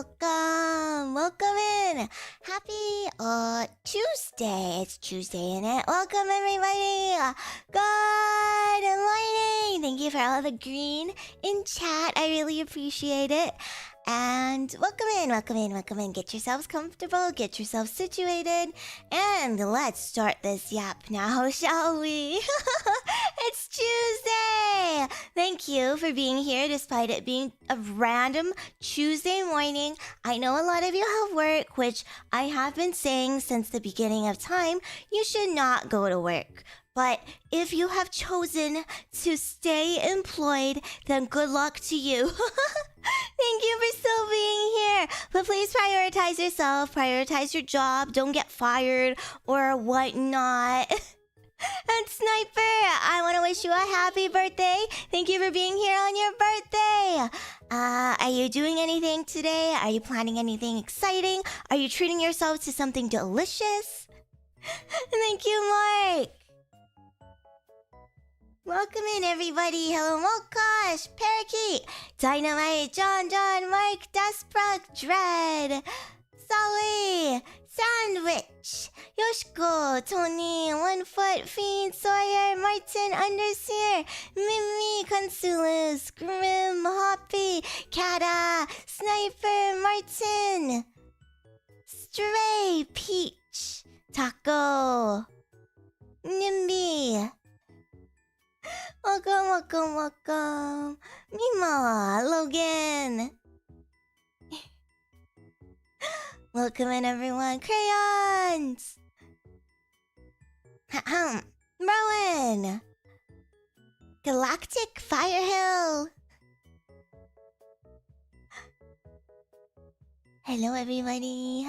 Welcome in. Happy Tuesday. It's Tuesday, isn't it? Welcome everybody. Good morning. Thank you for all the green in chat. I really appreciate it. And welcome in. Get yourselves comfortable, get yourselves situated, and let's start this yap now, shall we? It's Tuesday! Thank you for being here despite it being a random Tuesday morning. I know a lot of you have work, which I have been saying since the beginning of time. You should not go to work. But if you have chosen to stay employed, then good luck to you. Thank you for still being here. But please prioritize yourself, prioritize your job, don't get fired or whatnot. And Sniper, I want to wish you a happy birthday. Thank you for being here on your birthday. Are you doing anything today? Are you planning anything exciting? Are you treating yourself to something delicious? Thank you, Mark. Welcome in, everybody. Hello, Mokosh, Parakeet, Dynamite, John, Mark, Dustbrook, Dread, Sully, Sandwich, Yoshiko, Tony, One Foot, Fiend, Sawyer, Martin, Underseer, Mimy, Consulus, Grim, Hoppy, Kata, Sniper, Martin, Stray, Peach, Taco, Nimby. Welcome. Mima, Logan. Welcome in, everyone. Crayons. Rowan. Galactic Firehill. Hello, everybody.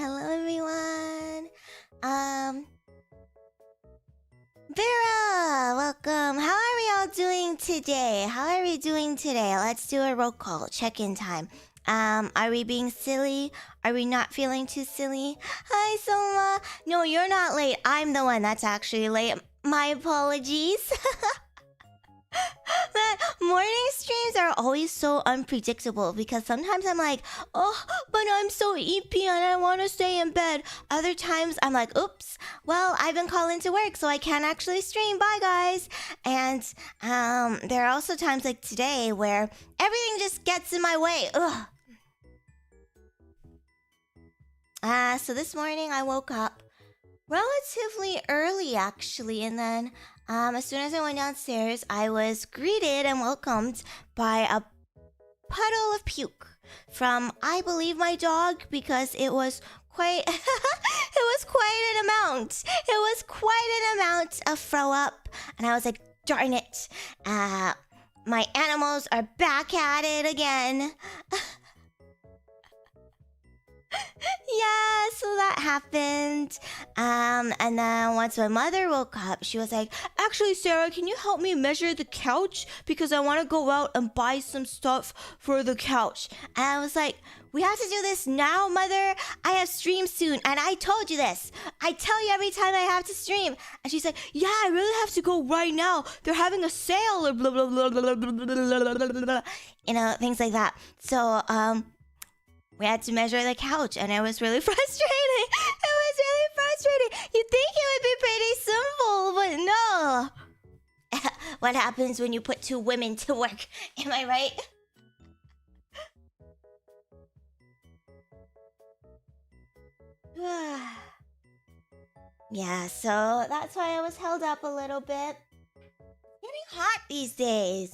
Vera, welcome. How are we all doing today? Let's do a roll call. Check-in time. Are we being silly? Are we not feeling too silly? Hi, Soma. No, you're not late. I'm the one that's actually late. My apologies. Man, morning streams are always so unpredictable because sometimes I'm like, oh, but I'm so EP and I want to stay in bed. Other times I'm like, oops, well, I've been called into work, so I can't actually stream. Bye, guys. And there are also times like today where everything just gets in my way. Ugh. So this morning I woke up relatively early, actually, and then as soon as I went downstairs, I was greeted and welcomed by a puddle of puke from, I believe, my dog, because it was quite an amount of throw up, and I was like, darn it, my animals are back at it again. Yeah, so that happened. And then once my mother woke up, she was like, actually, Sarah, can you help me measure the couch? Because I want to go out and buy some stuff for the couch. And I was like, we have to do this now, Mother. I have stream soon, and I told you this. I tell you every time I have to stream. And she's like, yeah, I really have to go right now. They're having a sale or blah, blah, blah, blah, blah, blah, blah, blah. You know, things like that. So, we had to measure the couch, and it was really frustrating. You'd think it would be pretty simple, but no. What happens when you put two women to work? Am I right? Yeah, so that's why I was held up a little bit. Getting hot these days.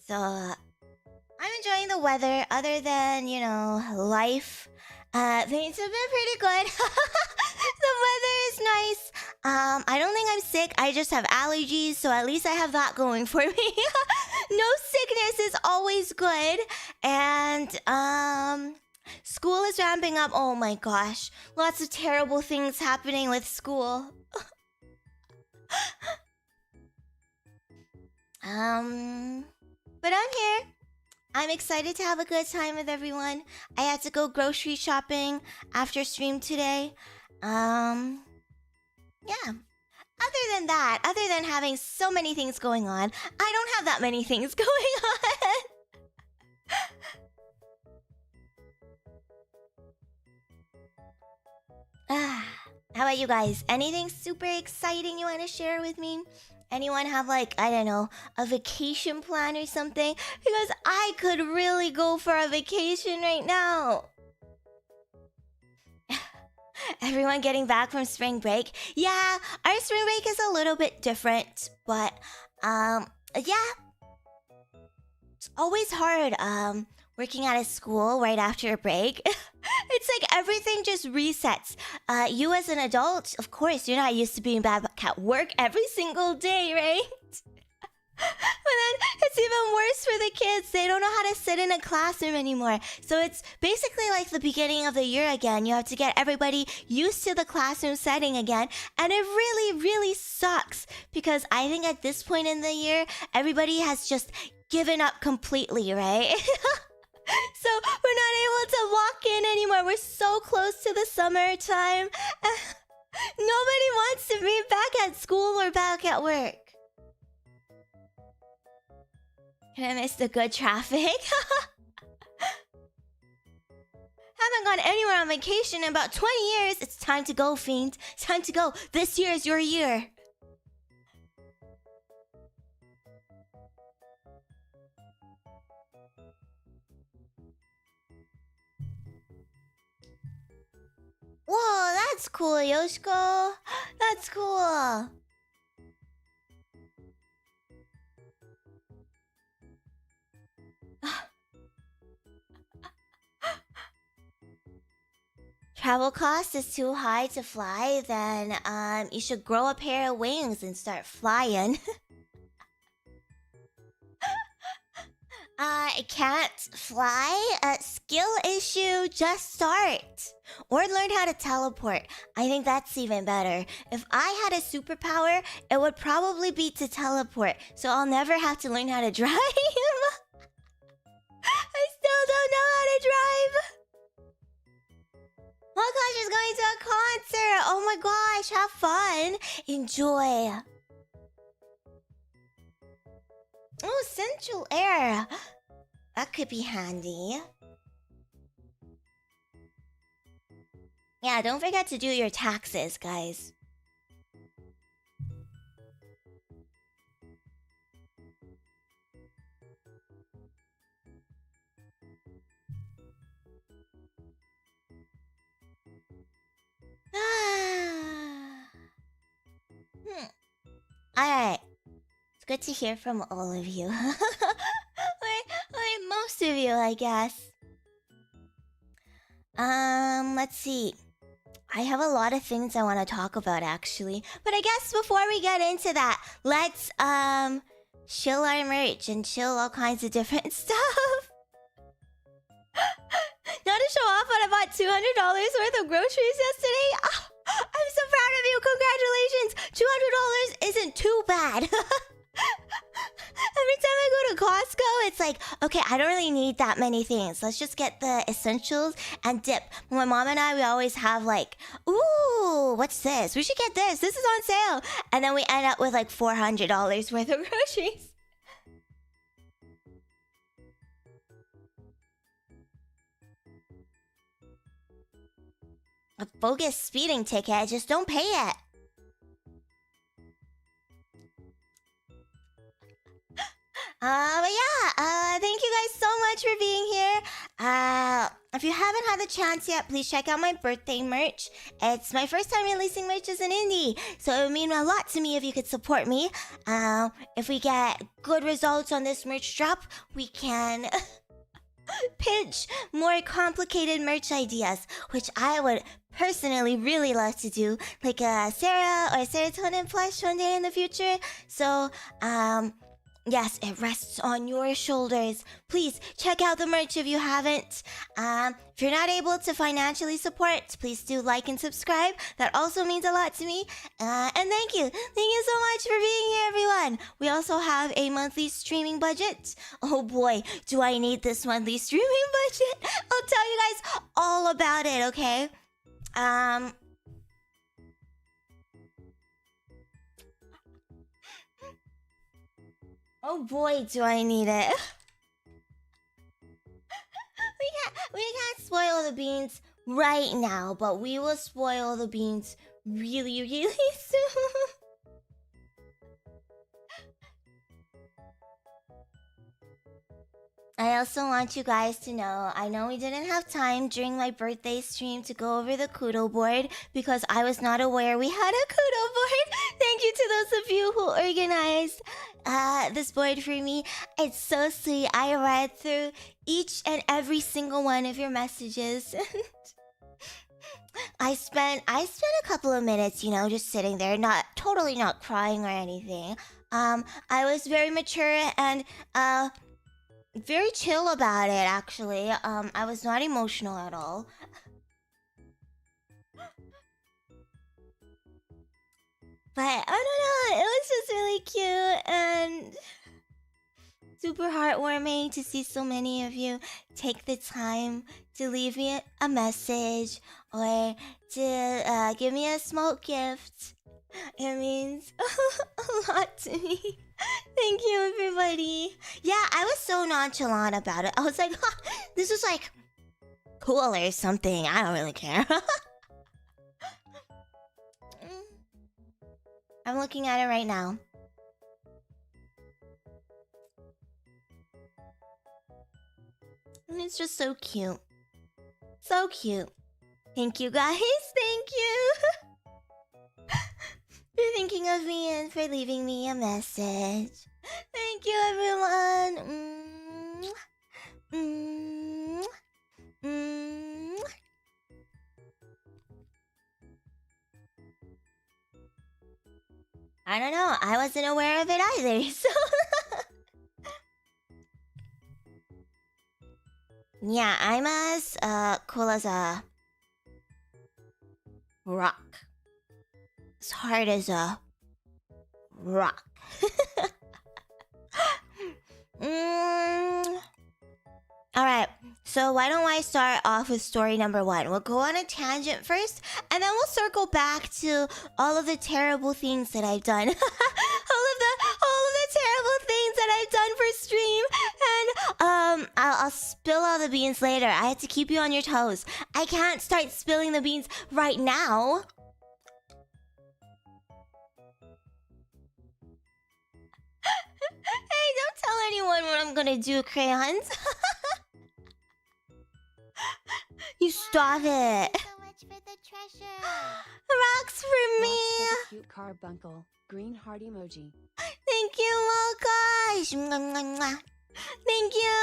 So, I'm enjoying the weather, other than, you know, life. Things have been pretty good. The weather is nice. I don't think I'm sick. I just have allergies, so at least I have that going for me. No sickness is always good. And, school is ramping up. Oh my gosh. Lots of terrible things happening with school. But I'm here. I'm excited to have a good time with everyone. I had to go grocery shopping after stream today. Yeah. other than that, other than having so many things going on, I don't have that many things going on. How about you guys? Anything super exciting you want to share with me? Anyone have, like, I don't know, a vacation plan or something? Because I could really go for a vacation right now. Everyone getting back from spring break? Yeah, our spring break is a little bit different, but yeah, it's always hard working at a school right after a break. It's like everything just resets. You as an adult, of course, you're not used to being back at work every single day, right? But then it's even worse for the kids. They don't know how to sit in a classroom anymore. So it's basically like the beginning of the year again. You have to get everybody used to the classroom setting again. And it really, really sucks. Because I think at this point in the year, everybody has just given up completely, right? So we're not able to walk in anymore. We're so close to the summertime. Nobody wants to be back at school or back at work. Can I miss the good traffic? Haven't gone anywhere on vacation in about 20 years. It's time to go, fiend. It's time to go. This year is your year. Whoa, that's cool, Yoshiko. That's cool. Travel cost is too high to fly, then you should grow a pair of wings and start flying. I can't fly? Skill issue, just start. Or learn how to teleport. I think that's even better. If I had a superpower, it would probably be to teleport. So I'll never have to learn how to drive. I still don't know how to drive. Oh gosh, is going to a concert. Oh my gosh, have fun. Enjoy. Oh, Central Air. That could be handy. Yeah, don't forget to do your taxes, guys. Alright. It's good to hear from all of you. Or most of you, I guess. Let's see. I have a lot of things I want to talk about, actually. But I guess before we get into that, let's, chill our merch and chill all kinds of different stuff. Not to show off, but I bought $200 worth of groceries yesterday. Oh, I'm so proud of you. Congratulations. $200 isn't too bad. Every time I go to Costco, it's like, okay, I don't really need that many things. Let's just get the essentials and dip. My mom and I, we always have like, ooh, what's this? We should get this. This is on sale. And then we end up with like $400 worth of groceries. A bogus speeding ticket, just don't pay it. But yeah, thank you guys so much for being here. If you haven't had the chance yet, please check out my birthday merch. It's my first time releasing merch as an indie, so it would mean a lot to me if you could support me. If we get good results on this merch drop, we can pitch more complicated merch ideas, which I would personally really love to do, like a Sera or Ceratonin plush one day in the future. So, yes, it rests on your shoulders. Please check out the merch if you haven't. If you're not able to financially support, please do like and subscribe. That also means a lot to me. And thank you. Thank you so much for being here, everyone. We also have a monthly streaming budget. Oh boy, do I need this monthly streaming budget. I'll tell you guys all about it, okay? Oh boy, do I need it. we can't spoil the beans right now, but we will spoil the beans really, really soon. I also want you guys to know, I know we didn't have time during my birthday stream to go over the kudo board because I was not aware we had a kudo board. Thank you to those of you who organized this board for me. It's so sweet. I read through each and every single one of your messages. I spent a couple of minutes, you know, just sitting there, totally not crying or anything. I was very mature and very chill about it, actually. I was not emotional at all. But I don't know, it was just really cute and super heartwarming to see so many of you take the time to leave me a message or to give me a smoke gift. It means a lot to me. Thank you, everybody. Yeah, I was so nonchalant about it. I was like, this is like cool or something. I don't really care. I'm looking at it right now. And it's just so cute. So cute. Thank you, guys. Thank you. For thinking of me and for leaving me a message. Thank you, everyone. I don't know. I wasn't aware of it either, so... Yeah, I'm as cool as a rock. As hard as a rock. Alright, so why don't I start off with story number 1? We'll go on a tangent first, and then we'll circle back to all of the terrible things that I've done. all of the terrible things that I've done for stream. And I'll spill all the beans later. I have to keep you on your toes. I can't start spilling the beans right now. Hey, don't tell anyone what I'm gonna do, crayons. You stop it. So much for the treasure. Rocks for me. Rocks for the cute carbuncle. Green heart emoji. Thank you, Mokash. Mwah, mwah, mwah. Thank you.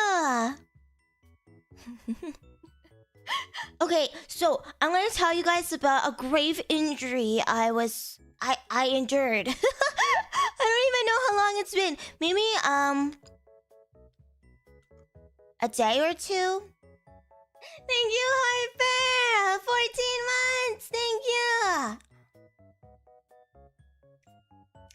Okay, so I'm gonna tell you guys about a grave injury I endured. I don't even know how long it's been. Maybe a day or two. Thank you, Harper. 14 months. Thank you.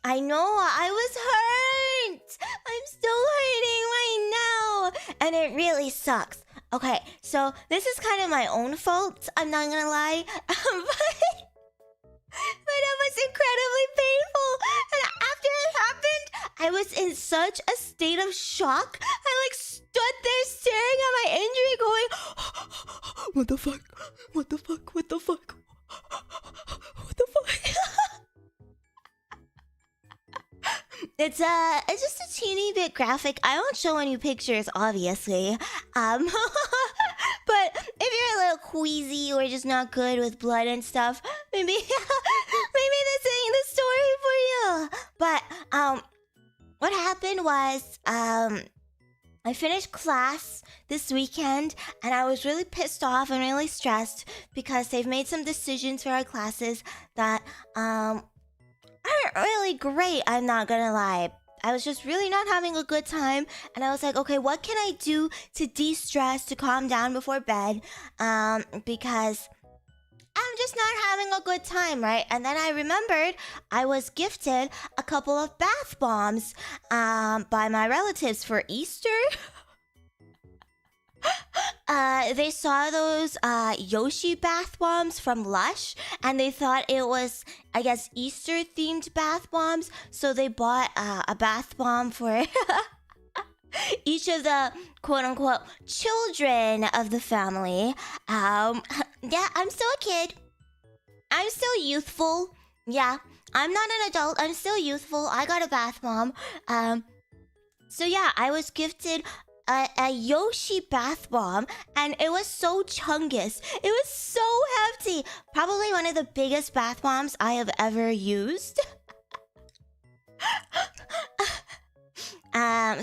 I know, I was hurt. I'm still hurting right now. And it really sucks. Okay, so this is kind of my own fault. I'm not gonna lie. But it was incredibly painful. And after it happened, I was in such a state of shock. I like stood there staring at my injury going, what the fuck? What the fuck? What the fuck? What the fuck? It's just a teeny bit graphic. I won't show any pictures, obviously. But if you're a little queasy or just not good with blood and stuff, maybe this ain't the story for you. But what happened was I finished class this weekend and I was really pissed off and really stressed because they've made some decisions for our classes that aren't really great, I'm not gonna lie. I was just really not having a good time and I was like, okay, what can I do to de-stress, to calm down before bed? Because I'm just not having a good time, right? And then I remembered I was gifted a couple of bath bombs by my relatives for Easter. they saw those Yoshi bath bombs from Lush, and they thought it was, I guess, Easter themed bath bombs. So they bought a bath bomb for each of the quote unquote children of the family. Yeah, I'm still a kid. I'm still youthful. Yeah, I'm not an adult. I'm still youthful. I got a bath bomb. So yeah, I was gifted a Yoshi bath bomb, and it was so chungus. It was so hefty. Probably one of the biggest bath bombs I have ever used.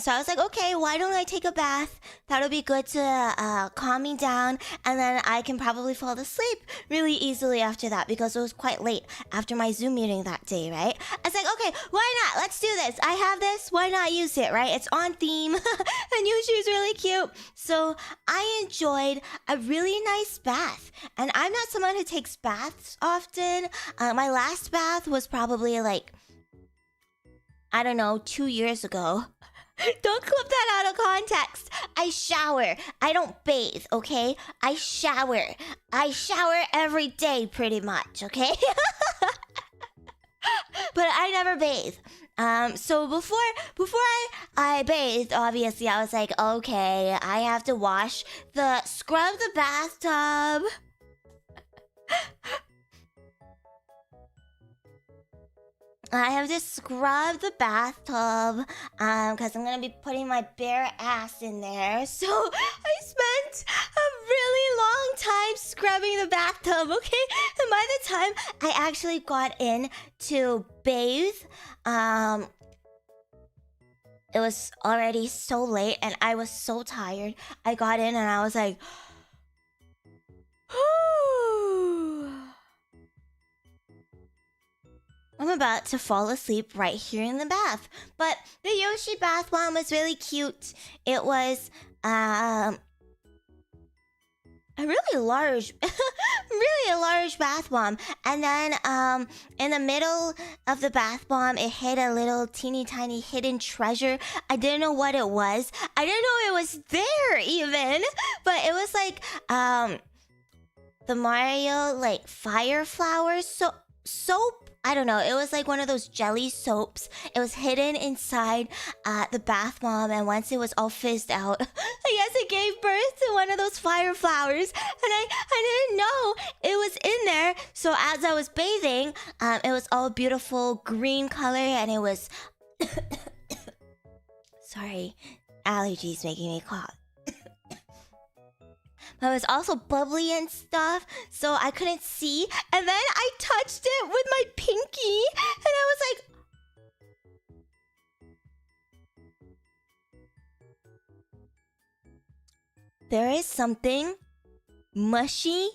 So I was like, okay, why don't I take a bath? That'll be good to calm me down, and then I can probably fall asleep really easily after that, because it was quite late after my Zoom meeting that day, right? I was like, okay, why not? Let's do this. I have this. Why not use it, right? It's on theme, and Yoshi's really cute. So I enjoyed a really nice bath, and I'm not someone who takes baths often. My last bath was probably like, I don't know, 2 years ago. Don't clip that out of context. I shower. I don't bathe, okay? I shower. I shower every day, pretty much, okay? But I never bathe. So before I bathed, obviously, I was like, okay, I have to scrub the bathtub. I have to scrub the bathtub, because I'm gonna be putting my bare ass in there. So I spent a really long time scrubbing the bathtub, okay? And by the time I actually got in to bathe, it was already so late, and I was so tired. I got in and I was like, I'm about to fall asleep right here in the bath. But the Yoshi bath bomb was really cute. It was a really large bath bomb. And then in the middle of the bath bomb, it hid a little teeny tiny hidden treasure. I didn't know what it was. I didn't know it was there even. But it was like the Mario like fire flowers soap. I don't know. It was like one of those jelly soaps. It was hidden inside the bath bomb, and once it was all fizzed out, I guess it gave birth to one of those fire flowers, and I didn't know it was in there. So as I was bathing, it was all beautiful green color, and it was sorry, allergies making me cough. But it was also bubbly and stuff, so I couldn't see. And then I touched it with my pinky, and I was like, there is something mushy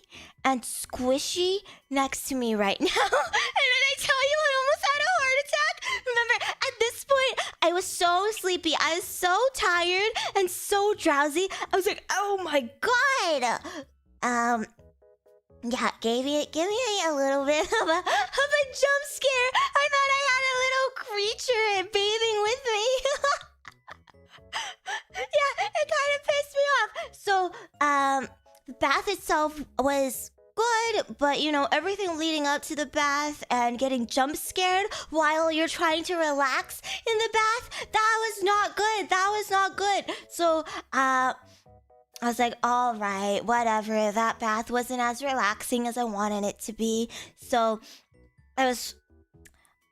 and squishy next to me right now. And then I tell you, I almost had a heart attack. Remember, at this point, I was so sleepy. I was so tired and so drowsy. I was like, oh my god. Yeah, give me a little bit of a jump scare. I thought I had a little creature bathing with me. Yeah, it kind of pissed me off. So, the bath itself was good, but you know, everything leading up to the bath and getting jump scared while you're trying to relax in the bath, that was not good. That was not good. So, I was like, all right, whatever. That bath wasn't as relaxing as I wanted it to be. So, I was,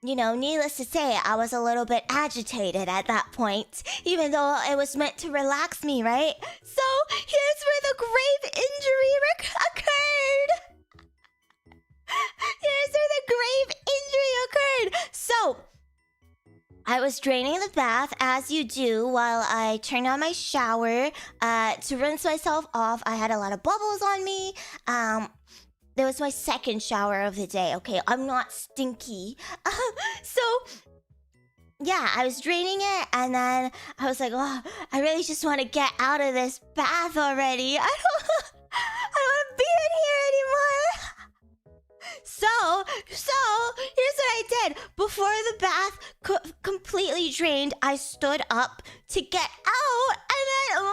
you know, needless to say, I was a little bit agitated at that point, even though it was meant to relax me, right? So, here's where the grave injury occurred. Here's where the grave injury occurred. So, I was draining the bath, as you do, while I turned on my shower to rinse myself off. I had a lot of bubbles on me. It was my second shower of the day, okay? I'm not stinky. So, yeah, I was draining it, and then I was like, oh, I really just want to get out of this bath already. I don't want to be in here anymore. So, here's what I did. Before the bath completely drained, I stood up to get out, and then,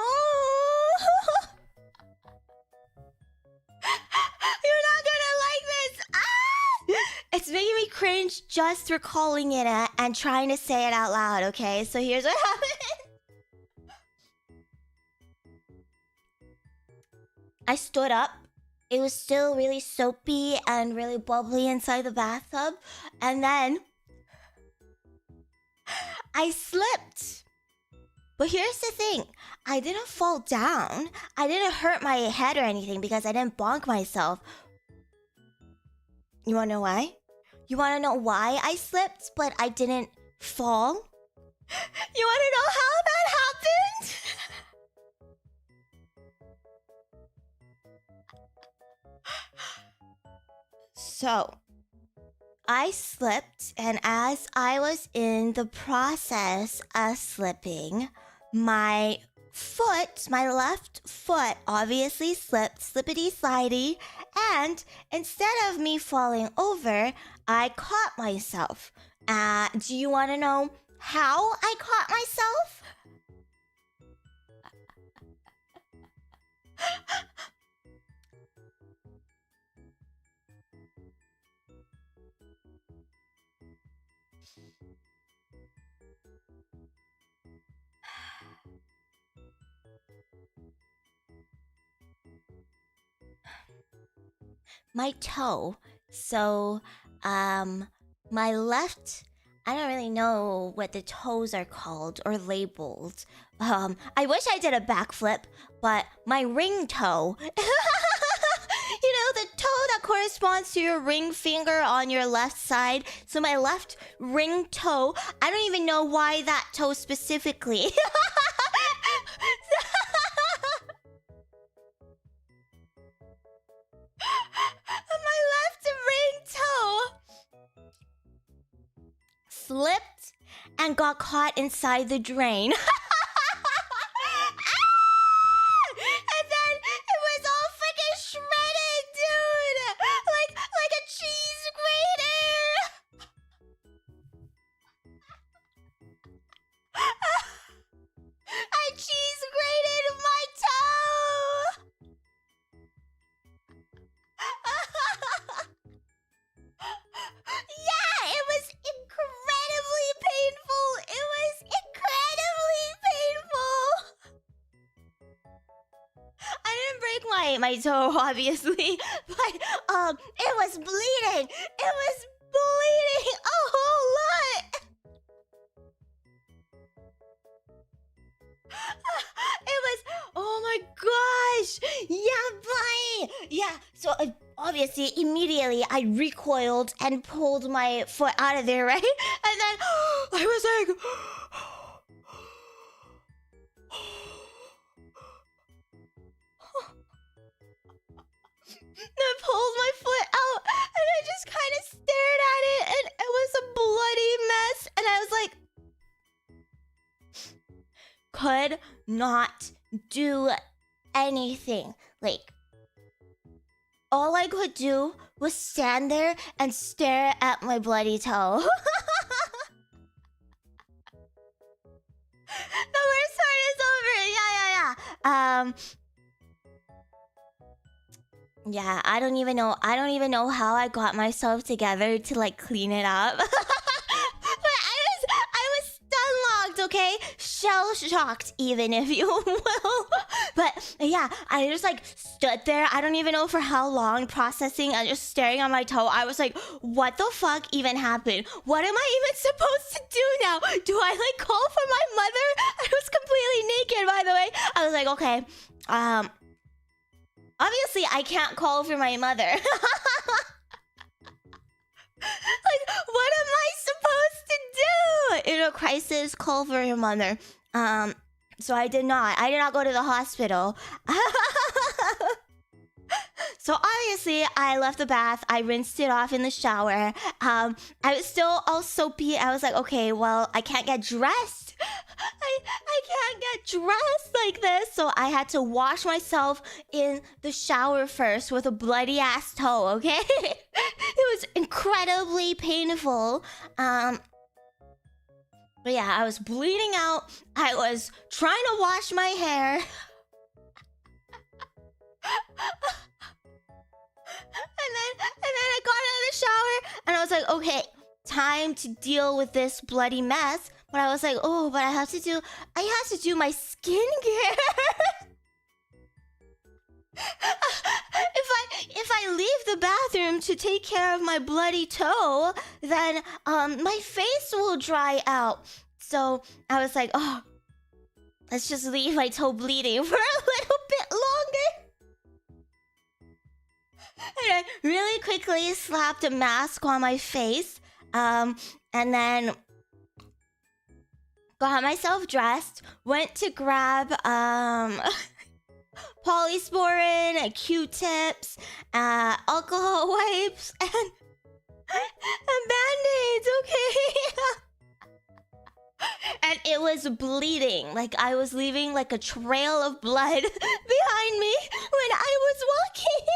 cringe just recalling it and trying to say it out loud, okay? So here's what happened. I stood up. It was still really soapy and really bubbly inside the bathtub. And then I slipped. But here's the thing. I didn't fall down. I didn't hurt my head or anything because I didn't bonk myself. You wanna know why? You wanna know why I slipped but I didn't fall? You wanna know how that happened? So, I slipped, and as I was in the process of slipping, my foot, my left foot, obviously slipped, slippity-slidey, and instead of me falling over, I caught myself. Do you want to know how I caught myself? My toe. So, my left, I don't really know what the toes are called or labeled. I wish I did a backflip, but my ring toe. You know, the toe that corresponds to your ring finger on your left side. So my left ring toe, I don't even know why that toe specifically. My left ring toe slipped and got caught inside the drain. And then it was all freaking shredded, dude! Like a cheese grater! I cheese grated my toe! Yeah, it was incredibly painful. It was incredibly painful. I didn't break my toe, obviously, but it was bleeding. It was bleeding a whole lot. It was, oh my gosh, yeah, boy, yeah. So obviously, immediately I recoiled and pulled my foot out of there, right? And then I was like, I pulled my foot out, and I just kind of stared at it, and it was a bloody mess, and I was like, could not do anything. Like, all I could do was stand there and stare at my bloody toe. The worst part is over. Yeah. Yeah, I don't even know how I got myself together to like clean it up. But I was stun locked, okay? Shell shocked, even, if you will. But yeah, I just like stood there. I don't even know for how long, processing and just staring at my toe. I was like, what the fuck even happened? What am I even supposed to do now? Do I like call for my mother? I was completely naked, by the way. I was like, okay, obviously I can't call for my mother. Like, what am I supposed to do? In a crisis, call for your mother. So I did not go to the hospital. So obviously, I left the bath. I rinsed it off in the shower. I was still all soapy. I was like, okay, well, I can't get dressed. I can't get dressed like this. So I had to wash myself in the shower first with a bloody ass toe, okay? It was incredibly painful. But yeah, I was bleeding out. I was trying to wash my hair. And then I got out of the shower and I was like, okay, time to deal with this bloody mess. But I was like, oh, but I have to do my skincare. If I leave the bathroom to take care of my bloody toe, then my face will dry out. So I was like, oh, let's just leave my toe bleeding for a little bit longer. And I really quickly slapped a mask on my face, and then got myself dressed, went to grab polysporin, Q-tips, alcohol wipes, and band-aids, okay? And it was bleeding. Like, I was leaving like a trail of blood behind me when I was walking.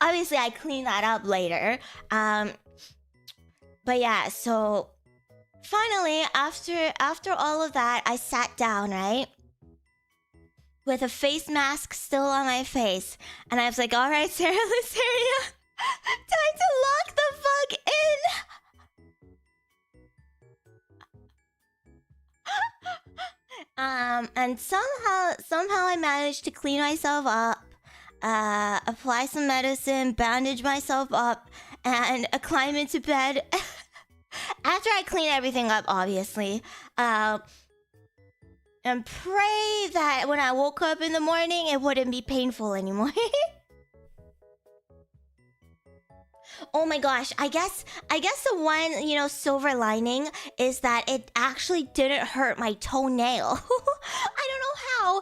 Obviously, I cleaned that up later. But yeah, so finally, after all of that, I sat down, right? With a face mask still on my face. And I was like, all right, Cera Luceria, time to lock the fuck in. And somehow I managed to clean myself up, apply some medicine, bandage myself up, and climb into bed. After I clean everything up, obviously, and pray that when I woke up in the morning, it wouldn't be painful anymore. Oh my gosh, I guess the one, silver lining is that it actually didn't hurt my toenail. I don't know how,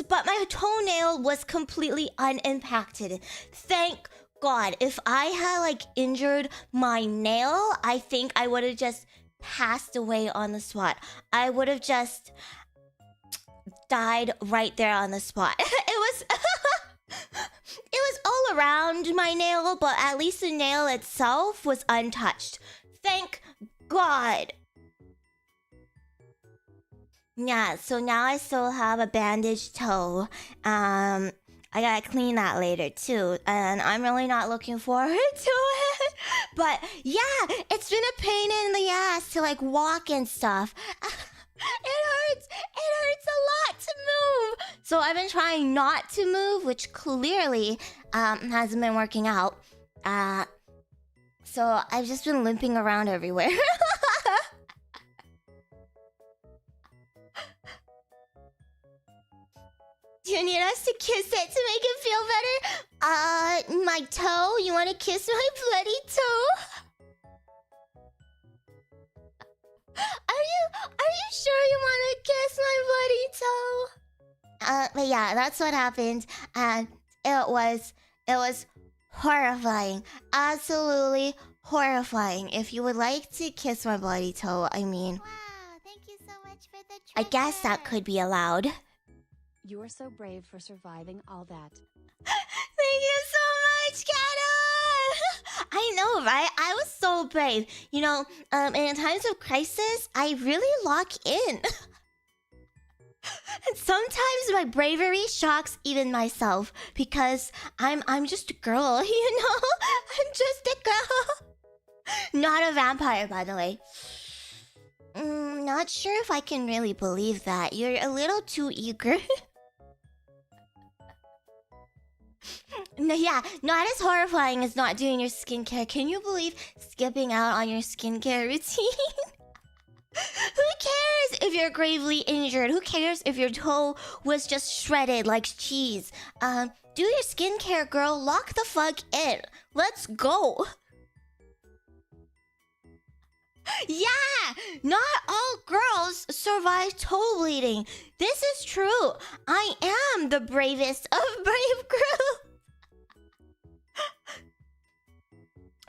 but my toenail was completely unimpacted. Thank God. If I had injured my nail, I think I would have just passed away on the spot. I would have just died right there on the spot. It was all around my nail, but at least the nail itself was untouched. Thank God. Yeah, so now I still have a bandaged toe. I gotta clean that later too, and I'm really not looking forward to it. But yeah, it's been a pain in the ass to walk and stuff. It hurts a lot to move. So I've been trying not to move, which clearly hasn't been working out. So I've just been limping around everywhere. Do you need us to kiss it to make it feel better? My toe? You want to kiss my bloody toe? Are you sure you want to kiss my bloody toe? But yeah, that's what happened, and it was horrifying, absolutely horrifying. If you would like to kiss my bloody toe, I mean, Wow, thank you so much for the treasure. I guess that could be allowed. You are so brave for surviving all that. Thank you so much, Kato! I know, right? I was so brave. In times of crisis, I really lock in. And sometimes my bravery shocks even myself because I'm just a girl, I'm just a girl. Not a vampire, by the way. Not sure if I can really believe that. You're a little too eager. No, yeah, not as horrifying as not doing your skincare. Can you believe skipping out on your skincare routine? Who cares if you're gravely injured? Who cares if your toe was just shredded like cheese? Do your skincare, girl. Lock the fuck in. Let's go. Yeah, not all girls survive toe bleeding. This is true. I am the bravest of brave girls.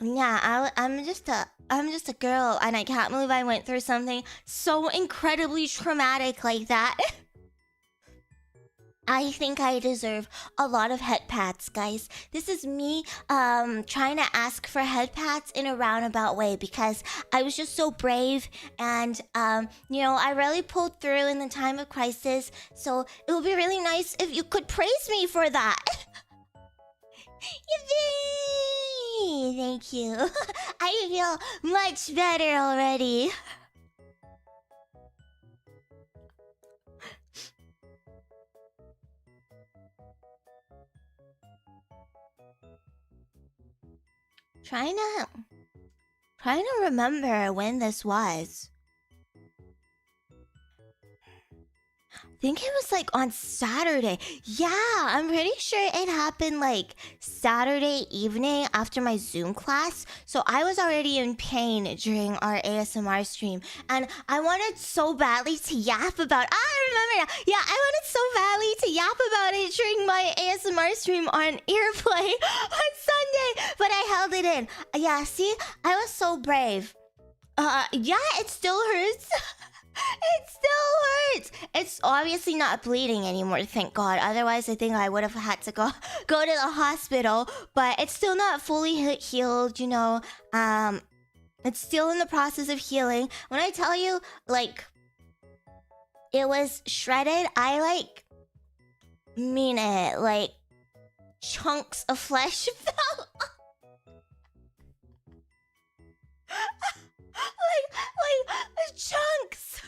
Yeah, I'm just a girl, and I can't believe I went through something so incredibly traumatic like that. I think I deserve a lot of head pats, guys. This is me trying to ask for head pats in a roundabout way because I was just so brave, and I really pulled through in the time of crisis. So it would be really nice if you could praise me for that. Yippee! Mimy, thank you. I feel much better already. Trying to remember when this was. I think it was like on Saturday. Yeah, I'm pretty sure it happened like Saturday evening after my Zoom class. So I was already in pain during our ASMR stream. And I wanted so badly to yap about... I remember now. Yeah, I wanted so badly to yap about it during my ASMR stream on Airplay on Sunday. But I held it in. Yeah, see? I was so brave. Yeah, it still hurts. It still hurts. It's obviously not bleeding anymore, thank God. Otherwise, I think I would have had to go to the hospital. But it's still not fully healed, you know. It's still in the process of healing. When I tell you, like, it was shredded, I, like, mean it. Like, chunks of flesh fell off. like chunks.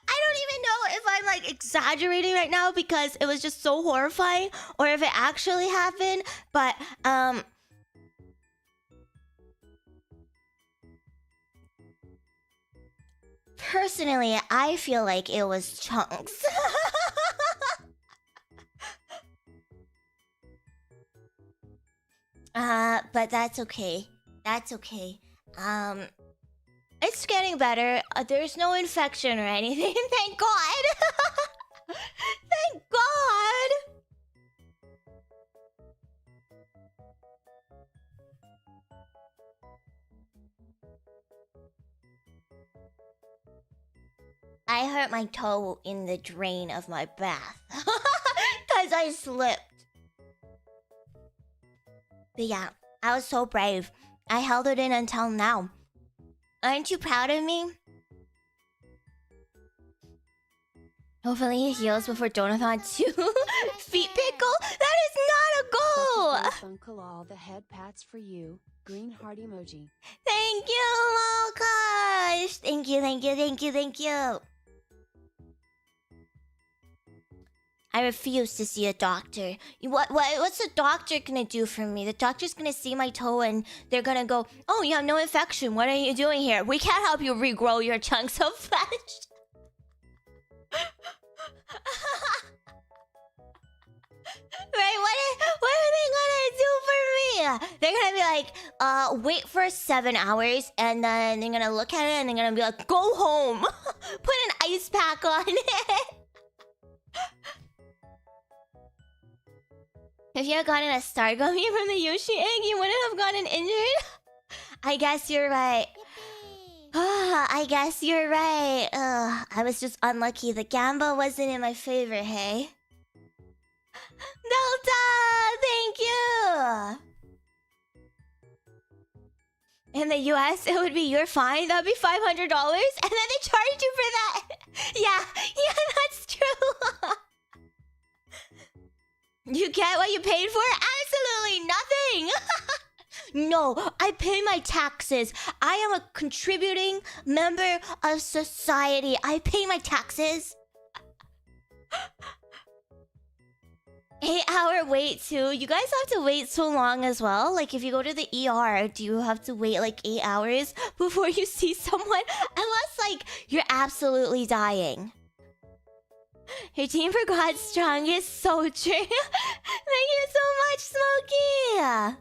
I don't even know if I'm like exaggerating right now because it was just so horrifying, or if it actually happened. But personally, I feel like it was chunks. But that's okay. That's okay. It's getting better. There's no infection or anything. Thank God. Thank God. I hurt my toe in the drain of my bath. Because I slipped. But yeah, I was so brave. I held it in until now. Aren't you proud of me? Hopefully he heals before Donathon 2. Feet pickle? That is not a goal! Uncle, all the head pats for you. Green heart emoji. Thank you, Mokash! Thank you, thank you, thank you, thank you. I refuse to see a doctor. What's the doctor gonna do for me? The doctor's gonna see my toe and they're gonna go, "Oh, you have no infection. What are you doing here? We can't help you regrow your chunks of flesh." Right? What are they gonna do for me? They're gonna be like, wait for 7 hours, and then they're gonna look at it and they're gonna be like, "Go home." Put an ice pack on it. If you had gotten a star gummy from the Yoshi egg, you wouldn't have gotten injured? I guess you're right. I guess you're right. I was just unlucky. The gamba wasn't in my favor, hey? Delta! Thank you! In the US, it would be your fine. That'd be $500, and then they charge you for that. Yeah, that's true. You get what you paid for? Absolutely nothing! No, I pay my taxes. I am a contributing member of society. I pay my taxes. 8-hour wait too. You guys have to wait so long as well. Like if you go to the ER, do you have to wait like 8 hours before you see someone? Unless like you're absolutely dying. Your team for God's strong is so true. Thank you so much, Smokey.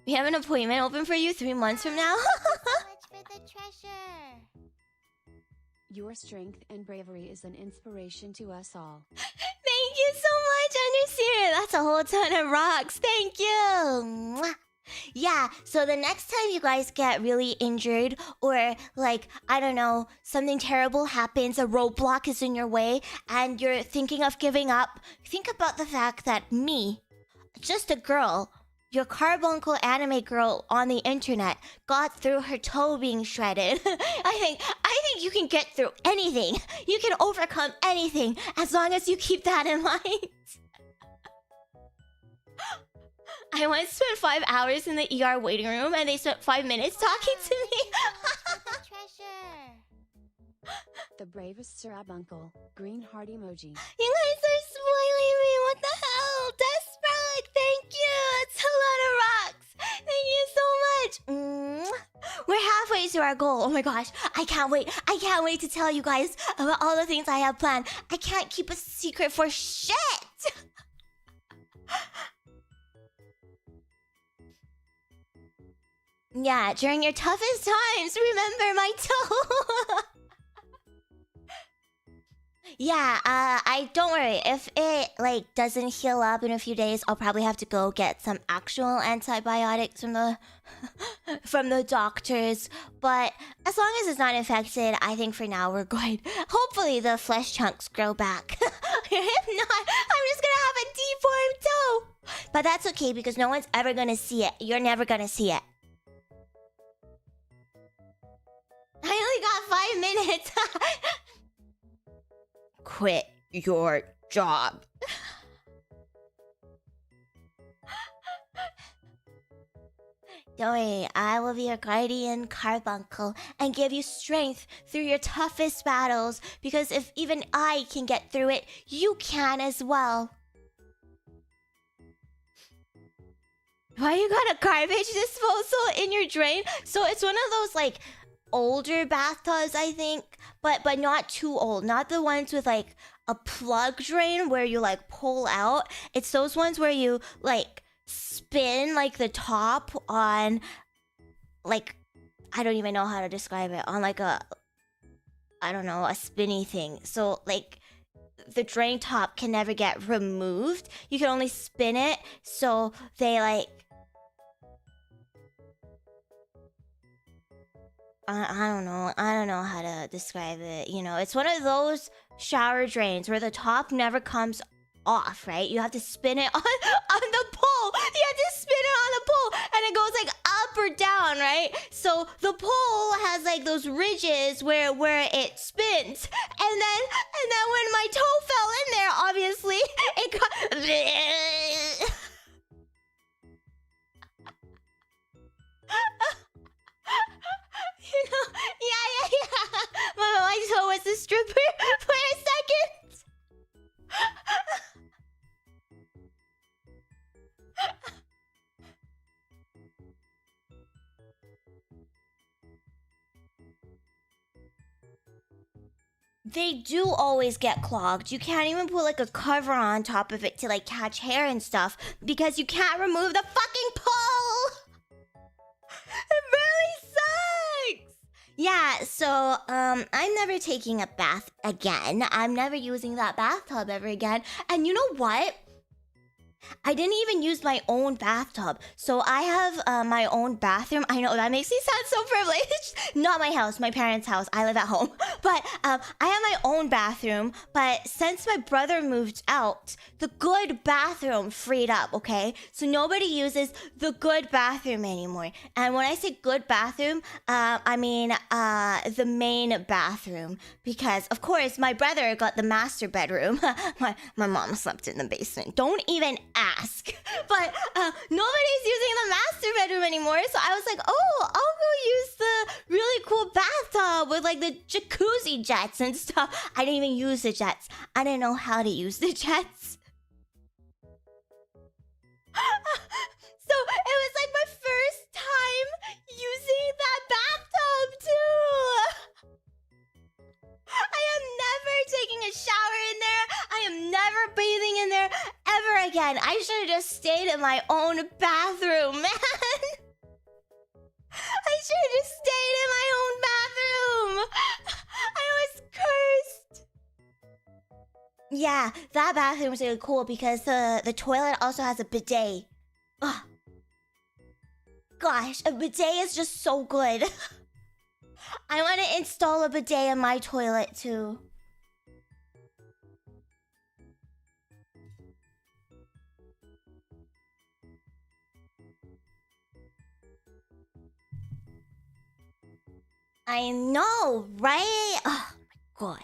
We have an appointment open for you 3 months from now. So much for the treasure. Your strength and bravery is an inspiration to us all. Thank you so much, Underseer. That's a whole ton of rocks. Thank you. Mwah. Yeah, so the next time you guys get really injured or like, I don't know, something terrible happens, a roadblock is in your way and you're thinking of giving up, think about the fact that me, just a girl, your carbuncle anime girl on the internet, got through her toe being shredded. I think you can get through anything. You can overcome anything as long as you keep that in mind. I once spent 5 hours in the ER waiting room and they spent 5 minutes talking to me. The treasure. The bravest carbuncle, green heart emoji. You guys are spoiling me. What the hell? Desperate. Thank you. That's a lot of rocks. Thank you so much. We're halfway to our goal. Oh my gosh. I can't wait. I can't wait to tell you guys about all the things I have planned. I can't keep a secret for shit. Yeah, during your toughest times, remember my toe. Yeah, I don't worry. If it like doesn't heal up in a few days, I'll probably have to go get some actual antibiotics from the from the doctors. But as long as it's not infected, I think for now we're good. Hopefully the flesh chunks grow back. If not, I'm just gonna have a deformed toe. But that's okay because no one's ever gonna see it. You're never gonna see it. I only got 5 minutes. Quit your job. Don't worry, I will be your guardian carbuncle and give you strength through your toughest battles, because if even I can get through it, you can as well. Why you got a garbage disposal in your drain? So it's one of those like older bathtubs, I think, but not too old. Not the ones with like a plug drain where you like pull out. It's those ones where you like spin like the top on like, I don't even know how to describe it, on like a, I don't know, a spinny thing. So like the drain top can never get removed. You can only spin it, so they like, I don't know how to describe it. You know, it's one of those shower drains where the top never comes off, right? You have to spin it on the pole. You have to spin it on the pole, and it goes like up or down, right? So the pole has like those ridges where it spins, and then when my toe fell in there, obviously it got. You know, yeah. My toe was a stripper for a second. They do always get clogged. You can't even put like a cover on top of it to like catch hair and stuff because you can't remove the fucking pole. It really sucks. Yeah, so I'm never taking a bath again. I'm never using that bathtub ever again. And you know what? I didn't even use my own bathtub. So I have my own bathroom. I know that makes me sound so privileged. Not my house, my parents' house. I live at home. But I have my own bathroom. But since my brother moved out, the good bathroom freed up, okay? So nobody uses the good bathroom anymore. And when I say good bathroom, I mean the main bathroom. Because, of course, my brother got the master bedroom. my mom slept in the basement. Don't even ask. But nobody's using the master bedroom anymore, so I was like, oh, I'll go use the really cool bathtub with like the jacuzzi jets and stuff. I didn't even use the jets. I didn't know how to use the jets. So it was like my first time using that bathtub too. I am never taking a shower in there. I am never bathing in there ever again. I should have just stayed in my own bathroom, man. I should have just stayed in my own bathroom. I was cursed. Yeah, that bathroom was really cool because the toilet also has a bidet. Ugh. Gosh, a bidet is just so good. I want to install a bidet in my toilet too. I know, right? Oh my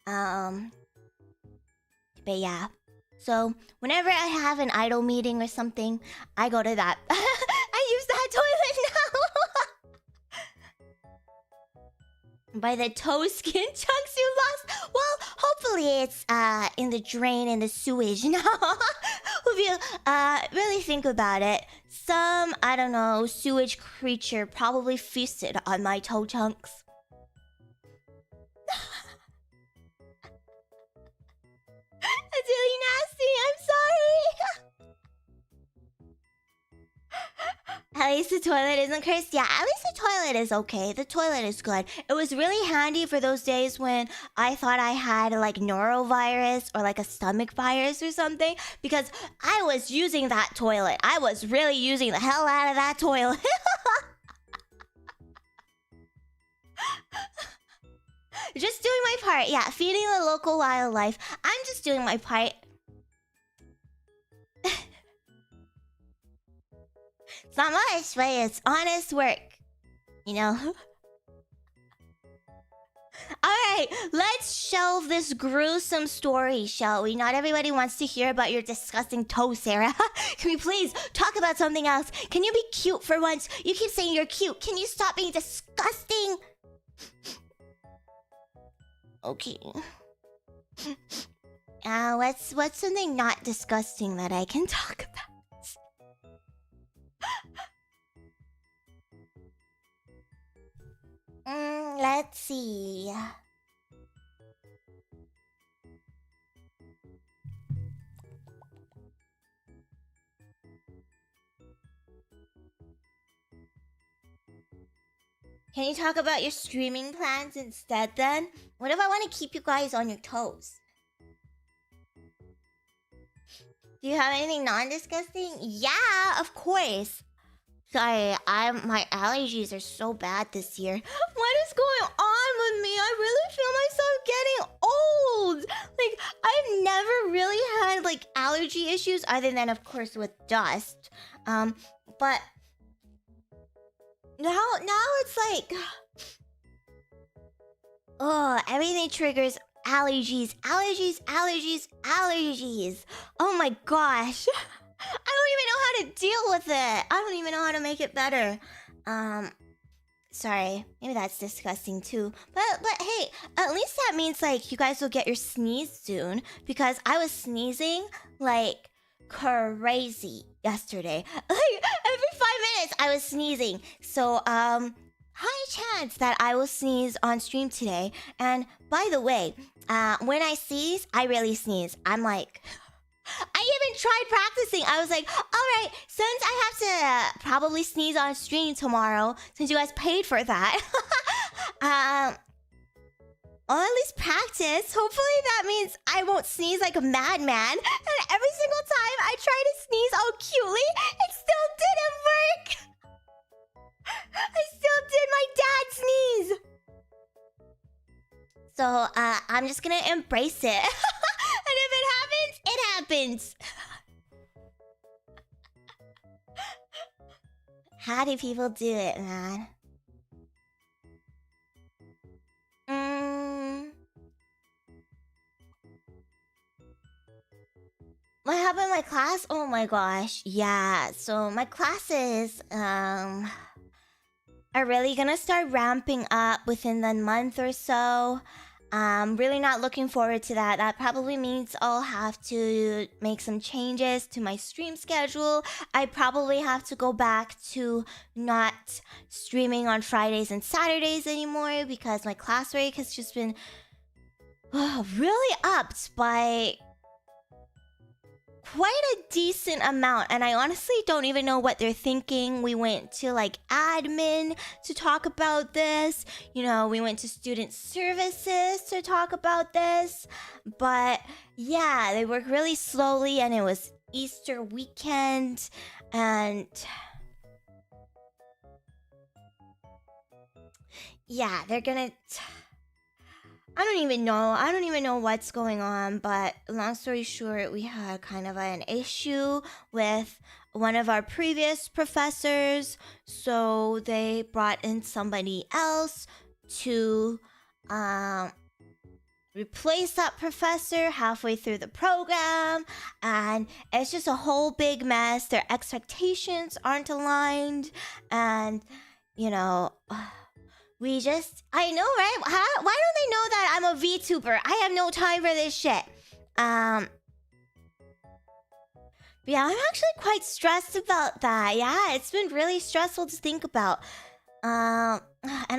god. But yeah. So whenever I have an idol meeting or something, I go to that. I use that toilet now. By the toe skin chunks you lost? Well, hopefully it's in the drain and the sewage now. If you really think about it, some, I don't know, sewage creature probably feasted on my toe chunks. That's really nasty. I'm sorry. At least the toilet isn't cursed. Yeah, at least the toilet is okay. The toilet is good. It was really handy for those days when I thought I had like norovirus or like a stomach virus or something, because I was using that toilet. I was really using the hell out of that toilet. Just doing my part. Yeah, feeding the local wildlife. I'm just doing my part. It's not much, but it's honest work. You know? Alright, let's shelve this gruesome story, shall we? Not everybody wants to hear about your disgusting toe, Sarah. Can we please talk about something else? Can you be cute for once? You keep saying you're cute. Can you stop being disgusting? Okay. What's something not disgusting that I can talk about? Let's see. Can you talk about your streaming plans instead then? What if I want to keep you guys on your toes? Do you have anything non-disgusting? Yeah, of course. Sorry, my allergies are so bad this year. What is going on with me? I really feel myself getting old. Like, I've never really had like allergy issues other than, of course, with dust. But now it's like, oh, everything triggers allergies. Oh my gosh. I don't even know how to deal with it. I don't even know how to make it better. Sorry. Maybe that's disgusting too. But hey, at least that means like you guys will get your sneeze soon, because I was sneezing like crazy yesterday. Like every 5 minutes I was sneezing. So high chance that I will sneeze on stream today. And by the way, when I sneeze, I really sneeze. I'm like, I even tried practicing. I was like, alright, since I have to probably sneeze on stream tomorrow, since you guys paid for that, I'll at least practice. Hopefully that means I won't sneeze like a madman. And every single time I try to sneeze all cutely, it still didn't work. I still did my dad sneeze. So, I'm just gonna embrace it. And if it happens, it happens. How do people do it, man? What happened in my class? Oh my gosh. Yeah, so my classes, are really gonna start ramping up within the month or so. I'm really not looking forward to that. That probably means I'll have to make some changes to my stream schedule. I probably have to go back to not streaming on Fridays and Saturdays anymore, because my class rate has just been really upped by quite a decent amount, and I honestly don't even know what they're thinking. We went to like admin to talk about this, you know, we went to student services to talk about this, but yeah, they work really slowly, and it was Easter weekend, and yeah, they're gonna I don't even know what's going on, but long story short, we had kind of an issue with one of our previous professors, so they brought in somebody else to replace that professor halfway through the program, and it's just a whole big mess. Their expectations aren't aligned, and you know, I know, right? Why don't they know that I'm a VTuber? I have no time for this shit. Yeah, I'm actually quite stressed about that. Yeah, it's been really stressful to think about. And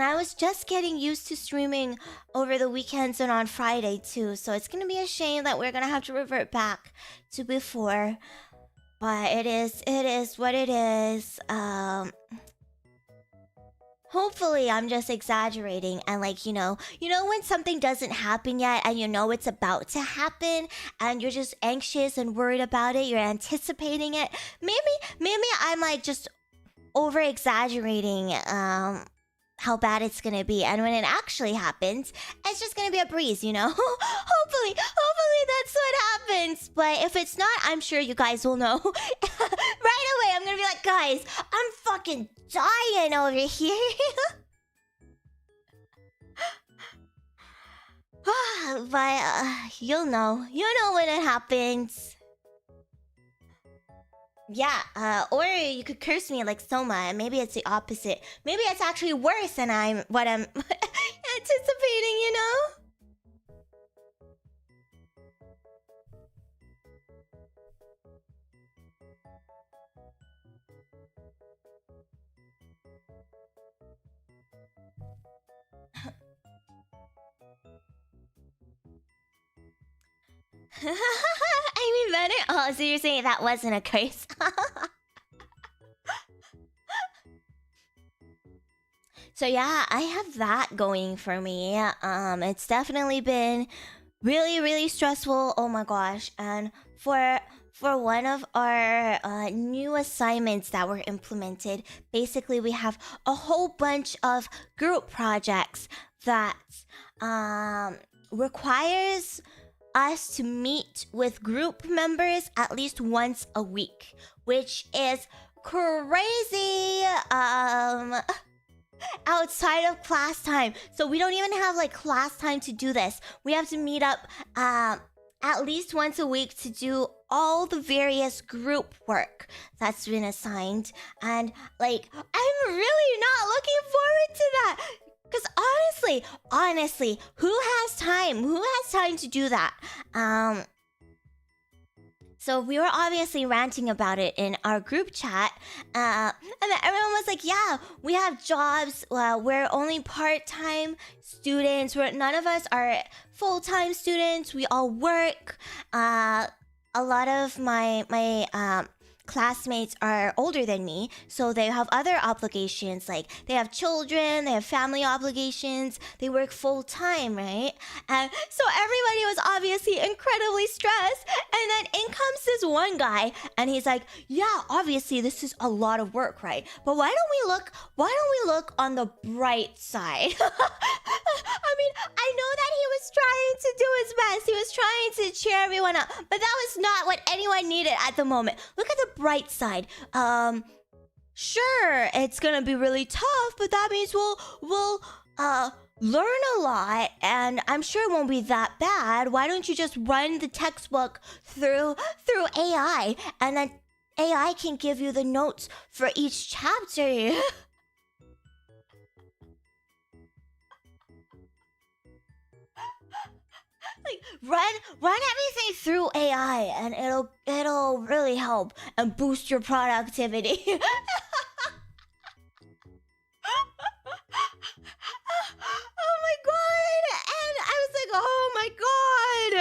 I was just getting used to streaming over the weekends and on Friday too, so it's gonna be a shame that we're gonna have to revert back to before. But it is what it is. Hopefully I'm just exaggerating, and like, you know when something doesn't happen yet and you know it's about to happen and you're just anxious and worried about it, you're anticipating it. Maybe I'm like just over exaggerating how bad it's gonna be, and when it actually happens, it's just gonna be a breeze, you know? hopefully that's what happens. But if it's not, I'm sure you guys will know. Right away, I'm gonna be like, guys, I'm fucking dying over here. But you'll know when it happens. Yeah, or you could curse me like Soma, and maybe it's the opposite. Maybe it's actually worse than what I'm anticipating, you know? I mean better? Oh, so you're saying that wasn't a curse? So yeah, I have that going for me. It's definitely been really, really stressful. Oh my gosh. And for one of our new assignments that were implemented, basically we have a whole bunch of group projects that requires us to meet with group members at least once a week, which is crazy. Outside of class time, so we don't even have like class time to do this. We have to meet up at least once a week to do all the various group work that's been assigned, and like I'm really not looking forward to that. Because honestly, who has time to do that? So we were obviously ranting about it in our group chat, and then everyone was like, yeah, we have jobs, we're only part-time students, none of us are full-time students, we all work. A lot of my classmates are older than me, so they have other obligations, like they have children, they have family obligations, they work full-time, right? And so everybody was obviously incredibly stressed, and then in comes this one guy, and he's like, yeah, obviously this is a lot of work, right? But why don't we look on the bright side? I mean, I know that he was trying to do his best, he was trying to cheer everyone up, but that was not what anyone needed at the moment. Look at the bright side. Sure, it's gonna be really tough, but that means we'll learn a lot, and I'm sure it won't be that bad. Why don't you just run the textbook through AI, and then AI can give you the notes for each chapter. Like, run everything through AI, and it'll really help and boost your productivity. Oh my god! And I was like, oh my god!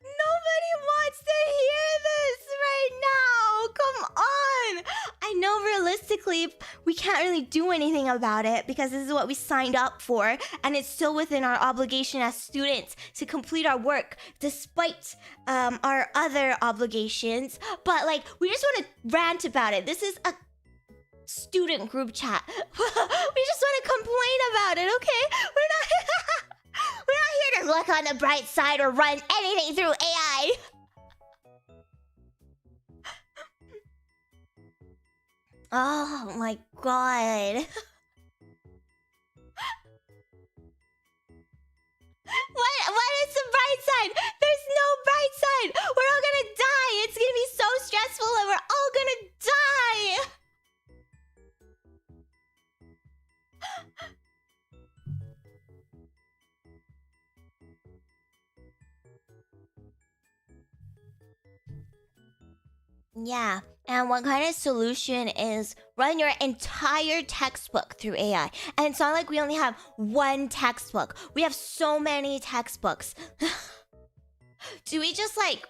Nobody wants to hear this right now! Come on! I know realistically we can't really do anything about it because this is what we signed up for, and it's still within our obligation as students to complete our work despite our other obligations. But like, we just want to rant about it. This is a student group chat. We just want to complain about it, okay? We're not here to look on the bright side or run anything through AI. Oh my god. What is Yeah, and one kind of solution is run your entire textbook through AI. And it's not like we only have one textbook. We have so many textbooks. Do we just like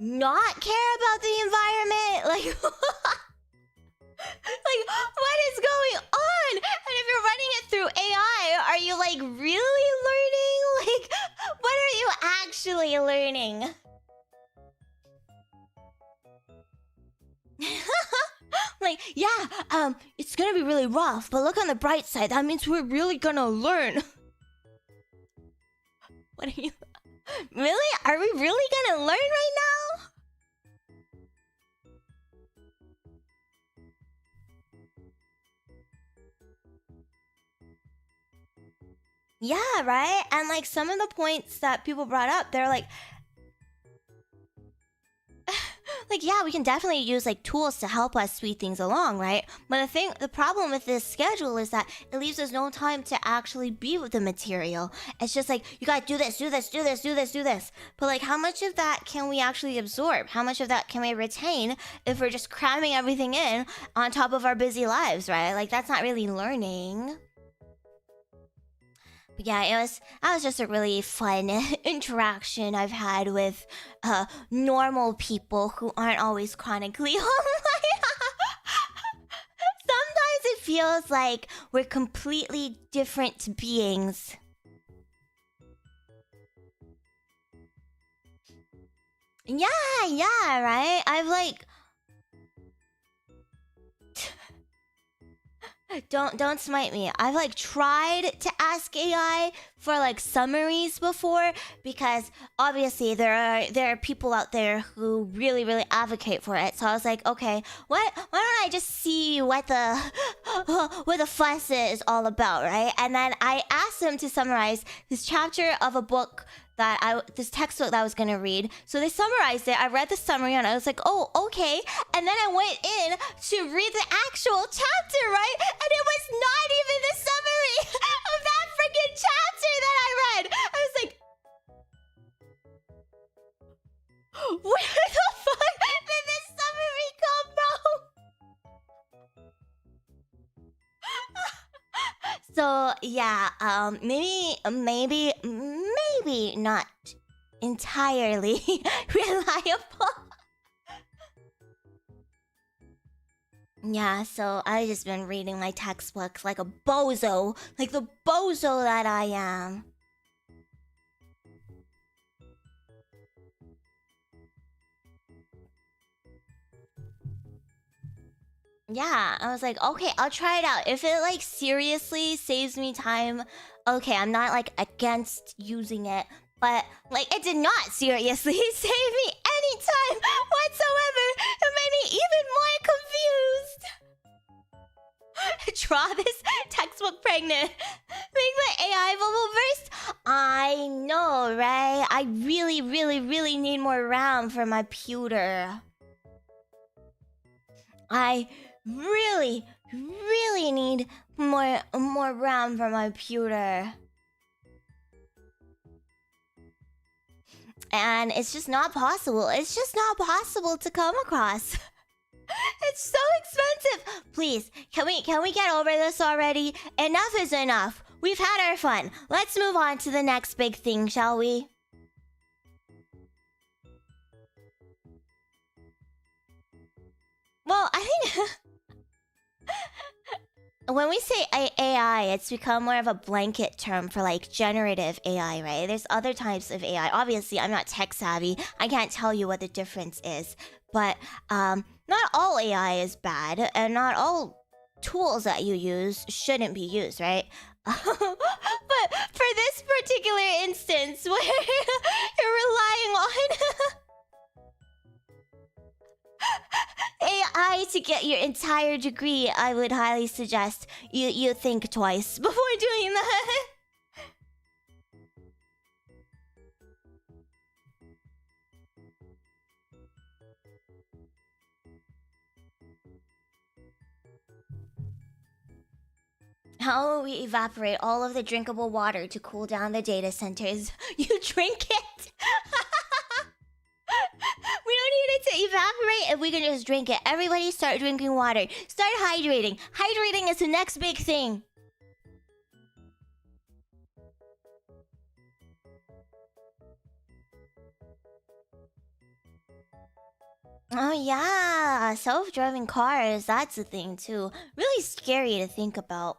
not care about the environment? Like, like what is going on? And if you're running it through AI, are you like really learning? Like, what are you actually learning? Like, yeah, it's gonna be really rough, but look on the bright side. That means we're really gonna learn. What are you... Really? Are we really gonna learn right now? Yeah, right? And like some of the points that people brought up, they're like... Like, yeah, we can definitely use like tools to help us speed things along, right? But the problem with this schedule is that it leaves us no time to actually be with the material. It's just like, you gotta do this, do this, do this, do this, do this. But like, how much of that can we actually absorb? How much of that can we retain if we're just cramming everything in on top of our busy lives, right? Like, that's not really learning. But yeah, that was just a really fun interaction I've had with normal people who aren't always chronically online. Sometimes it feels like we're completely different beings. Yeah, right? I've like... Don't smite me. I've like tried to ask AI for like summaries before, because obviously there are people out there who really advocate for it. So I was like, okay, why don't I just see what the fuss is all about, right? And then I asked them to summarize this chapter of a book this textbook that I was gonna read. So they summarized it. I read the summary and I was like, oh, okay. And then I went in to read the actual chapter, right? And it was not even the summary of that freaking chapter that I read. I was like, where the fuck did this summary come from? So yeah, maybe not entirely reliable. Yeah, so I've just been reading my textbooks like a bozo, like the bozo that I am. Yeah, I was like, okay, I'll try it out. If it like seriously saves me time, okay, I'm not like against using it. But like, it did not seriously save me any time whatsoever. It made me even more confused. Draw this textbook pregnant. Make my AI bubble burst. I know, right? I really need more RAM for my pewter. I really need more RAM for my pewter. And it's just not possible. It's just not possible to come across. It's so expensive. Please, can we get over this already? Enough is enough. We've had our fun. Let's move on to the next big thing, shall we? Well, I think when we say AI, it's become more of a blanket term for like generative AI, right? There's other types of AI. Obviously, I'm not tech savvy. I can't tell you what the difference is. But not all AI is bad, and not all tools that you use shouldn't be used, right? But for this particular instance, where you're relying on AI to get your entire degree, I would highly suggest you think twice before doing that. How will we evaporate all of the drinkable water to cool down the data centers? You drink it? if we can just drink it. Everybody start drinking water. Start hydrating. Hydrating is the next big thing. Oh yeah, self-driving cars, that's a thing too. Really scary to think about.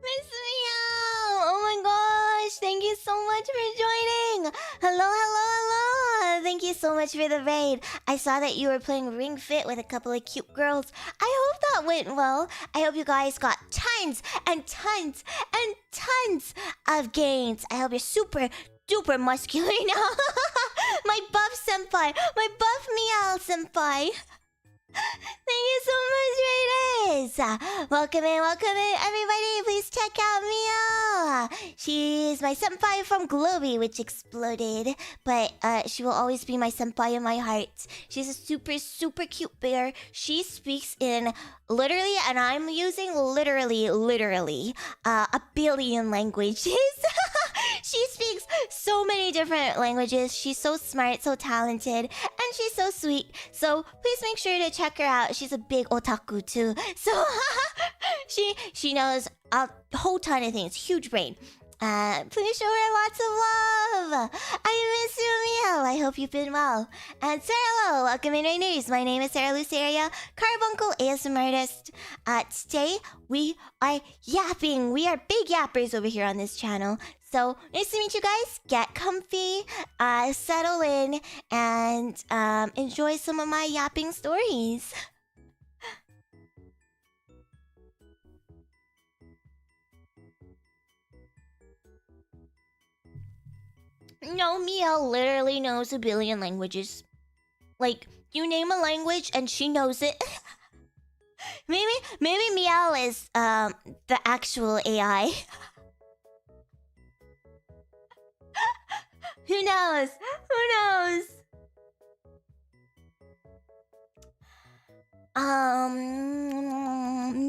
Miss Meow! Oh my gosh, thank you so much for joining! Hello, hello, hello! Thank you so much for the raid. I saw that you were playing Ring Fit with a couple of cute girls. I hope that went well. I hope you guys got tons and tons and tons of gains. I hope you're super duper muscular now. My buff senpai! My buff Meow senpai! Thank you so much, Raiders! Welcome in, everybody! Please check out Mio! She's my senpai from Globy, which exploded. But she will always be my senpai in my heart. She's a super, super cute bear. She speaks in literally, and I'm using literally, a billion languages. She speaks so many different languages. She's so smart, so talented, and she's so sweet. So please make sure to check her out. She's a big otaku too. So she knows a whole ton of things. Huge brain. Please show her lots of love. I miss you, Mio. I hope you've been well. And hello, welcome in, Rainers. My name is Cera Luceria, carbuncle ASMR artist. Today we are yapping. We are big yappers over here on this channel. So nice to meet you guys. Get comfy, settle in, and enjoy some of my yapping stories. No, Mia literally knows a billion languages. Like, you name a language and she knows it. maybe Meow is the actual AI. Who knows? Who knows?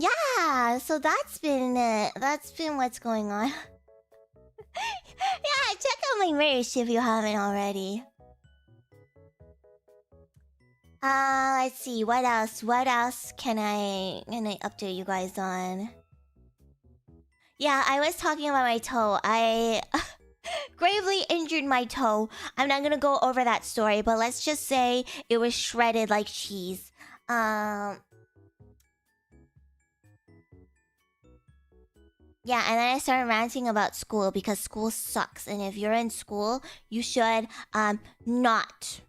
Yeah, so that's been what's going on. Yeah, check out my merch if you haven't already. Let's see, what else can I update you guys on? Yeah, I was talking about my toe. I gravely injured my toe. I'm not gonna go over that story, but let's just say it was shredded like cheese. Yeah, and then I started ranting about school because school sucks. And if you're in school, you should, not.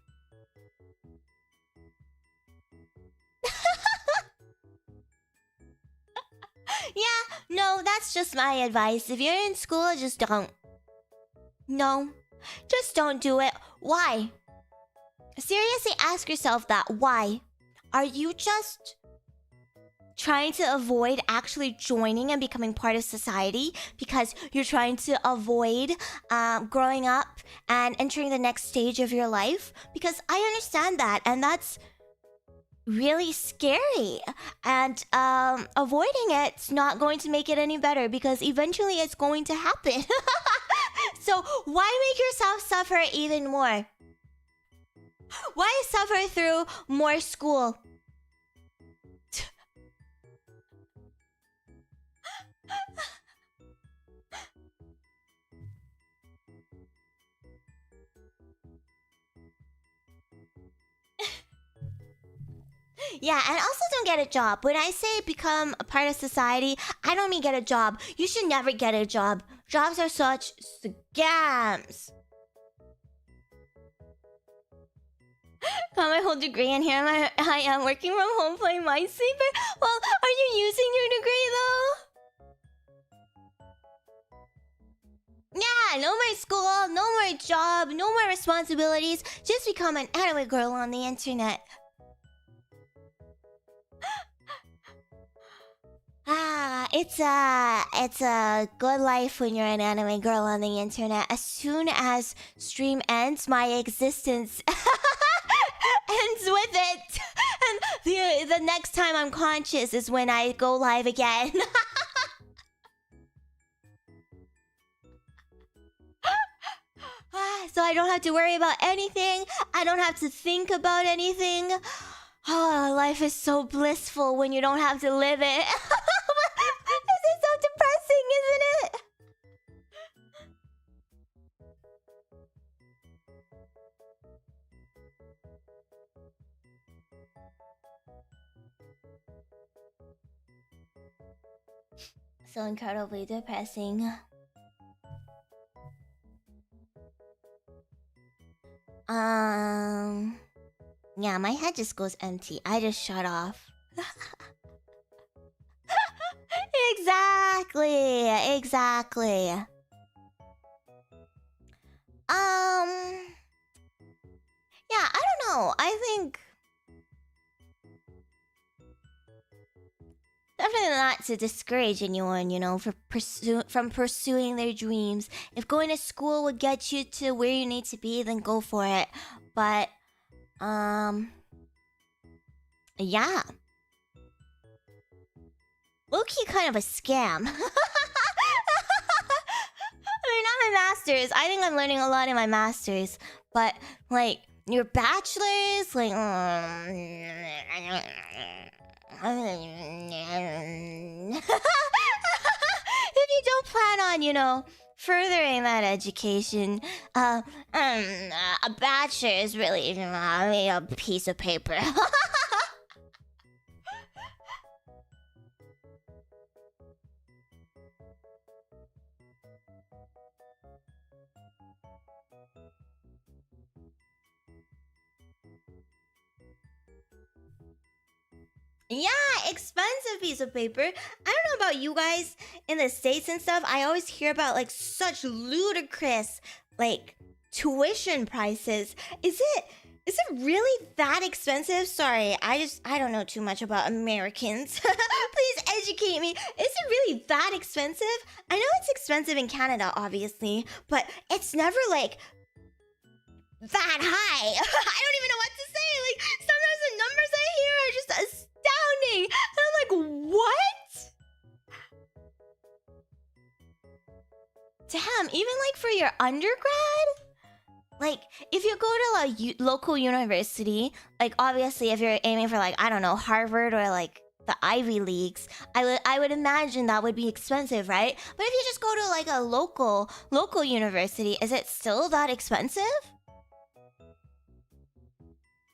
Yeah, no, that's just my advice. If you're in school, just don't. No, just don't do it. Why? Seriously, ask yourself that. Why? Are you just trying to avoid actually joining and becoming part of society because you're trying to avoid growing up and entering the next stage of your life? Because I understand that, and that's really scary. And avoiding it's not going to make it any better because eventually it's going to happen. So why make yourself suffer even more? Why suffer through more school? Yeah, and also don't get a job. When I say become a part of society, I don't mean get a job. You should never get a job. Jobs are such scams. Got my whole degree in here. I am working from home playing Minesweeper. Well, are you using your degree though? Yeah, no more school, no more job, no more responsibilities. Just become an anime girl on the internet. It's a good life when you're an anime girl on the internet. As soon as stream ends, my existence ends with it. And the next time I'm conscious is when I go live again. I don't have to worry about anything. I don't have to think about anything. Oh, life is so blissful when you don't have to live it. This is so depressing, isn't it? So incredibly depressing. Yeah, my head just goes empty. I just shut off. Exactly. Yeah, I don't know. I think definitely not to discourage anyone, you know, from pursuing their dreams. If going to school would get you to where you need to be, then go for it. But yeah. Low-key kind of a scam. I mean, not my masters. I think I'm learning a lot in my masters. But, like, your bachelor's, like... if you don't plan on, you know, furthering that education, a bachelor is really a piece of paper. Yeah, expensive piece of paper. I don't know about you guys in the States and stuff. I always hear about like such ludicrous like tuition prices. Is it really that expensive? Sorry, I don't know too much about Americans. Please educate me. Is it really that expensive? I know it's expensive in Canada, obviously, but it's never like that high. I don't even know what to say. Like sometimes the numbers I hear are just astounding. And I'm like, what? Damn, even like for your undergrad? Like, if you go to a local university, like obviously if you're aiming for like, I don't know, Harvard or like the Ivy Leagues, I would imagine that would be expensive, right? But if you just go to like a local university, is it still that expensive?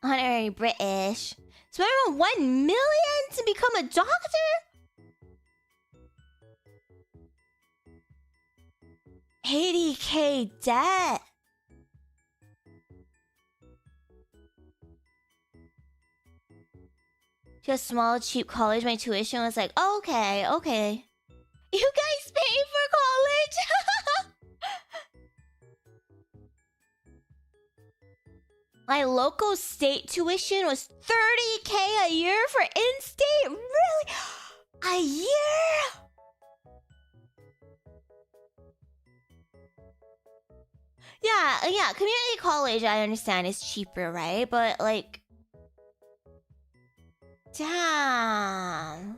Honorary British. Spend around 1 million to become a doctor? 80K debt. To a small, cheap college, my tuition was like, oh, okay. You guys pay for college? My local state tuition was 30K a year for in-state? Really? A year? Yeah, community college, I understand, is cheaper, right? But, like... Damn.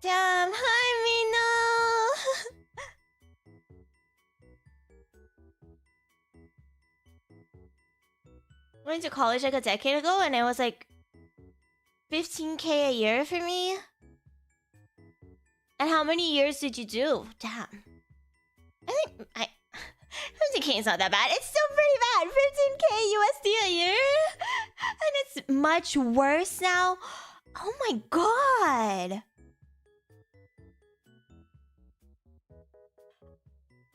Damn, hi, Mina. Went to college like a decade ago and it was like 15K a year for me. And how many years did you do? Damn. I think 15K is not that bad. It's still pretty bad. 15K USD a year? And it's much worse now. Oh my god.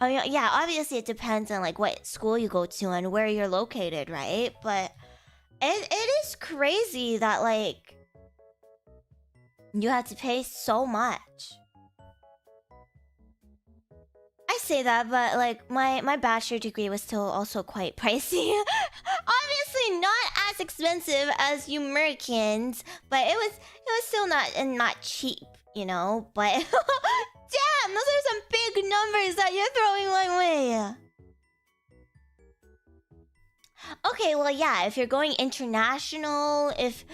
Oh yeah, obviously it depends on like what school you go to and where you're located, right? But it is crazy that like you have to pay so much. I say that, but like my bachelor degree was still also quite pricey. Obviously not as expensive as you Americans, but it was still not cheap, you know. But damn, those are some big numbers that you're throwing my way. Okay, well, yeah, if you're going international, if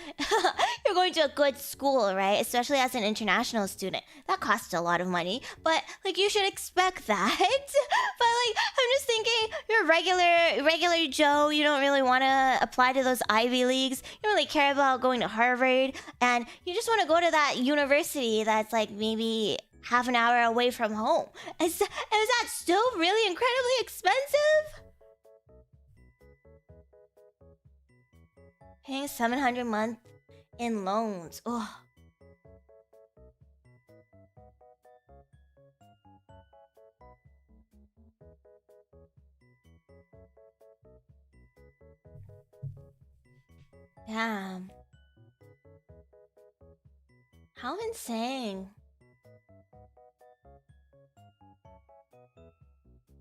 you're going to a good school, right? Especially as an international student, that costs a lot of money. But like, you should expect that. But like, I'm just thinking, you're regular Joe. You don't really want to apply to those Ivy Leagues. You don't really care about going to Harvard, and you just want to go to that university that's like maybe half an hour away from home. Is that still really incredibly expensive? Paying $700 a month in loans. Ugh. Damn. How insane.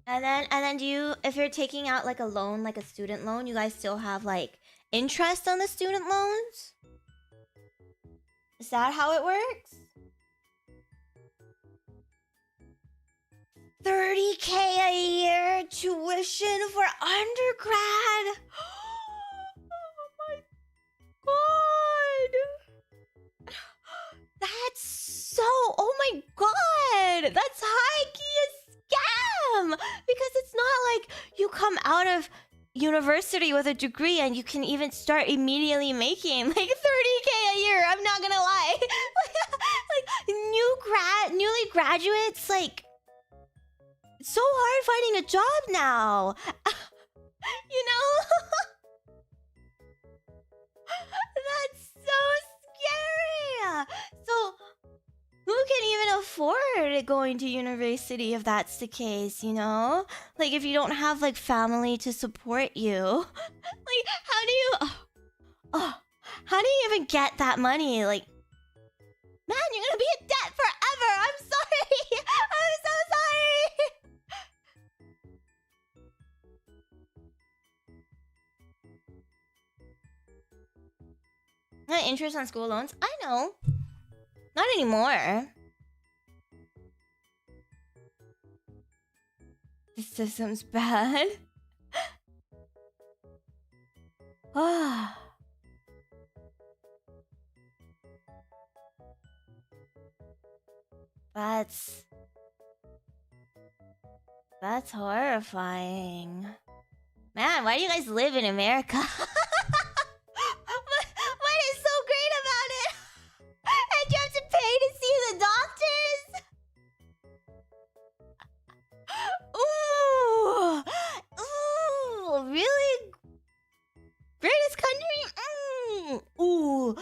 And then do you, if you're taking out like a loan, like a student loan, you guys still have like interest on the student loans? Is that how it works? 30K a year tuition for undergrad. Oh my god. That's so, oh my god. That's high-key a scam. Because it's not like you come out of university with a degree and you can even start immediately making like 30K a year. I'm not gonna lie. Like newly graduates, like, it's so hard finding a job now. You know? That's so scary. So who can even afford going to university if that's the case, you know? Like, if you don't have, like, family to support you. Like, how do you even get that money? Like, man, you're gonna be in debt forever! I'm sorry! I'm so sorry! Not interest on school loans? I know. Not anymore. The system's bad. Ah. That's horrifying. Man, why do you guys live in America? What is so great about it? And you have to pay to see the doctors? Ooh, really? Greatest country? Ooh.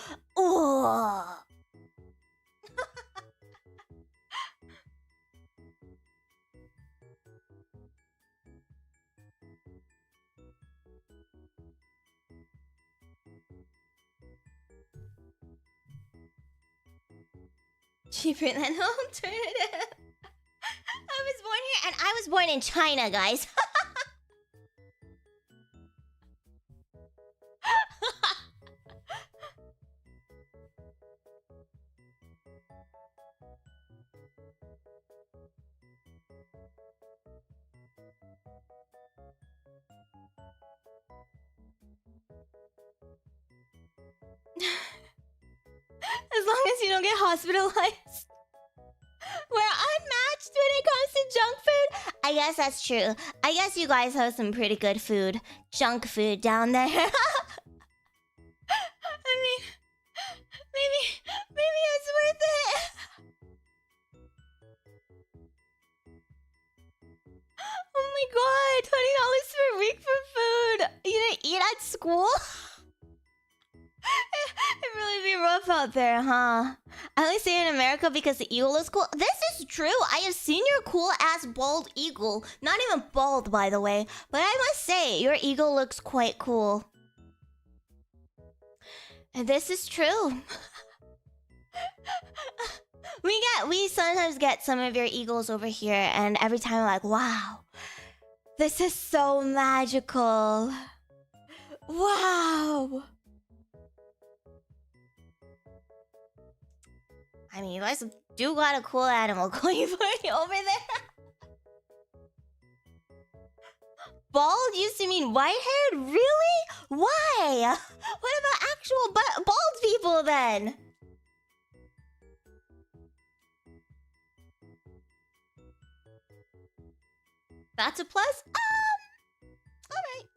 Cheaper than alternative. I was born here and I was born in China, guys. As long as you don't get hospitalized. We're unmatched when it comes to junk food. I guess that's true. I guess you guys have some pretty good food. Junk food down there. I mean, maybe it's worth it. Oh my god, $20 per week for food. You didn't eat at school? It really be rough out there, huh? I only say in America because the eagle is cool. This is true. I have seen your cool-ass bald eagle. Not even bald, by the way. But I must say, your eagle looks quite cool. And this is true. We sometimes get some of your eagles over here, and every time we're like, wow. This is so magical. Wow. I mean, you guys do got a cool animal going for you over there. Bald used you mean white-haired? Really? Why? What about actual bald people then? That's a plus? Alright.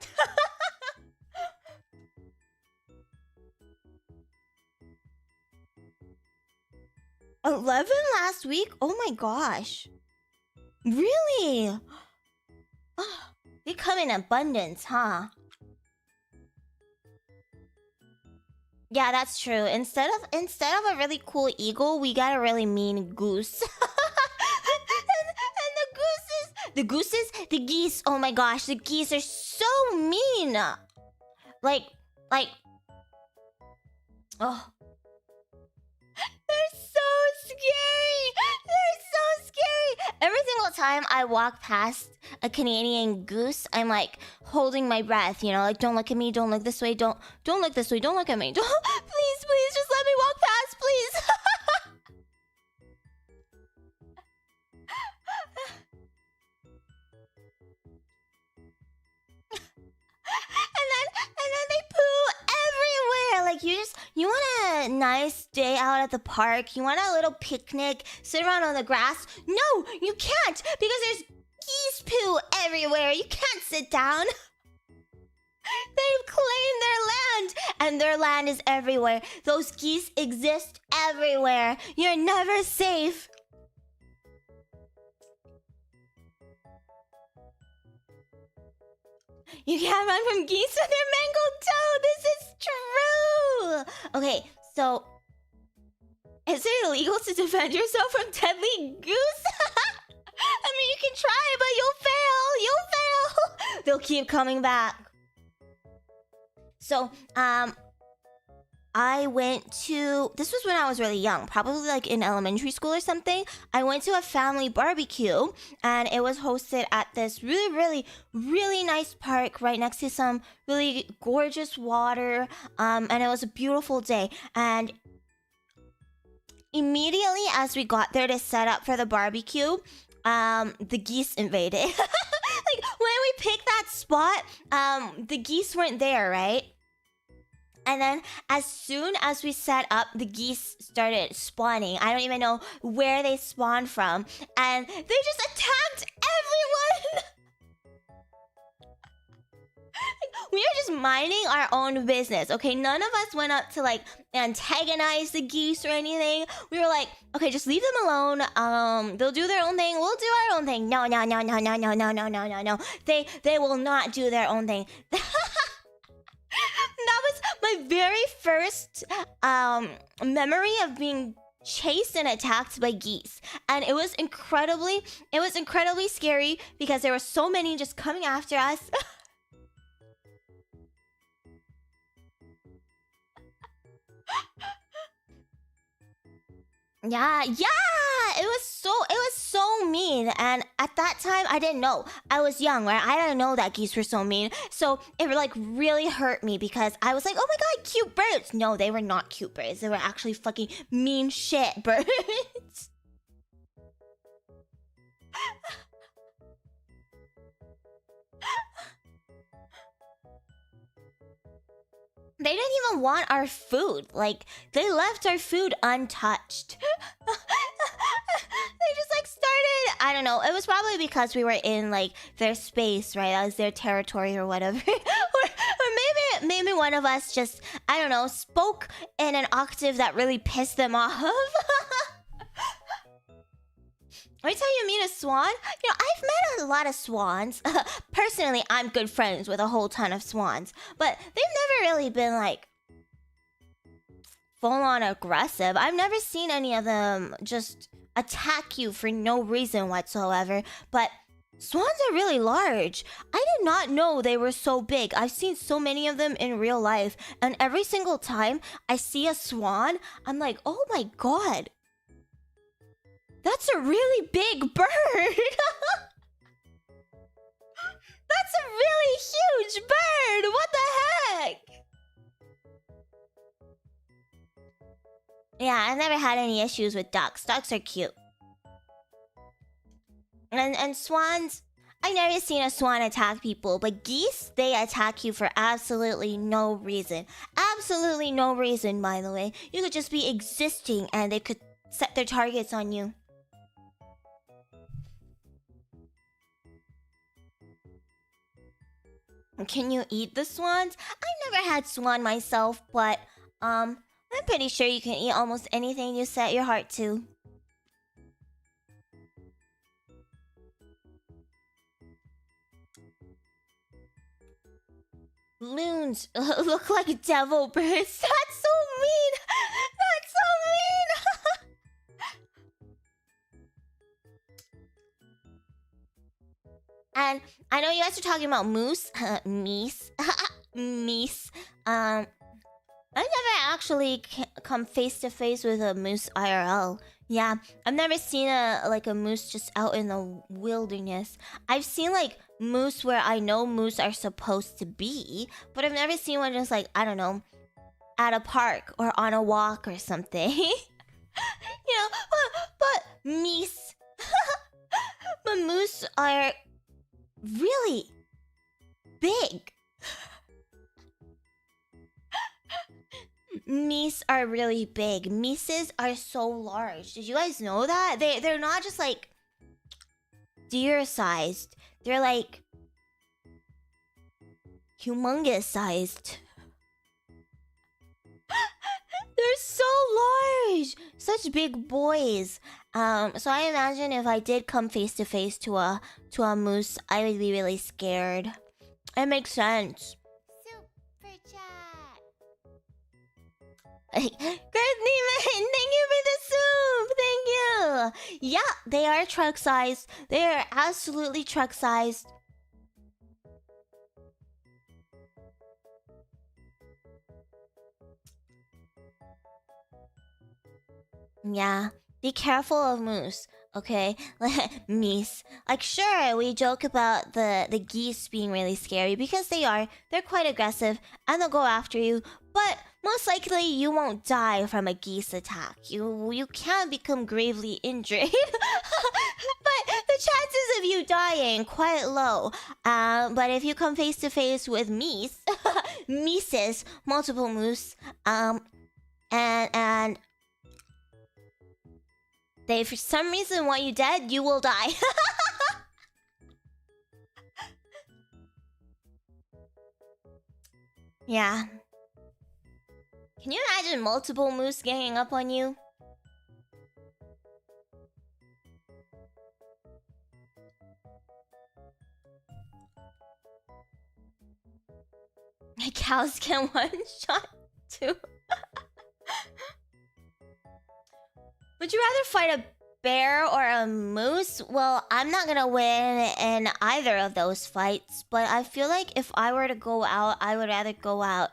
11 last week? Oh my gosh. Really? Oh, they come in abundance, huh? Yeah, that's true. Instead of a really cool eagle, we got a really mean goose. and the geese, oh my gosh, the geese are so mean. Like, oh. They're so scary. They're so scary. Every single time I walk past a Canadian goose, I'm like holding my breath, you know, like don't look at me, don't look this way, don't look this way, don't look at me. Don't, please, just let me walk past, please. and then they poo everywhere. Like you want a nice day out at the park, you want a little picnic, sit around on the grass. No, you can't, because there's geese poo everywhere. You can't sit down. They've claimed their land, and their land is everywhere. Those geese exist everywhere. You're never safe. You can't run from geese with your mango toe. This is true. Okay, so is it illegal to defend yourself from deadly goose? I mean, you can try, but you'll fail. You'll fail. They'll keep coming back. So, I went to... This was when I was really young, probably like in elementary school or something. I went to a family barbecue, and it was hosted at this really nice park right next to some really gorgeous water. And it was a beautiful day. And immediately as we got there to set up for the barbecue, the geese invaded. Like, when we picked that spot, the geese weren't there, right? And then as soon as we set up, the geese started spawning. I don't even know where they spawned from. And they just attacked everyone! We are just minding our own business, okay? None of us went up to, like, antagonize the geese or anything. We were like, okay, just leave them alone. They'll do their own thing. We'll do our own thing. No. They will not do their own thing. That was my very first memory of being chased and attacked by geese, and it was incredibly scary because there were so many just coming after us. Yeah, it was so mean, and at that time I didn't know. I was young, right? I didn't know that geese were so mean, so it like really hurt me because I was like, oh my god, cute birds. No, they were not cute birds. They were actually fucking mean shit birds. They didn't even want our food. Like, they left our food untouched. They just, like, started... I don't know. It was probably because we were in, like, their space, right? That was their territory or whatever. or maybe one of us just, I don't know, spoke in an octave that really pissed them off. Every time you meet a swan, you know, I've met a lot of swans. Personally, I'm good friends with a whole ton of swans. But they've never really been, like, full-on aggressive. I've never seen any of them just attack you for no reason whatsoever. But swans are really large. I did not know they were so big. I've seen so many of them in real life. And every single time I see a swan, I'm like, oh my god. That's a really big bird! That's a really huge bird! What the heck? Yeah, I've never had any issues with ducks. Ducks are cute. And swans... I've never seen a swan attack people, but geese, they attack you for absolutely no reason. Absolutely no reason, by the way. You could just be existing and they could set their targets on you. Can you eat the swans? I've never had swan myself, but I'm pretty sure you can eat almost anything you set your heart to. Loons look like devil birds. That's so mean. That's so mean. And I know you guys are talking about moose. Meese. Meese. I've never actually come face to face with a moose IRL. Yeah, I've never seen a moose just out in the wilderness. I've seen like moose where I know moose are supposed to be, but I've never seen one just like, I don't know, at a park or on a walk or something. You know, but meese. But moose are really big. Meese are really big. Meeses are so large. Did you guys know that? They're not just like deer sized. They're like humongous sized. They're so large. Such big boys. So I imagine if I did come face to face to a moose, I would be really scared. It makes sense. Super chat. Good Neiman, thank you for the soup. Thank you. Yeah, they are truck sized. They are absolutely truck sized. Yeah, be careful of moose, okay? Meese. Like, sure, we joke about the geese being really scary because they are. They're quite aggressive and they'll go after you. But most likely you won't die from a geese attack. You can become gravely injured. But the chances of you dying quite low. But if you come face to face with meese, meeses, multiple moose, and they for some reason want you dead, you will die. Yeah. Can you imagine multiple moose ganging up on you? Cows can one shot too. Would you rather fight a bear or a moose? Well, I'm not gonna win in either of those fights, but I feel like if I were to go out, I would rather go out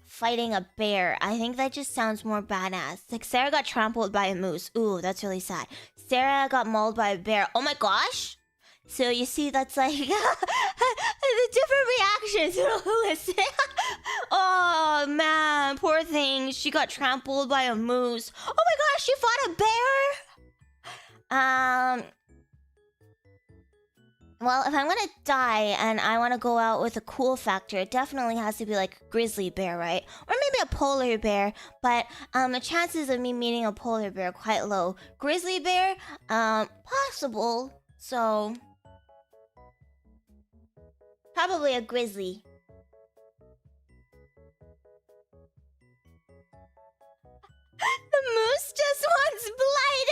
fighting a bear. I think that just sounds more badass. Like, Cera got trampled by a moose. Ooh, that's really sad. Cera got mauled by a bear. Oh my gosh! So you see, that's like the different reactions. Listen. Oh man, poor thing. She got trampled by a moose. Oh my gosh, she fought a bear. Well, if I'm gonna die and I want to go out with a cool factor, it definitely has to be like a grizzly bear, right? Or maybe a polar bear. But the chances of me meeting a polar bear are quite low. Grizzly bear, possible. So probably a grizzly. The moose just wants blood.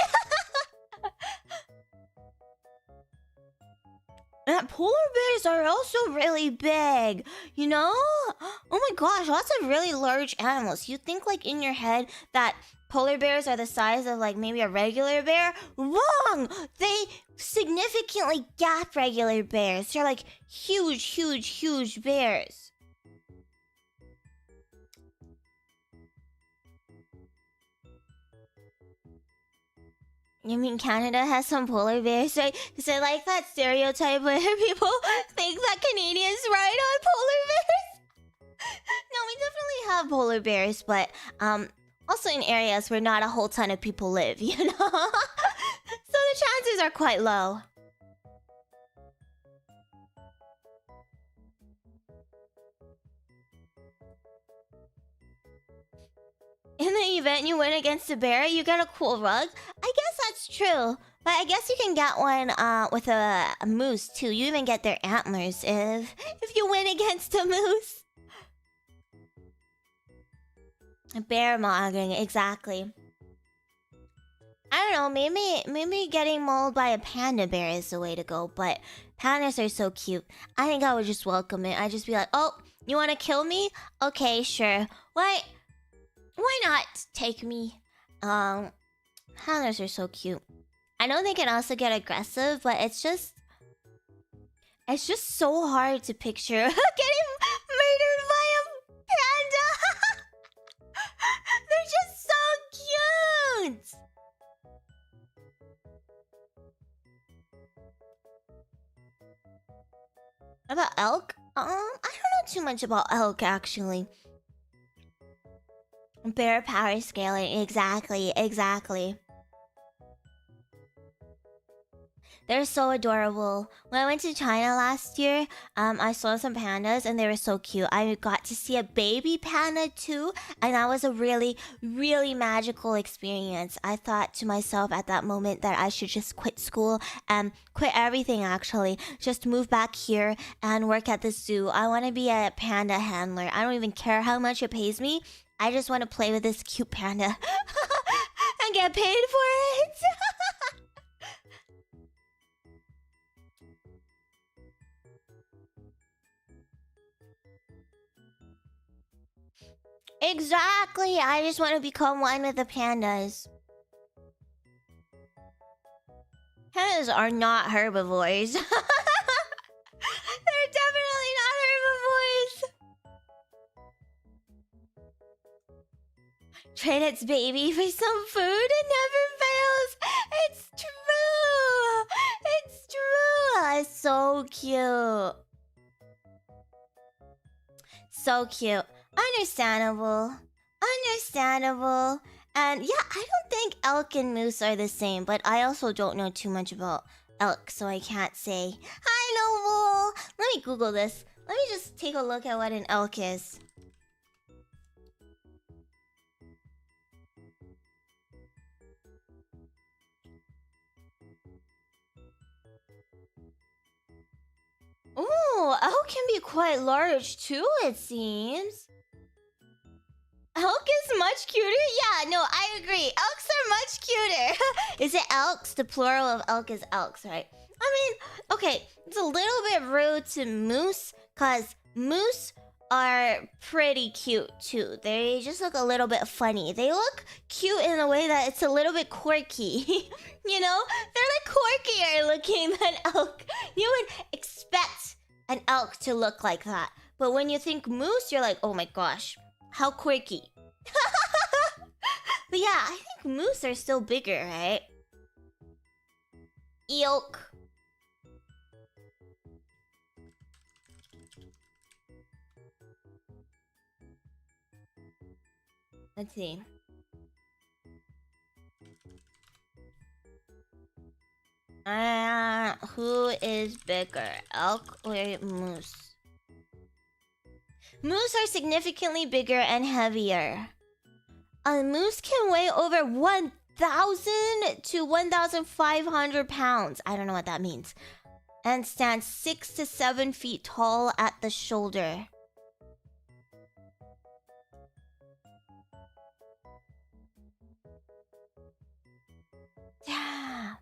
And polar bears are also really big, you know? Oh my gosh, lots of really large animals. You think like in your head that polar bears are the size of like maybe a regular bear? Wrong! They significantly gap regular bears. They're like huge, huge, huge bears. You mean Canada has some polar bears, right? Is it like that stereotype where people think that Canadians ride on polar bears? No, we definitely have polar bears, but also in areas where not a whole ton of people live, you know? So the chances are quite low. In the event you win against a bear, you get a cool rug. I guess that's true. But I guess you can get one with a moose too. You even get their antlers if you win against a moose. Bear mugging, exactly. I don't know, maybe getting mauled by a panda bear is the way to go, but pandas are so cute. I think I would just welcome it. I'd just be like, oh, you wanna kill me? Okay, sure. Why not take me? Pandas are so cute. I know they can also get aggressive, but it's just so hard to picture getting murdered by a panda. They're just so cute. About elk? I don't know too much about elk actually. Bear power scaling, exactly. They're so adorable. When I went to China last year, I saw some pandas and they were so cute. I got to see a baby panda too, and that was a really, really magical experience. I thought to myself at that moment that I should just quit school and quit everything actually. Just move back here and work at the zoo. I want to be a panda handler. I don't even care how much it pays me. I just want to play with this cute panda and get paid for it. Exactly. I just want to become one with the pandas. Pandas are not herbivores. They're definitely not herbivores. Train its baby for some food. It never fails. It's true. It's true. It's so cute. So cute. Understandable. And yeah, I don't think elk and moose are the same, but I also don't know too much about elk, so I can't say. Hi, Noble! Let me Google this. Let me just take a look at what an elk is. Ooh, elk can be quite large too, it seems. Elk is much cuter? Yeah, no, I agree. Elks are much cuter. Is it elks? The plural of elk is elks, right? I mean, okay, it's a little bit rude to moose, because moose are pretty cute too. They just look a little bit funny. They look cute in a way that it's a little bit quirky. You know? They're like quirkier looking than elk. You would expect an elk to look like that. But when you think moose, you're like, oh my gosh. How quirky. But yeah, I think moose are still bigger, right? Elk. Let's see. Who is bigger, elk or moose? Moose are significantly bigger and heavier. A moose can weigh over 1,000 to 1,500 pounds. I don't know what that means. And stand 6 to 7 feet tall at the shoulder. Yeah.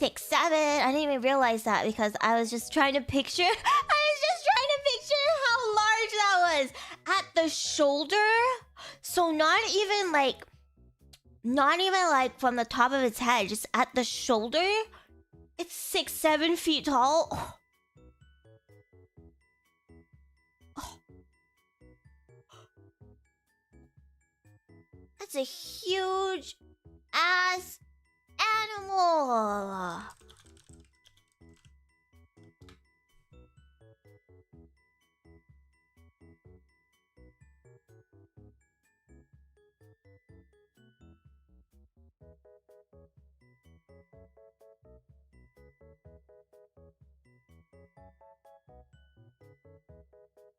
6, 7. I didn't even realize that because I was just trying to picture. I was just trying to picture how large that was at the shoulder. So not even like from the top of its head, just at the shoulder. It's 6, 7 feet tall. Oh. Oh. That's a huge ass animal.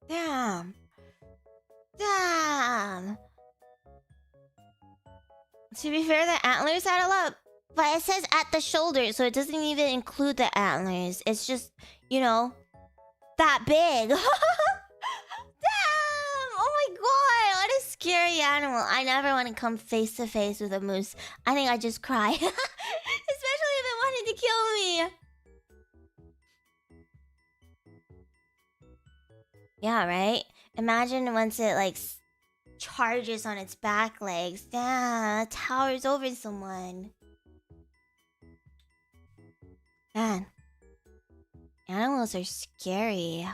Damn. Damn. To be fair, the antlers had a lot, but it says at the shoulder, so it doesn't even include the antlers. It's just, you know, that big. Damn! Oh my god, what a scary animal. I never want to come face to face with a moose. I think I just cry. Especially if it wanted to kill me. Yeah, right? Imagine once it, like, charges on its back legs. Damn, it towers over someone. Man. Animals are scary.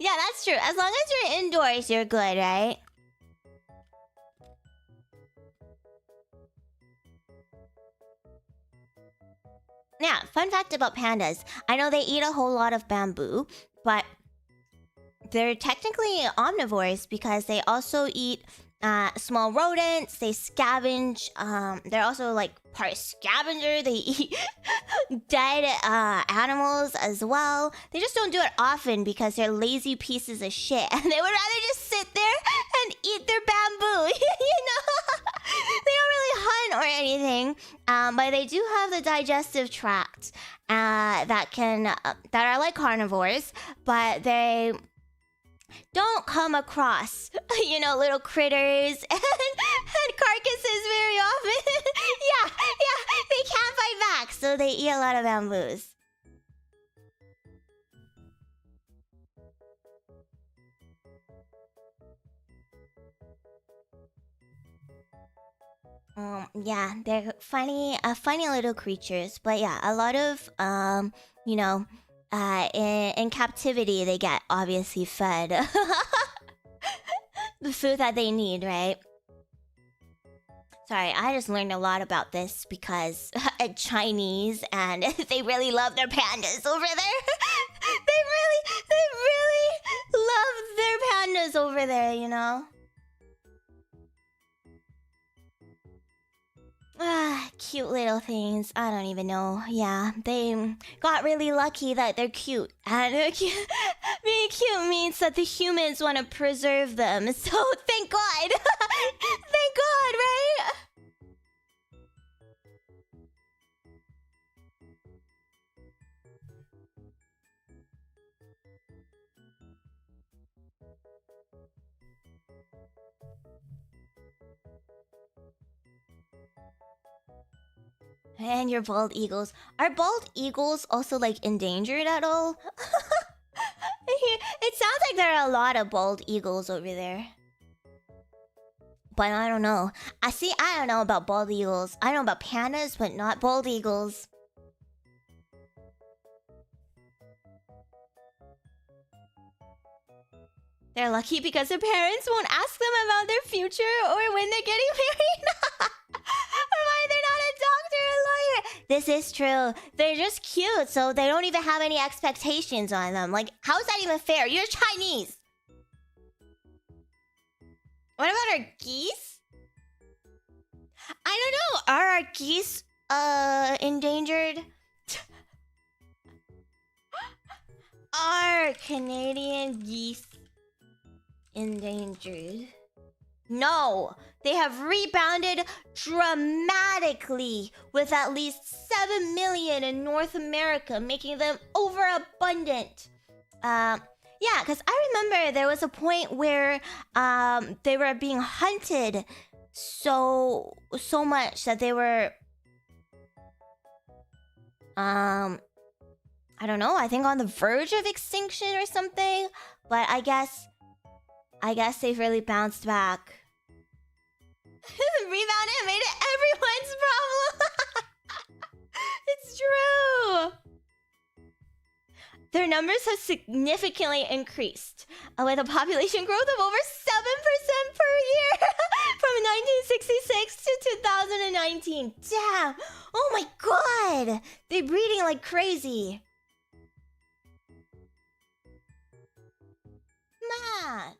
Yeah, that's true. As long as you're indoors, you're good, right? Yeah, fun fact about pandas. I know they eat a whole lot of bamboo, but they're technically omnivores because they also eat small rodents. They scavenge. They're also like part scavenger. They eat dead animals as well. They just don't do it often because they're lazy pieces of shit, and they would rather just sit there and eat their bamboo. You know, they don't really hunt or anything, but they do have the digestive tract that are like carnivores, but they don't come across, you know, little critters and carcasses very often. Yeah, they can't fight back, so they eat a lot of bamboos. Yeah, they're funny little creatures, but yeah, a lot of you know, in captivity they get obviously fed the food that they need, right? Sorry, I just learned a lot about this because Chinese and they really love their pandas over there. they really love their pandas over there, you know? Cute little things. I don't even know. Yeah, they got really lucky that they're cute. And being cute means that the humans want to preserve them. So thank God. Thank God, right? And your bald eagles. Are bald eagles also, like, endangered at all? It sounds like there are a lot of bald eagles over there. But I don't know. I don't know about bald eagles. I know about pandas, but not bald eagles. They're lucky because their parents won't ask them about their future or when they're getting married. Or why they're not a doctor or a lawyer. This is true. They're just cute, so they don't even have any expectations on them. Like, how is that even fair? You're Chinese. What about our geese? I don't know. Are our geese endangered? Are Canadian geese endangered? No, they have rebounded dramatically with at least 7 million in North America, making them overabundant. Yeah, because I remember there was a point where they were being hunted so much that they were I don't know, I think on the verge of extinction or something, but I guess they've really bounced back. Rebounded and made it everyone's problem. It's true. Their numbers have significantly increased, with a population growth of over 7% per year from 1966 to 2019. Damn! Oh my god! They're breeding like crazy. Man.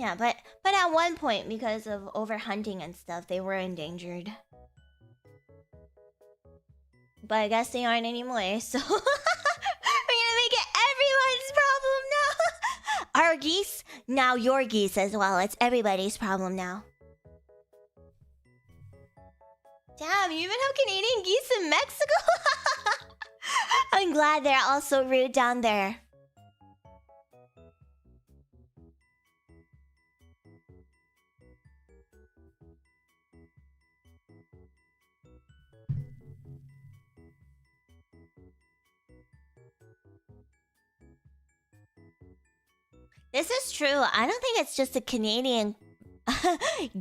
Yeah, but at one point, because of overhunting and stuff, they were endangered. But I guess they aren't anymore, so... We're gonna make it everyone's problem now! Our geese, now your geese as well. It's everybody's problem now. Damn, you even have Canadian geese in Mexico? I'm glad they're also rude down there. This is true. I don't think it's just the Canadian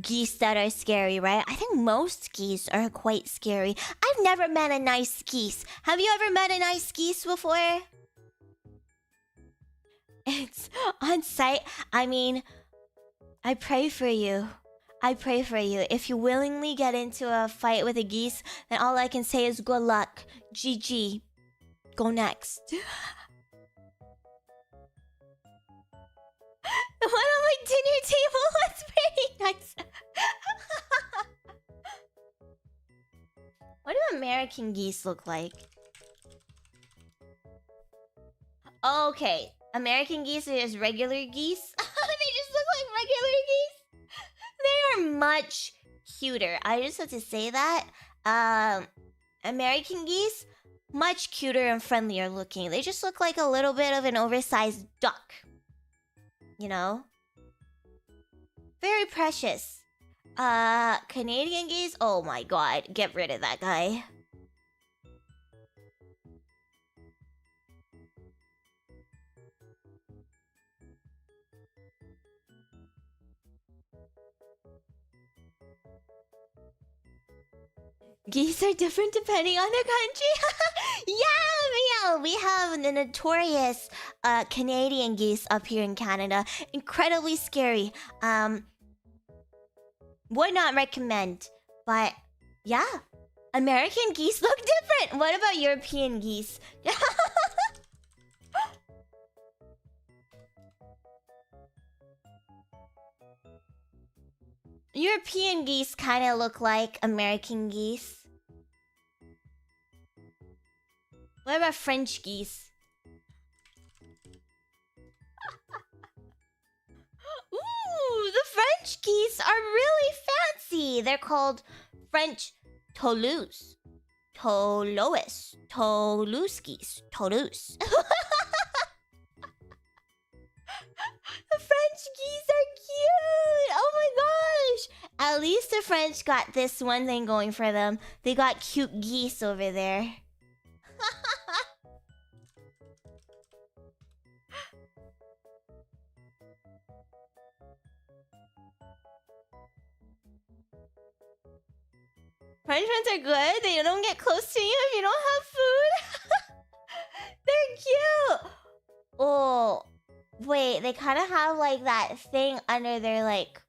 geese that are scary, right? I think most geese are quite scary. I've never met a nice geese. Have you ever met a nice geese before? It's on site. I mean, I pray for you. I pray for you. If you willingly get into a fight with a geese, then all I can say is good luck. GG. Go next. The one on my dinner table was pretty nice. What do American geese look like? Okay, American geese are just regular geese. They just look like regular geese. They are much cuter. I just have to say that. American geese, much cuter and friendlier looking. They just look like a little bit of an oversized duck. You know? Very precious. Canadian geese? Oh my god. Get rid of that guy. Geese are different depending on the country. Yeah, we have the notorious Canadian geese up here in Canada. Incredibly scary. Would not recommend. But yeah, American geese look different. What about European geese? European geese kind of look like American geese. What about French geese? Ooh, the French geese are really fancy. They're called French Toulouse. Toulouse. Toulouse geese. Toulouse. The French geese are cute! Oh my gosh! At least the French got this one thing going for them. They got cute geese over there. French ones are good. They don't get close to you if you don't have food. They're cute! Oh... Wait, they kind of have like that thing under their like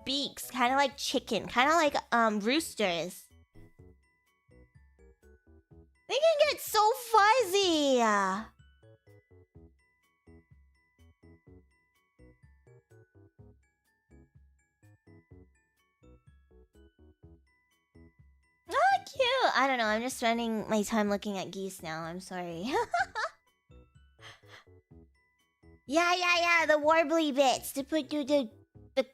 beaks, kind of like chicken, kind of like roosters. They can get so fuzzy. Oh, cute. I don't know. I'm just spending my time looking at geese now. I'm sorry. Yeah, the warbly bits to put you the you know?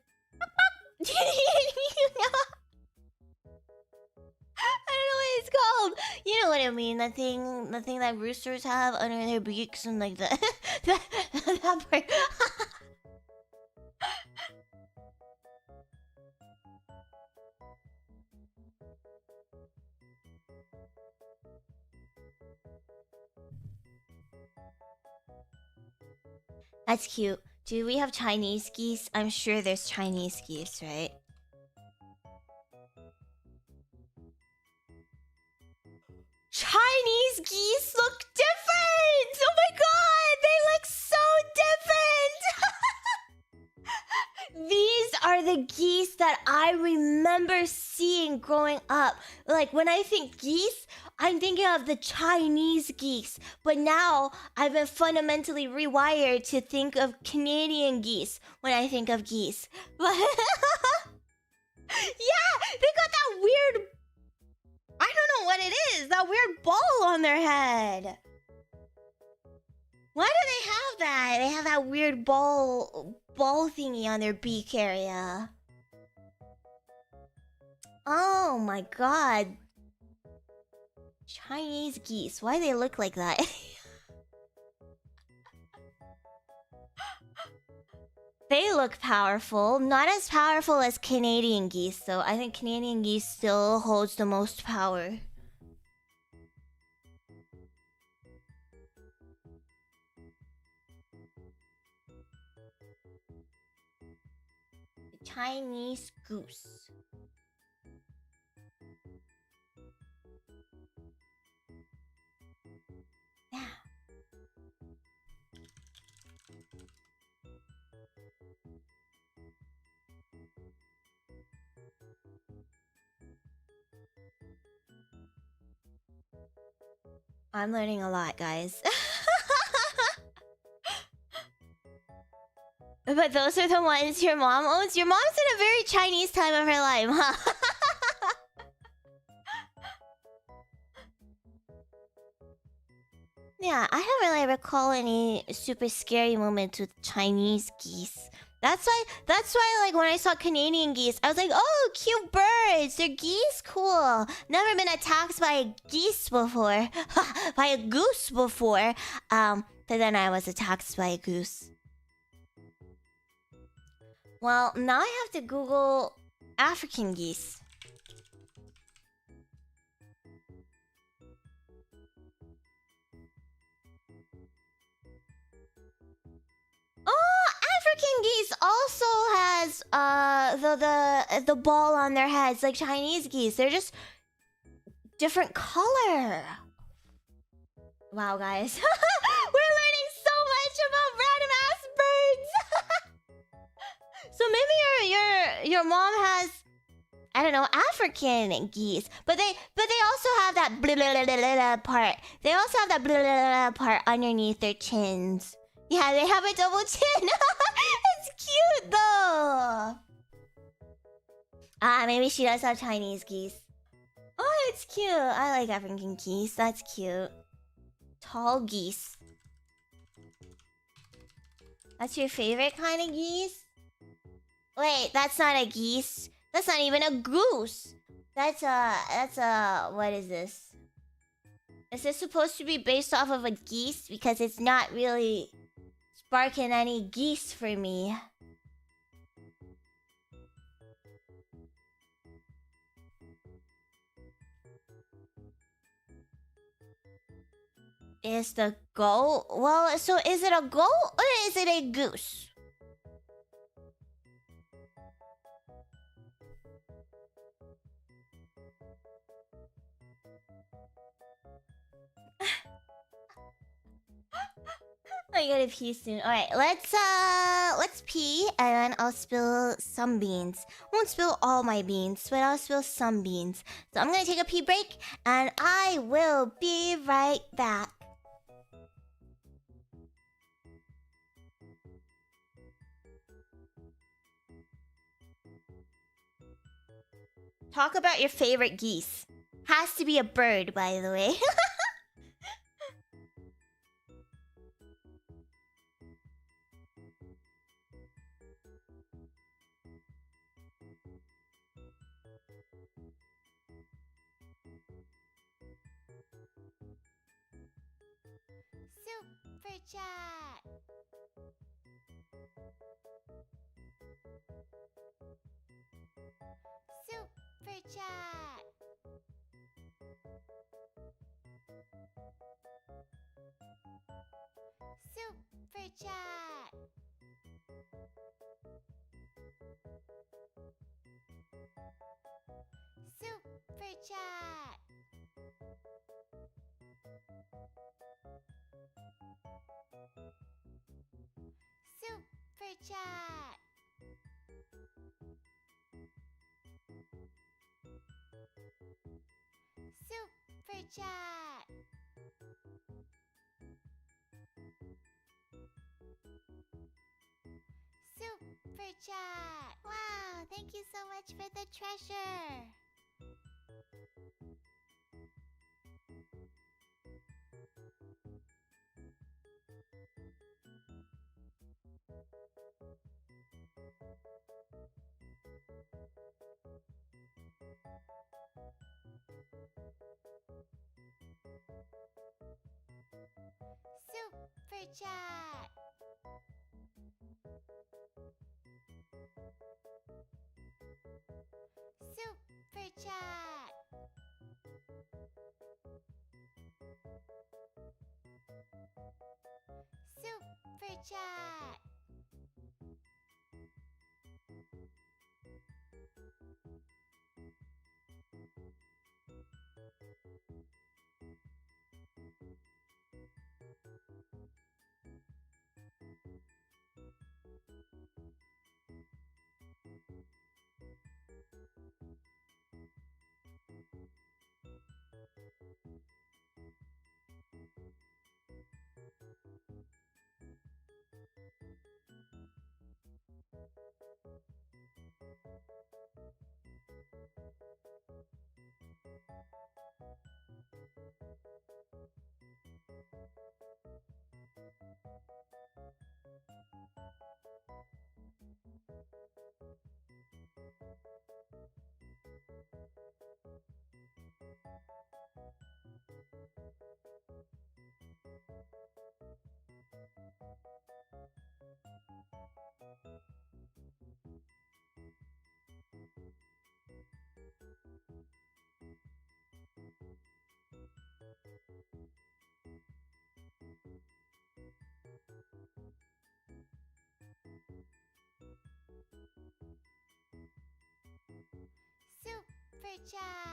I don't know what it's called. You know what I mean? The thing that roosters have under their beaks and like that part. That's cute. Do we have Chinese geese? I'm sure there's Chinese geese, right? Chinese geese look different! Oh my god! They look so different! These are the geese that I remember seeing growing up. Like, when I think geese, I'm thinking of the Chinese geese, but now I've been fundamentally rewired to think of Canadian geese when I think of geese. But yeah, they got that weird, I don't know what it is, that weird ball on their head. Why do they have that? They have that weird ball thingy on their beak area. Oh my god. Chinese geese. Why do they look like that? They look powerful. Not as powerful as Canadian geese, though. I think Canadian geese still holds the most power. The Chinese goose. Yeah. I'm learning a lot, guys. But those are the ones your mom owns? Your mom's in a very Chinese time of her life, huh? Yeah, I don't really recall any super scary moments with Chinese geese. That's why like when I saw Canadian geese, I was like, oh, cute birds, they're geese, cool. Never been attacked by a geese before. By a goose before. But then I was attacked by a goose. Well, now I have to Google African geese. Oh, African geese also has the ball on their heads like Chinese geese. They're just different color. Wow, guys. We're learning so much about random ass birds. So maybe your mom has, I don't know, African geese, but they also have that blah, blah, blah, blah, blah part. They also have that blah, blah, blah, blah part underneath their chins. Yeah, they have a double chin. It's cute though. Ah, maybe she does have Chinese geese. Oh, it's cute. I like African geese. That's cute. Tall geese. That's your favorite kind of geese? Wait, that's not a geese. That's not even a goose. That's a, what is this? Is this supposed to be based off of a geese? Because it's not really sparking any geese for me. Is the goat? Well, so is it a goat or is it a goose? I gotta pee soon. Alright, let's pee and then I'll spill some beans. Won't spill all my beans, but I'll spill some beans. So I'm gonna take a pee break and I will be right back. Talk about your favorite geese. Has to be a bird, by the way. Super chat. Super chat. Super chat. Super chat. Super chat. Super chat. Super chat. Wow, thank you so much for the treasure. Super chat. Super chat. Super chat. Super chat.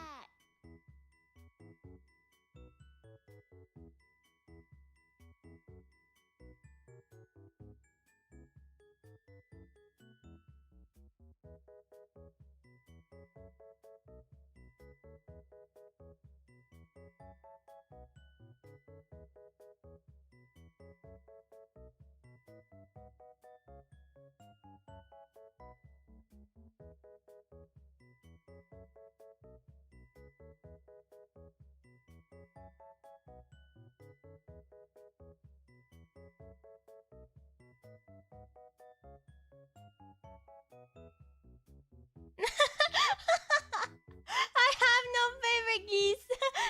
I have no favorite geese.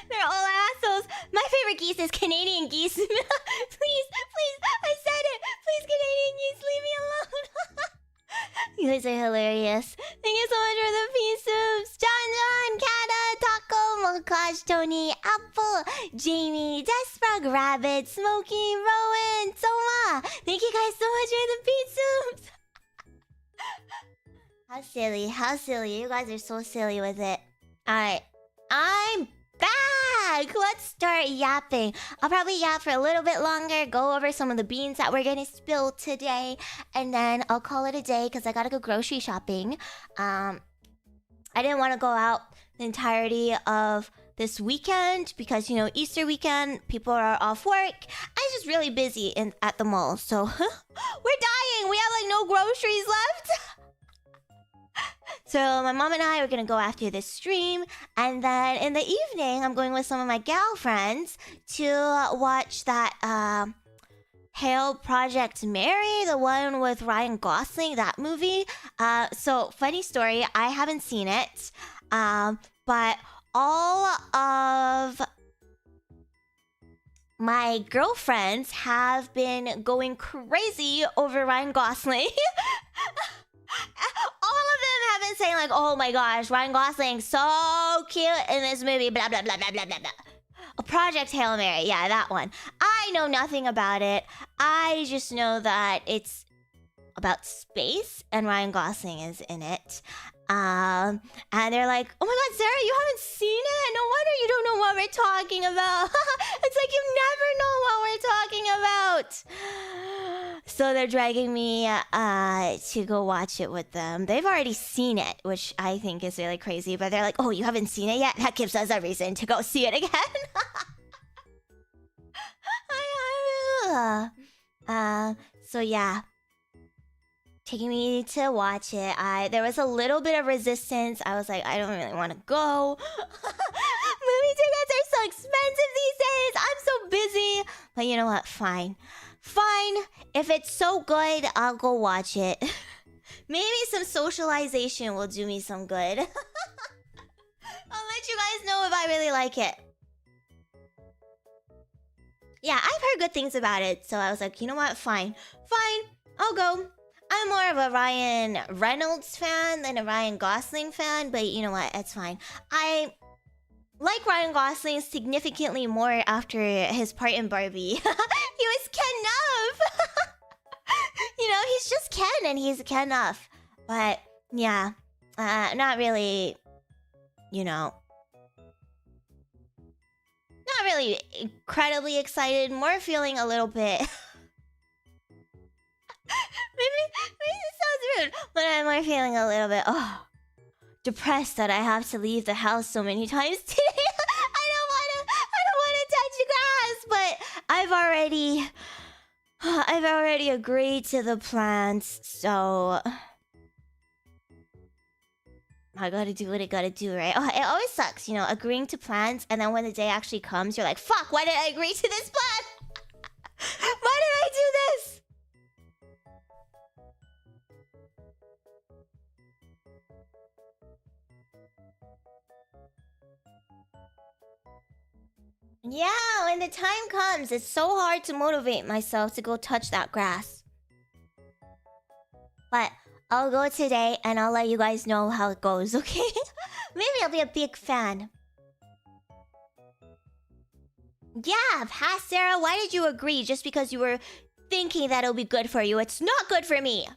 They're all assholes. My favorite geese is Canadian geese. Please, please, I said it. Please, Canadian geese, leave me alone. You guys are hilarious. Thank you so much for the pea soups. John, Kata, Taco, Mokash, Tony, Apple, Jamie, Desprog, Rabbit, Smoky, Rowan, Soma. Thank you guys so much for the pea soups. How silly, how silly. You guys are so silly with it. Alright, I'm back! Let's start yapping. I'll probably yap for a little bit longer, go over some of the beans that we're gonna spill today, and then I'll call it a day because I gotta go grocery shopping. I didn't want to go out the entirety of this weekend because, you know, Easter weekend, people are off work. I'm just really busy at the mall, so we're dying! We have like no groceries left! So my mom and I are gonna go after this stream, and then in the evening, I'm going with some of my gal friends to watch that Hail Project Mary, the one with Ryan Gosling, that movie. So funny story, I haven't seen it, but all of my girlfriends have been going crazy over Ryan Gosling. All of them have been saying like, oh my gosh, Ryan Gosling's so cute in this movie, blah blah blah blah blah blah blah. A Project Hail Mary, yeah, that one. I know nothing about it. I just know that it's about space, and Ryan Gosling is in it. And they're like, "Oh my God, Sarah, you haven't seen it? No wonder you don't know what we're talking about." It's like you never know what we're talking about. So they're dragging me to go watch it with them. They've already seen it, which I think is really crazy. But they're like, "Oh, you haven't seen it yet? That gives us a reason to go see it again." So yeah, taking me to watch it. There was a little bit of resistance. I was like, I don't really want to go. Movie tickets are so expensive these days. I'm so busy. But you know what? Fine. If it's so good, I'll go watch it. Maybe some socialization will do me some good. I'll let you guys know if I really like it. Yeah, I've heard good things about it, so I was like, you know what? Fine, I'll go. I'm more of a Ryan Reynolds fan than a Ryan Gosling fan, but you know what? It's fine. I like Ryan Gosling significantly more after his part in Barbie. He was Ken-uff. You know, he's just Ken, and he's Ken-uff. But yeah, not really, you know. Not really incredibly excited, more feeling a little bit... maybe this sounds rude, but I'm more feeling a little bit, depressed that I have to leave the house so many times today. I don't want to touch grass, but I've already agreed to the plans, so... I gotta do what I gotta do, right? Oh, it always sucks, you know, agreeing to plans, and then when the day actually comes, you're like, fuck, why did I agree to this plan? Why did I do this? Yeah, when the time comes, it's so hard to motivate myself to go touch that grass. But I'll go today, and I'll let you guys know how it goes, okay? Maybe I'll be a big fan. Yeah, past Sarah, why did you agree? Just because you were thinking that it'll be good for you. It's not good for me.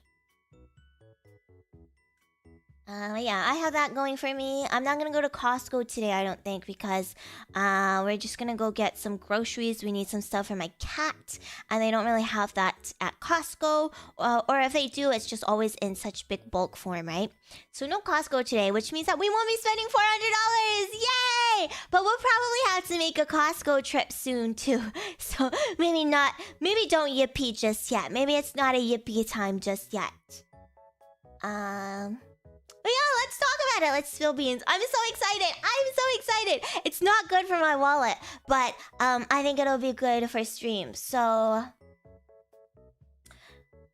Yeah, I have that going for me. I'm not gonna go to Costco today, I don't think, because we're just gonna go get some groceries. We need some stuff for my cat, and they don't really have that at Costco. Or if they do, it's just always in such big bulk form, right? So no Costco today, which means that we won't be spending $400! Yay! But we'll probably have to make a Costco trip soon, too. So maybe don't yippee just yet. Maybe it's not a yippee time just yet. But yeah, let's talk about it. Let's spill beans. I'm so excited. It's not good for my wallet, but I think it'll be good for stream. So,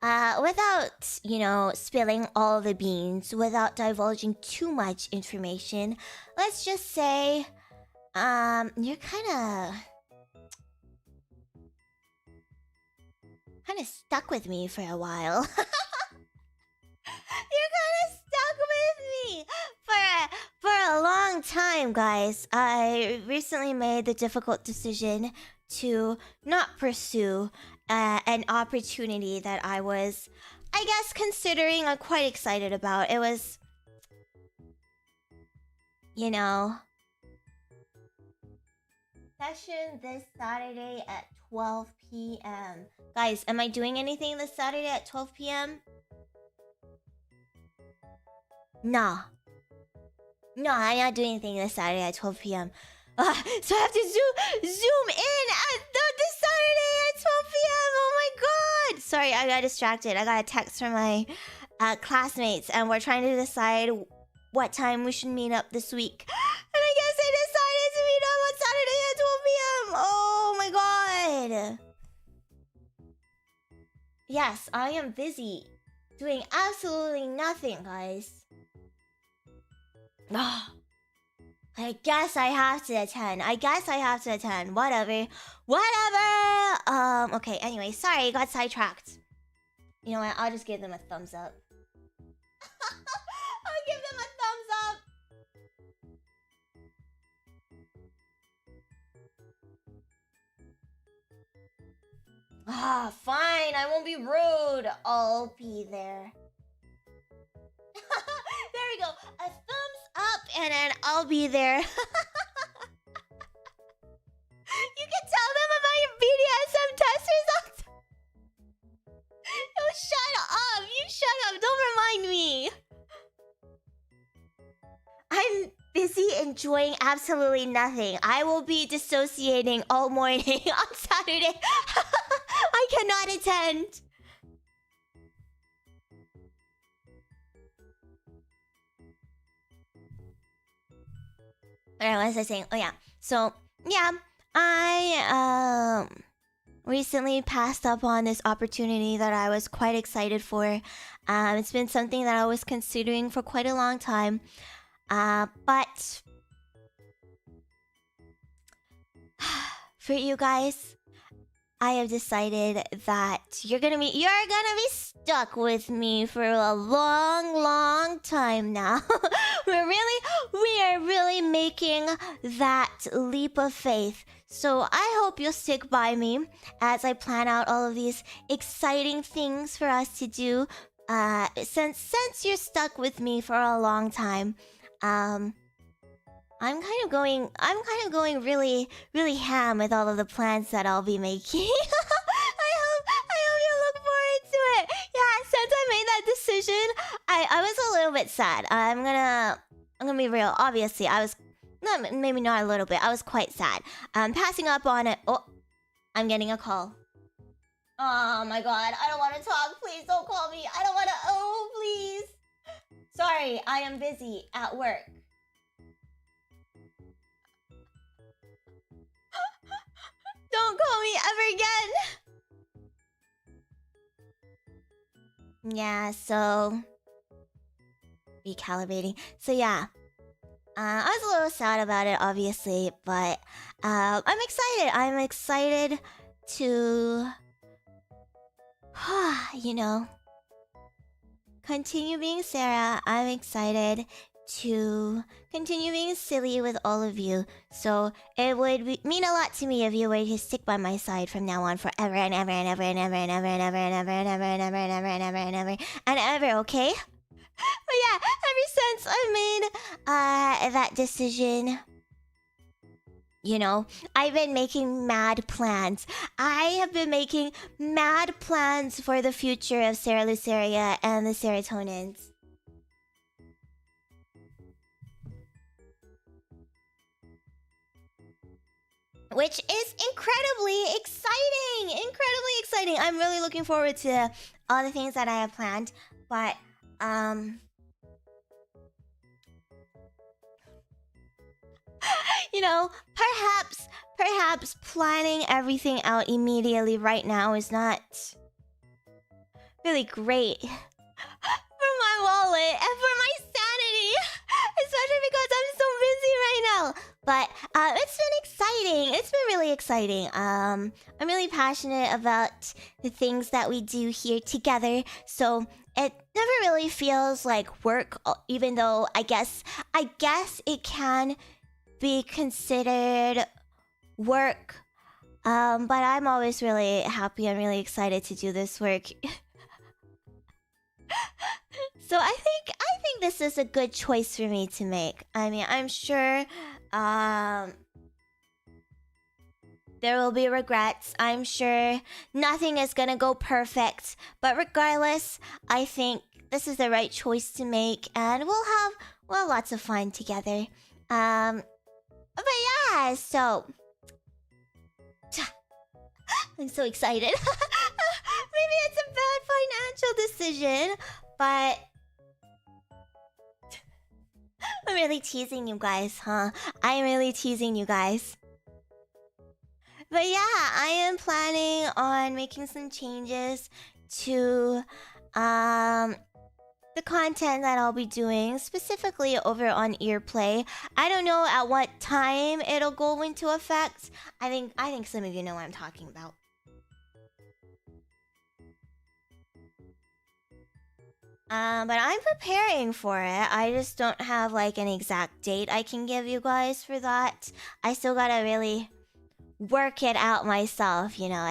without, you know, spilling all the beans, without divulging too much information, let's just say, you're kind of stuck with me for a while. You're kind of stuck with me for a long time, guys. I recently made the difficult decision to not pursue an opportunity that I was, I guess, considering. I'm quite excited about. It was, you know, session this Saturday at 12 p.m. Guys, am I doing anything this Saturday at 12 p.m.? No, I'm not doing anything this Saturday at 12 p.m. So I have to zoom in at this Saturday at 12 p.m. Oh my god! Sorry, I got distracted. I got a text from my classmates, and we're trying to decide what time we should meet up this week. And I guess I decided to meet up on Saturday at 12 p.m. Oh my god! Yes, I am busy doing absolutely nothing, guys. I guess I have to attend. Whatever. Okay, anyway, sorry, I got sidetracked. You know what? I'll just give them a thumbs up. I'll give them a thumbs up. Fine. fine. I won't be rude. I'll be there. There we go. A thumbs up and then I'll be there. You can tell them about your BDSM test results. No, shut up. You shut up. Don't remind me. I'm busy enjoying absolutely nothing. I will be dissociating all morning on Saturday. I cannot attend. Alright, what was I saying? Oh yeah. So, yeah. I recently passed up on this opportunity that I was quite excited for. It's been something that I was considering for quite a long time. But for you guys, I have decided that you're gonna be stuck with me for a long, long time now. we are really making that leap of faith. So I hope you'll stick by me as I plan out all of these exciting things for us to do. Since you're stuck with me for a long time, I'm kind of going really, really ham with all of the plans that I'll be making. I hope you look forward to it. Yeah, since I made that decision, I was a little bit sad. I'm gonna be real. Obviously, I was maybe not a little bit. I was quite sad. Passing up on it. Oh, I'm getting a call. Oh my god, I don't want to talk. Please don't call me. I don't want to. Oh, please. Sorry, I am busy at work. Don't call me ever again. Yeah, so recalibrating. So yeah, I was a little sad about it, obviously, but I'm excited. I'm excited to, you know, continue being Sarah. I'm excited to continue being silly with all of you. So it would mean a lot to me if you were to stick by my side from now on forever and ever and ever and ever and ever and ever and ever and ever and ever and ever and ever and ever and ever, okay? But yeah, ever since I made that decision, you know, I've been making mad plans. I have been making mad plans for the future of Cera Luceria and the Ceratonins. Which is incredibly exciting! Incredibly exciting! I'm really looking forward to all the things that I have planned. But, you know, perhaps planning everything out immediately right now is not really great for my wallet and for my sanity. Especially because I'm so busy right now. But it's been exciting. It's been really exciting. I'm really passionate about the things that we do here together. So it never really feels like work, even though I guess it can be considered work. But I'm always really happy and really excited to do this work. So I think this is a good choice for me to make. I mean, I'm sure there will be regrets. I'm sure nothing is gonna go perfect. But regardless, I think this is the right choice to make, and we'll have lots of fun together. But yeah, so I'm so excited. Maybe it's a bad financial decision, but I'm really teasing you guys, huh? I'm really teasing you guys. But yeah, I am planning on making some changes to the content that I'll be doing, specifically over on Earplay. I don't know at what time it'll go into effect. I think some of you know what I'm talking about. But I'm preparing for it. I just don't have like an exact date I can give you guys for that. I still gotta really work it out myself, you know.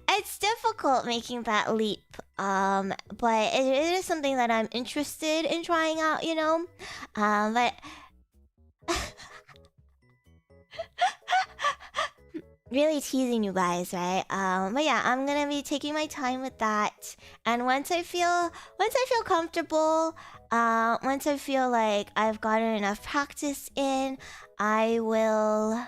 It's difficult making that leap. But it is something that I'm interested in trying out, you know. But really teasing you guys, right? But yeah, I'm gonna be taking my time with that. And once I feel comfortable, once I feel like I've gotten enough practice in, I will.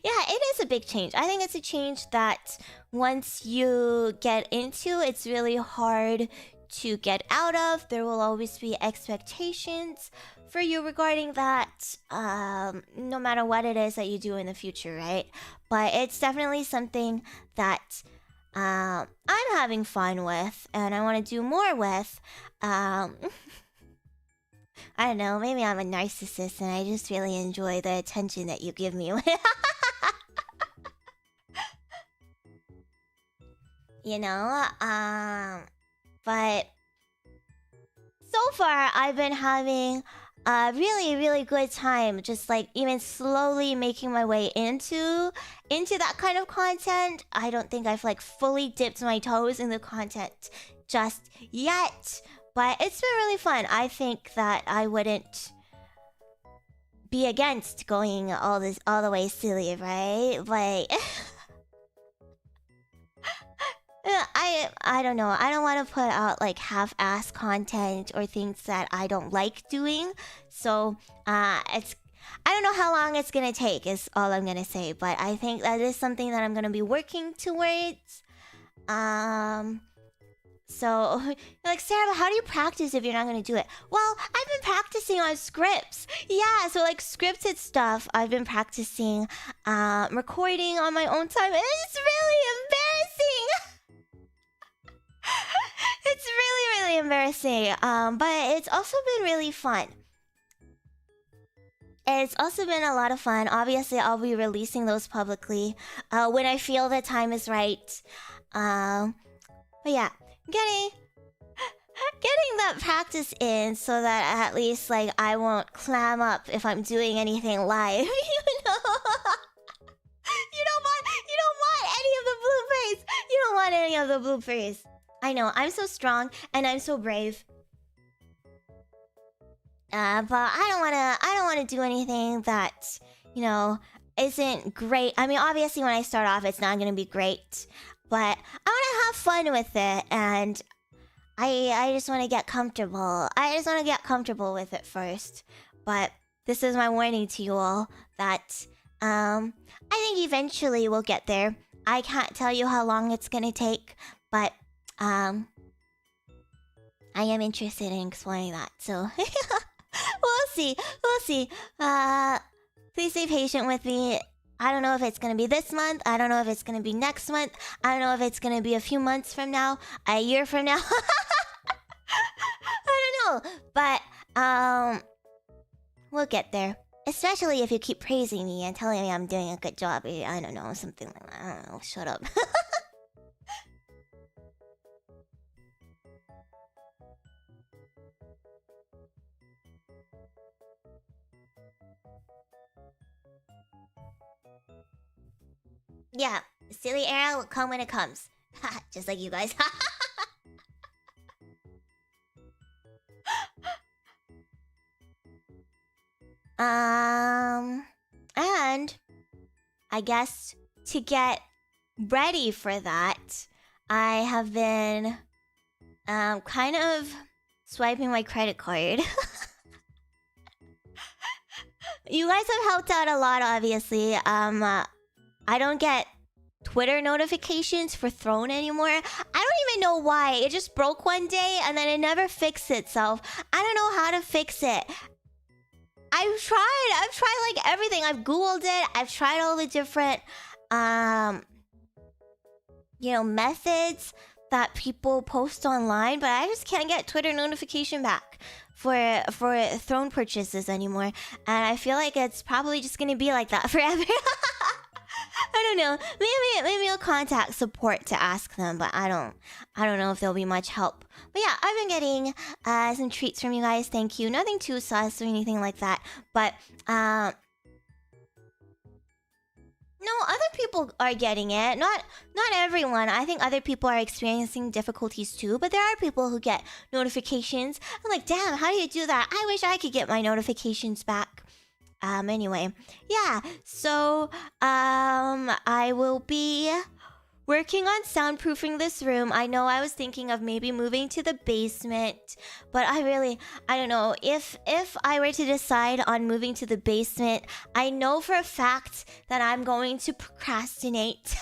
Yeah, it is a big change. I think it's a change that once you get into, it's really hard to get out of. There will always be expectations for you regarding that, no matter what it is that you do in the future, right? But it's definitely something that I'm having fun with, and I want to do more with. I don't know, maybe I'm a narcissist and I just really enjoy the attention that you give me. You know, but so far I've been having a really, really good time, just like even slowly making my way into that kind of content. I don't think I've like fully dipped my toes in the content just yet, but it's been really fun. I think that I wouldn't be against going all the way silly, right? Like I don't know. I don't want to put out like half-ass content or things that I don't like doing. So it's, I don't know how long it's gonna take is all I'm gonna say, but I think that is something that I'm gonna be working towards. So like, Sarah, how do you practice if you're not gonna do it? Well, I've been practicing on scripts. Yeah, so like scripted stuff I've been practicing, recording on my own time. It's really embarrassing. It's really, really embarrassing. But it's also been really fun. It's also been a lot of fun. Obviously, I'll be releasing those publicly when I feel the time is right. But yeah, getting that practice in so that at least like I won't clam up if I'm doing anything live. You know, you don't want any of the bloopers. You don't want any of the bloopers. I know, I'm so strong and I'm so brave. But I don't wanna do anything that, you know, isn't great. I mean, obviously when I start off it's not gonna be great, but I wanna have fun with it, and I just wanna get comfortable. I just wanna get comfortable with it first. But this is my warning to you all that I think eventually we'll get there. I can't tell you how long it's gonna take, but I am interested in exploring that, so we'll see. Please stay patient with me. I don't know if it's gonna be this month. I don't know if it's gonna be next month. I don't know if it's gonna be a few months from now, a year from now. I don't know, but we'll get there. Especially if you keep praising me and telling me I'm doing a good job. I don't know, something like that. I don't know. Shut up. Yeah, the silly era will come when it comes. Just like you guys. And I guess to get ready for that, I have been kind of swiping my credit card. You guys have helped out a lot, obviously. I don't get Twitter notifications for Throne anymore. I don't even know why. It just broke one day and then it never fixed itself. I don't know how to fix it. I've tried like everything. I've Googled it. I've tried all the different, you know, methods that people post online, but I just can't get Twitter notification back for Throne purchases anymore. And I feel like it's probably just gonna be like that forever. I don't know. Maybe I'll contact support to ask them, but I don't know if there'll be much help. But yeah, I've been getting some treats from you guys. Thank you. Nothing too sus or anything like that. But No, other people are getting it. Not everyone. I think other people are experiencing difficulties too, but there are people who get notifications. I'm like, damn, how do you do that? I wish I could get my notifications back. Anyway, yeah. So, I will be working on soundproofing this room. I know I was thinking of maybe moving to the basement, but I don't know. If I were to decide on moving to the basement, I know for a fact that I'm going to procrastinate.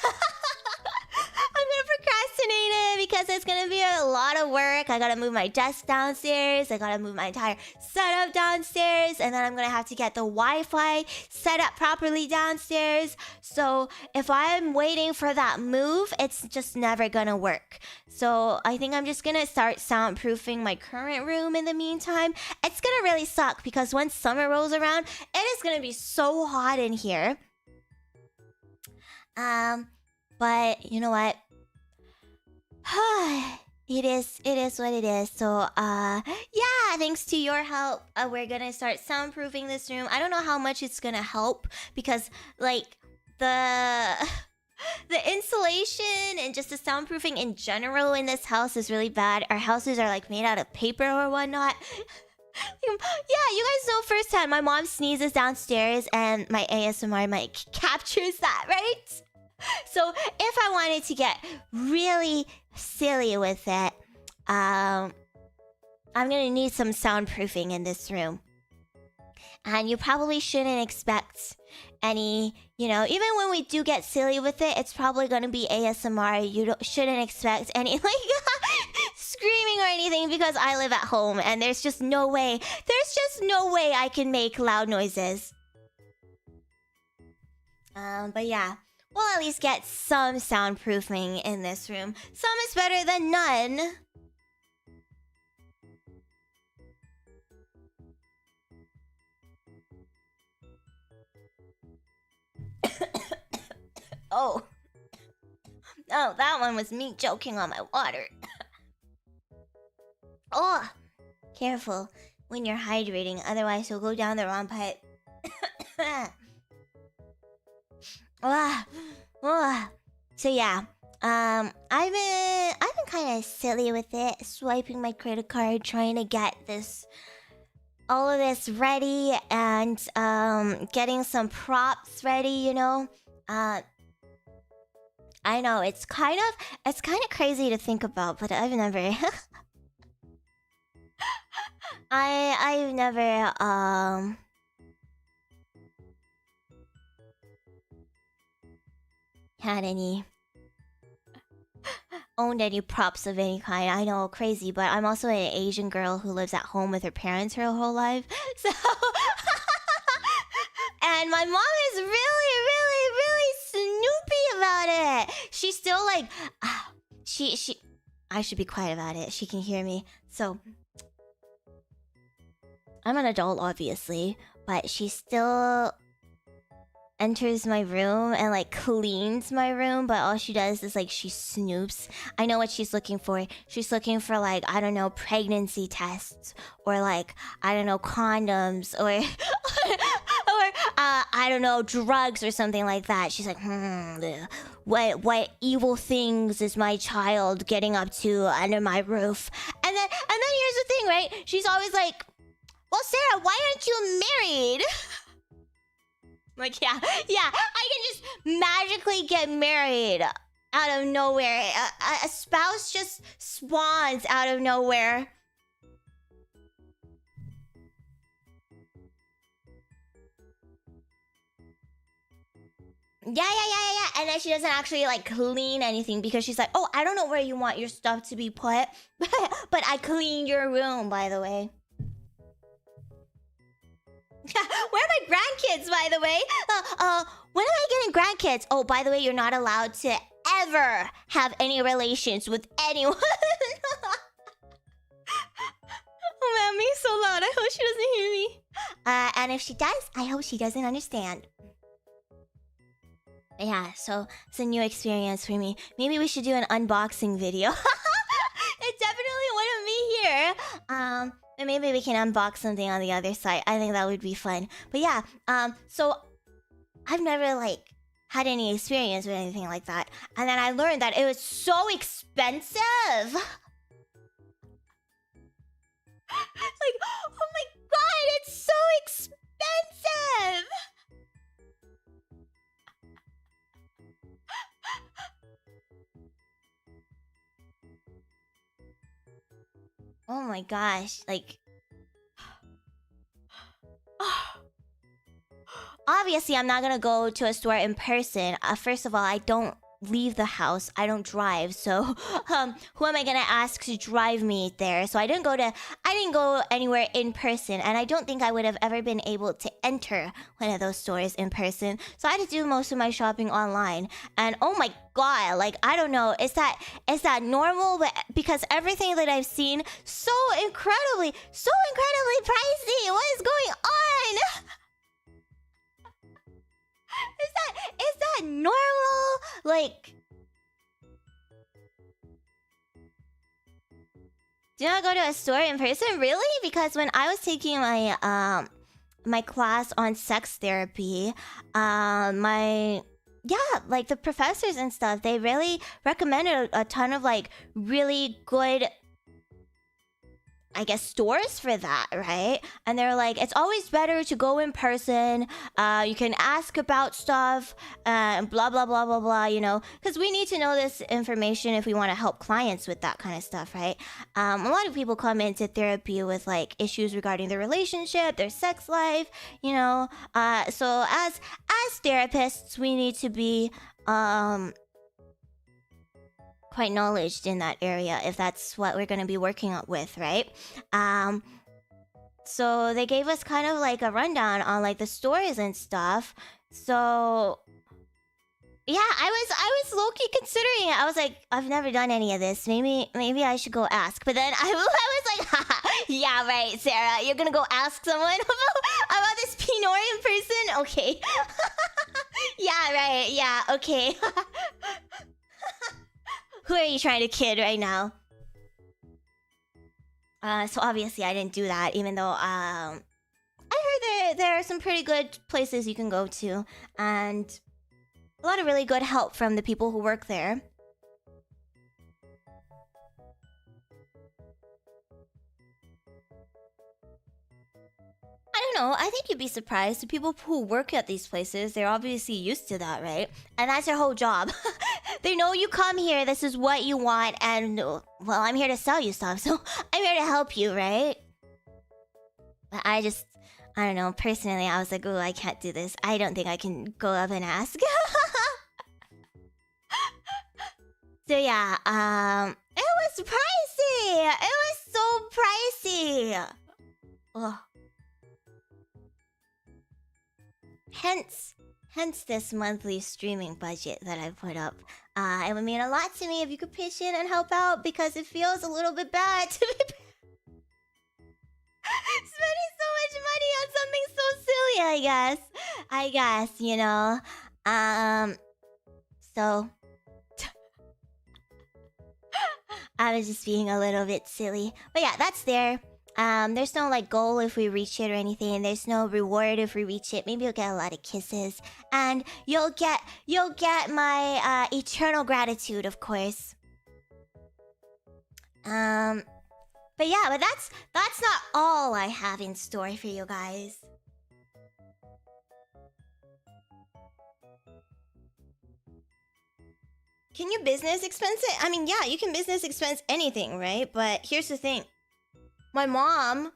I'm gonna procrastinate it because it's gonna be a lot of work. I gotta move my desk downstairs. I gotta move my entire setup downstairs. And then I'm gonna have to get the Wi-Fi set up properly downstairs. So if I'm waiting for that move, it's just never gonna work. So I think I'm just gonna start soundproofing my current room in the meantime. It's gonna really suck because once summer rolls around, it is gonna be so hot in here. But you know what? It is what it is. So yeah, thanks to your help, we're gonna start soundproofing this room. I don't know how much it's gonna help because like the insulation and just the soundproofing in general in this house is really bad. Our houses are like made out of paper or whatnot. Yeah, you guys know firsthand. My mom sneezes downstairs and my ASMR mic captures that, right? So if I wanted to get really silly with it, I'm gonna need some soundproofing in this room. And you probably shouldn't expect any, you know, even when we do get silly with it, it's probably gonna be ASMR. You shouldn't expect any like screaming or anything because I live at home and there's just no way I can make loud noises. But yeah. We'll at least get some soundproofing in this room. Some is better than none. Oh, that one was me choking on my water. Oh, careful when you're hydrating, otherwise you'll go down the wrong pipe. So yeah, I've been kind of silly with it, swiping my credit card, trying to get all of this ready, and getting some props ready. You know, I know it's kind of crazy to think about, but I've never, I've never had owned any props of any kind. I know, crazy, but I'm also an Asian girl who lives at home with her parents her whole life. So and my mom is really snoopy about it. She's still like I should be quiet about it. She can hear me. So I'm an adult obviously, but she still enters my room and like cleans my room, but all she does is like she snoops. I know what she's looking for. She's looking for like, I don't know, pregnancy tests or like, I don't know, condoms or I don't know, drugs or something like that. She's like, what evil things is my child getting up to under my roof? And then here's the thing, right? She's always like, well, Sarah, why aren't you married? Like, yeah, I can just magically get married out of nowhere. A spouse just spawns out of nowhere. Yeah. And then she doesn't actually like clean anything because she's like, oh, I don't know where you want your stuff to be put, but I cleaned your room, by the way. Where are my grandkids, by the way? When am I getting grandkids? Oh, by the way, you're not allowed to ever have any relations with anyone. Oh man, me so loud. I hope she doesn't hear me. And if she does, I hope she doesn't understand. Yeah, so it's a new experience for me. Maybe we should do an unboxing video. It definitely wouldn't be here. And maybe we can unbox something on the other side. I think that would be fun. But yeah, so I've never like had any experience with anything like that. And then I learned that it was so expensive. Like, oh my god, it's so expensive. Oh my gosh, like... Obviously, I'm not gonna go to a store in person. First of all, I don't leave the house. I don't drive, so who am I gonna ask to drive me there? So I didn't go anywhere in person, and I don't think I would have ever been able to enter one of those stores in person. So I had to do most of my shopping online. And oh my god, like, I don't know, is that normal? But because everything that I've seen so incredibly pricey. What is going on? Is that normal? Like, do not go to a store in person? Really? Because when I was taking my my class on sex therapy, like the professors and stuff, they really recommended a ton of like really good, I guess, stores for that, right? And they're like, it's always better to go in person. You can ask about stuff, blah, blah, blah, blah, blah, you know? Because we need to know this information if we want to help clients with that kind of stuff, right? A lot of people come into therapy with, like, issues regarding their relationship, their sex life, you know? So as therapists, we need to be... quite knowledgeable in that area if that's what we're going to be working with, right? So they gave us kind of like a rundown on like the stores and stuff. So yeah, I was low-key considering it. I was like, I've never done any of this. Maybe I should go ask. But then I was like, yeah, right, Sarah, you're gonna go ask someone about this Pinorian person? Okay. Yeah, right, yeah, okay. Who are you trying to kid right now? So obviously I didn't do that, even though I heard there are some pretty good places you can go to, and a lot of really good help from the people who work there. I don't know, I think you'd be surprised. The people who work at these places, they're obviously used to that, right? And that's their whole job. They know you come here, this is what you want, and, well, I'm here to sell you stuff, so I'm here to help you, right? But I don't know, personally, I was like, oh, I can't do this. I don't think I can go up and ask. So yeah, it was pricey! It was so pricey! Ugh. Hence this monthly streaming budget that I put up. It would mean a lot to me if you could pitch in and help out, because it feels a little bit bad to be spending so much money on something so silly, I guess, you know. So I was just being a little bit silly. But yeah, that's there. There's no like goal if we reach it or anything. There's no reward if we reach it. Maybe you'll get a lot of kisses, and you'll get my eternal gratitude, of course. But yeah, but that's not all I have in store for you guys. Can you business expense it? I mean, yeah, you can business expense anything, right? But here's the thing. My mom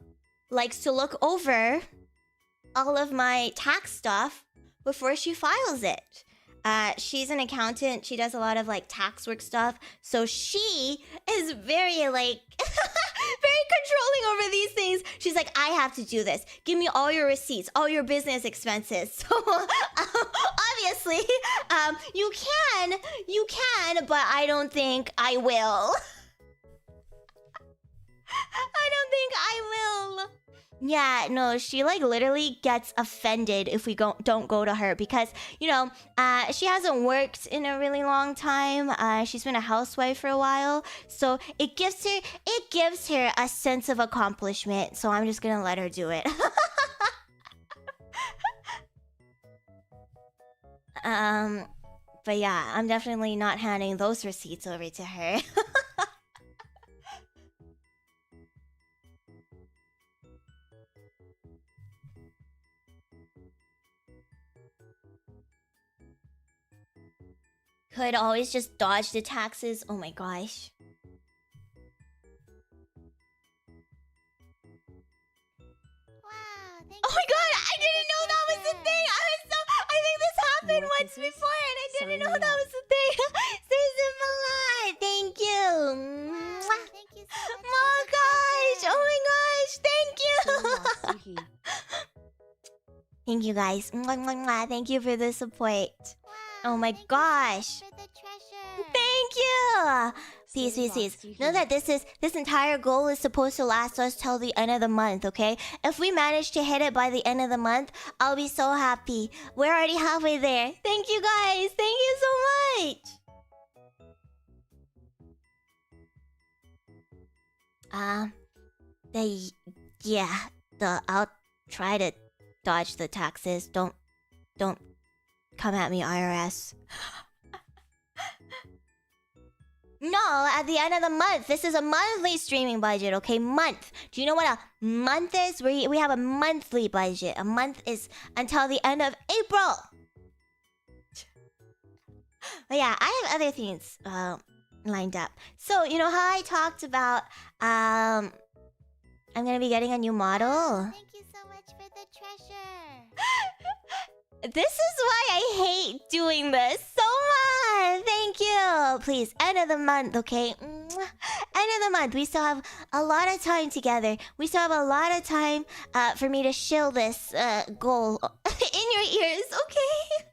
likes to look over all of my tax stuff before she files it. She's an accountant. She does a lot of like tax work stuff. So she is very like very controlling over these things. She's like, I have to do this. Give me all your receipts, all your business expenses. So obviously, you can, but I don't think I will. I don't think I will. Yeah, no, she like literally gets offended if we don't go to her, because, you know, she hasn't worked in a really long time. She's been a housewife for a while, so it gives her a sense of accomplishment. So I'm just gonna let her do it. But yeah, I'm definitely not handing those receipts over to her. Could always just dodge the taxes. Oh my gosh. Wow, thank Oh my god, I didn't know that was the thing. I think this happened More once kisses? before and I didn't Sign know me that up. was the thing. Simala, thank you. Wow, thank you so much. Oh gosh, oh my gosh, thank you. Suki. Thank you guys. Mwah, mwah, mwah. Thank you for the support. Wow, Oh my thank you so much gosh. for the treasure. Thank you. Peace. Know that this entire goal is supposed to last us till the end of the month, okay? If we manage to hit it by the end of the month, I'll be so happy. We're already halfway there. Thank you guys. Thank you so much. I'll try to dodge the taxes. Don't come at me, IRS. No, at the end of the month. This is a monthly streaming budget, okay? Month. Do you know what a month is? We have a monthly budget. A month is until the end of April. But yeah, I have other things lined up. So, you know how I talked about I'm gonna be getting a new model? Thank you so much for the treasure. This is why I hate doing this so much. Thank you. Please, end of the month, okay? End of the month. We still have a lot of time together. We still have a lot of time for me to shill this goal in your ears, okay?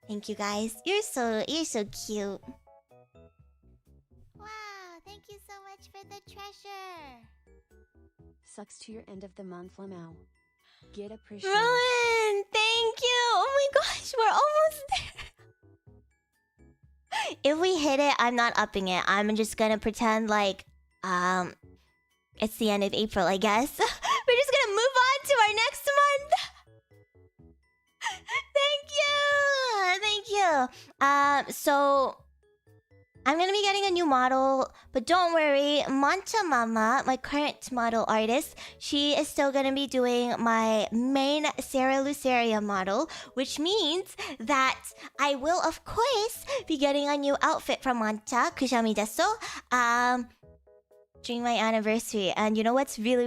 Thank you guys. You're so cute. Wow, thank you so much for the treasure. Sucks to your end of the month, Lamau. Get appreciated. Rowan, thank you. Oh my gosh, we're almost there. If we hit it, I'm not upping it. I'm just gonna pretend like it's the end of April, I guess. We're just gonna move on to our next month. Thank you. So I'm gonna be getting a new model, but don't worry, Mancha Mama, my current model artist, she is still gonna be doing my main Cera Luceria model, which means that I will, of course, be getting a new outfit from Mancha, Kushami desu, during my anniversary. And you know what's really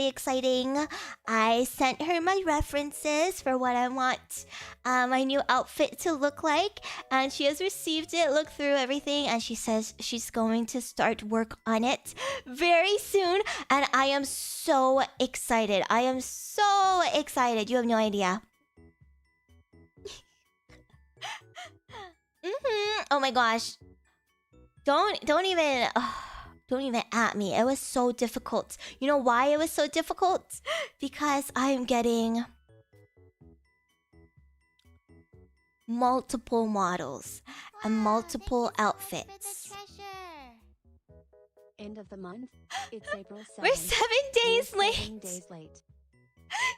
exciting? I sent her my references for what I want my new outfit to look like, and she has received it, looked through everything, and she says she's going to start work on it very soon, and I am so excited. You have no idea. Oh my gosh. Don't even at me. It was so difficult. You know why it was so difficult? Because I am getting multiple models and multiple outfits. End of the month. It's April 7th. We're 7 days We're late. 7 days late.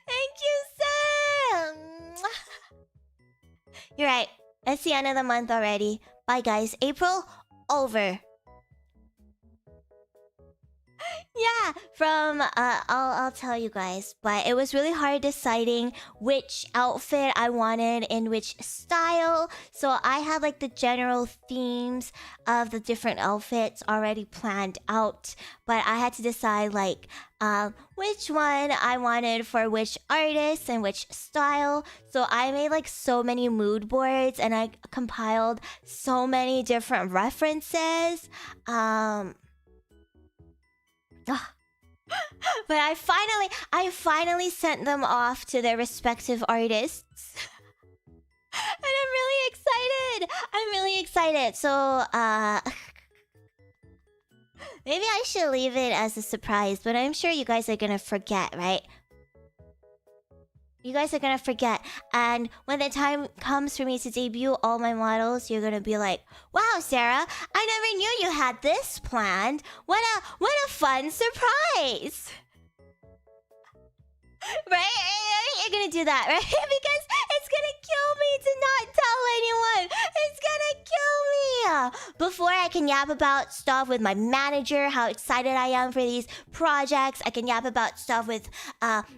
Thank you, Sam. You're right. It's the end of the month already. Bye, guys. April over. Yeah, from I'll tell you guys, but it was really hard deciding which outfit I wanted in which style. So I had like the general themes of the different outfits already planned out, but I had to decide like which one I wanted for which artist and which style. So I made like so many mood boards and I compiled so many different references. But I finally sent them off to their respective artists. And I'm really excited. So maybe I should leave it as a surprise, but I'm sure you guys are gonna forget, right? You guys are gonna forget, and when the time comes for me to debut all my models, you're gonna be like, "Wow, Sarah, I never knew you had this planned. What a fun surprise!" Right? they're gonna do that, right? Because it's gonna kill me to not tell anyone. It's gonna kill me. Before I can yap about stuff with my manager, how excited I am for these projects. I can yap about stuff with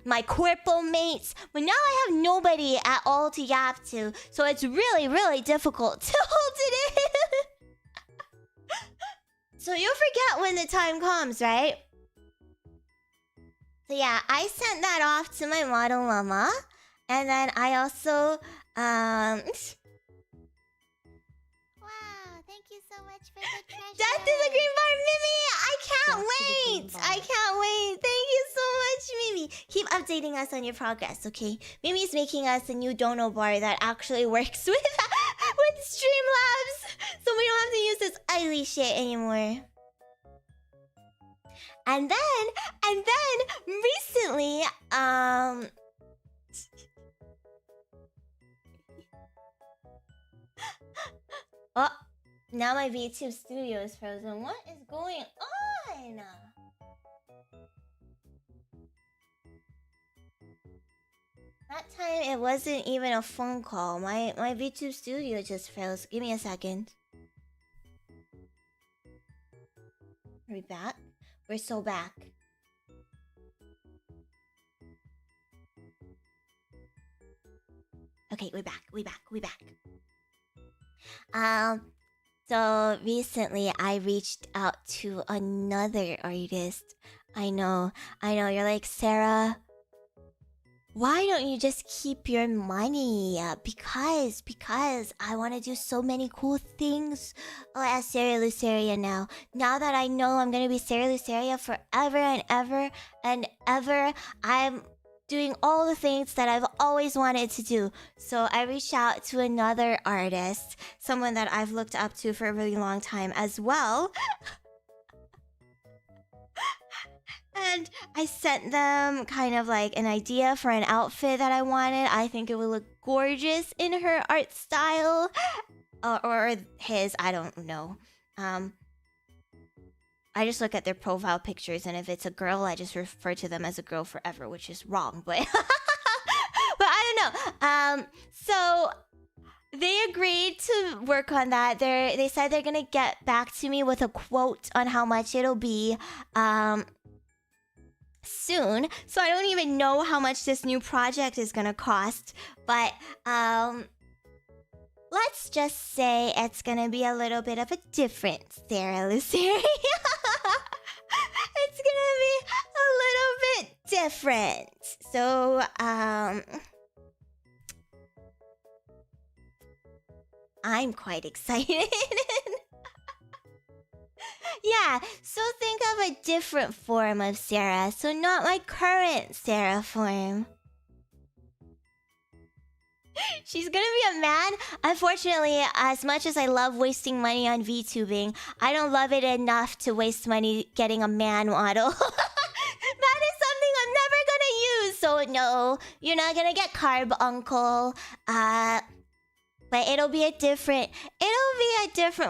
my corpo mates. But now I have nobody at all to yap to. So it's really, really difficult to hold it in. So you'll forget when the time comes, right? So yeah, I sent that off to my model mama. And then I also, Wow, thank you so much for the treasure. Death is a green bar, Mimy! I can't wait! I can't wait! Thank you so much, Mimy! Keep updating us on your progress, okay? Mimy's making us a new dono bar that actually works with, with Streamlabs! So we don't have to use this ugly shit anymore. And then, recently, oh, now my VTube studio is frozen. What is going on? That time it wasn't even a phone call. My VTube studio just froze. Give me a second. Are we back? We're so back. Okay, we're back. We back. So recently I reached out to another artist. I know, you're like, Sarah, why don't you just keep your money? Because I want to do so many cool things as Cera Luceria now. Now that I know I'm gonna be Cera Luceria forever and ever and ever, I'm doing all the things that I've always wanted to do. So I reached out to another artist, someone that I've looked up to for a really long time as well. And I sent them kind of like an idea for an outfit that I wanted. I think it would look gorgeous in her art style. Or his, I don't know. I just look at their profile pictures, and if it's a girl, I just refer to them as a girl forever, which is wrong, but... but I don't know. So... they agreed to work on that. They said they're gonna get back to me with a quote on how much it'll be, soon. So I don't even know how much this new project is gonna cost, but, let's just say it's gonna be a little bit of a different Cera Luceria. It's gonna be a little bit different. So, I'm quite excited. Yeah, so think of a different form of Sarah. So not my current Sarah form. She's gonna be a man. Unfortunately, as much as I love wasting money on VTubing, I don't love it enough to waste money getting a man model. That is something I'm never gonna use. So no, you're not gonna get carbuncle. But it'll be a different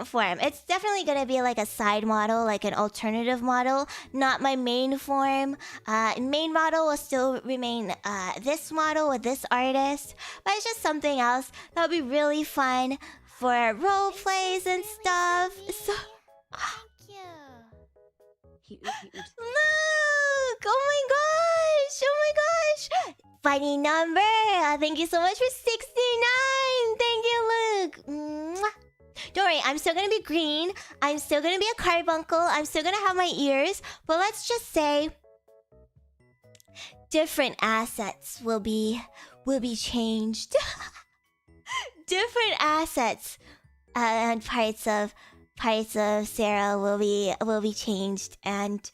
form. It's definitely gonna be like a side model, like an alternative model, not my main form. Main model will still remain this model with this artist, but it's just something else that'll be really fun for role plays and stuff. So, Thank you. Look! Oh my gosh! Oh my gosh! Funny number! Thank you so much for 69! Thank you, Luke! Mwah. Don't worry, I'm still gonna be green. I'm still gonna be a carbuncle. I'm still gonna have my ears. But let's just say... different assets will be changed. Different assets and parts of Sarah will be changed, and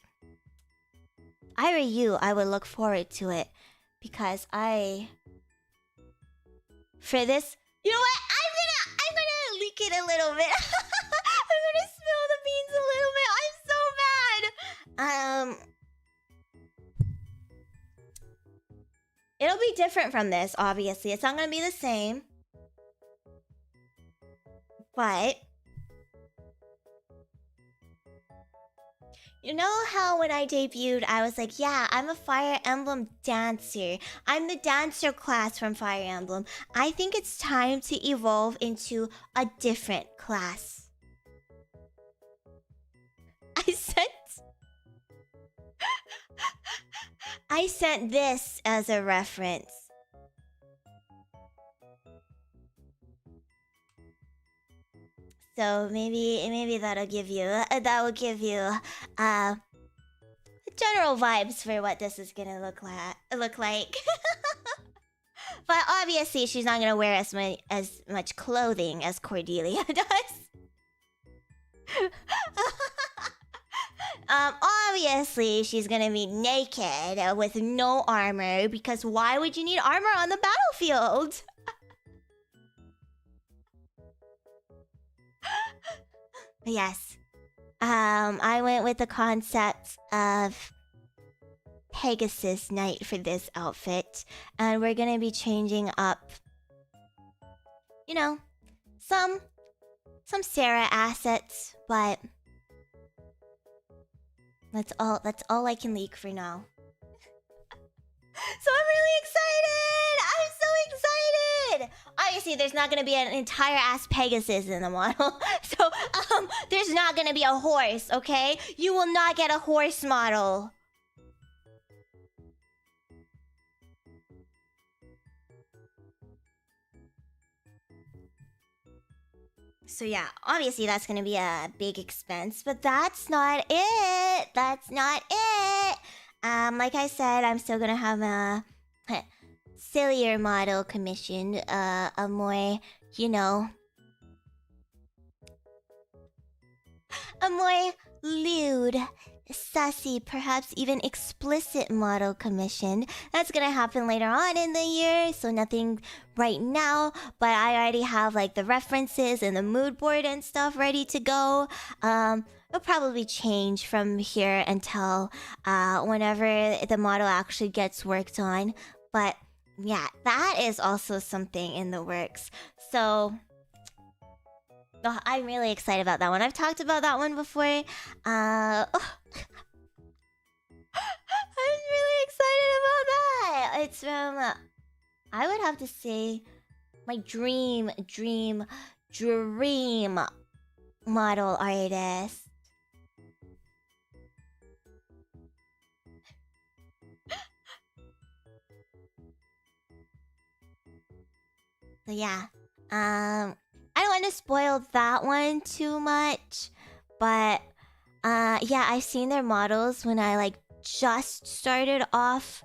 I were you, I would look forward to it, because for this, you know what? I'm gonna leak it a little bit. I'm gonna spill the beans a little bit. I'm so bad. It'll be different from this, obviously. It's not gonna be the same. But You know how when I debuted, I was like, yeah, I'm a Fire Emblem dancer. I'm the dancer class from Fire Emblem. I think it's time to evolve into a different class. I sent this as a reference. So maybe that'll give you general vibes for what this is gonna look like. But obviously she's not gonna wear as much clothing as Cordelia does. Obviously she's gonna be naked with no armor, because why would you need armor on the battlefield? Yes. I went with the concept of Pegasus Knight for this outfit, and we're gonna be changing up, you know, some Cera assets, but that's all I can leak for now. So I'm really excited! I'm so excited! Obviously, there's not gonna be an entire ass Pegasus in the model. So, there's not gonna be a horse, okay? You will not get a horse model. So yeah, obviously that's gonna be a big expense, but that's not it! That's not it! Like I said, I'm still gonna have a sillier model commissioned, a more, you know, a more lewd, sassy, perhaps even explicit model commissioned. That's gonna happen later on in the year, so nothing right now, but I already have like the references and the mood board and stuff ready to go. It'll probably change from here until whenever the model actually gets worked on. But yeah, that is also something in the works. So I'm really excited about that one. I've talked about that one before. I'm really excited about that. It's from I would have to say my dream model artist. So yeah, I don't want to spoil that one too much, but yeah, I've seen their models when I like just started off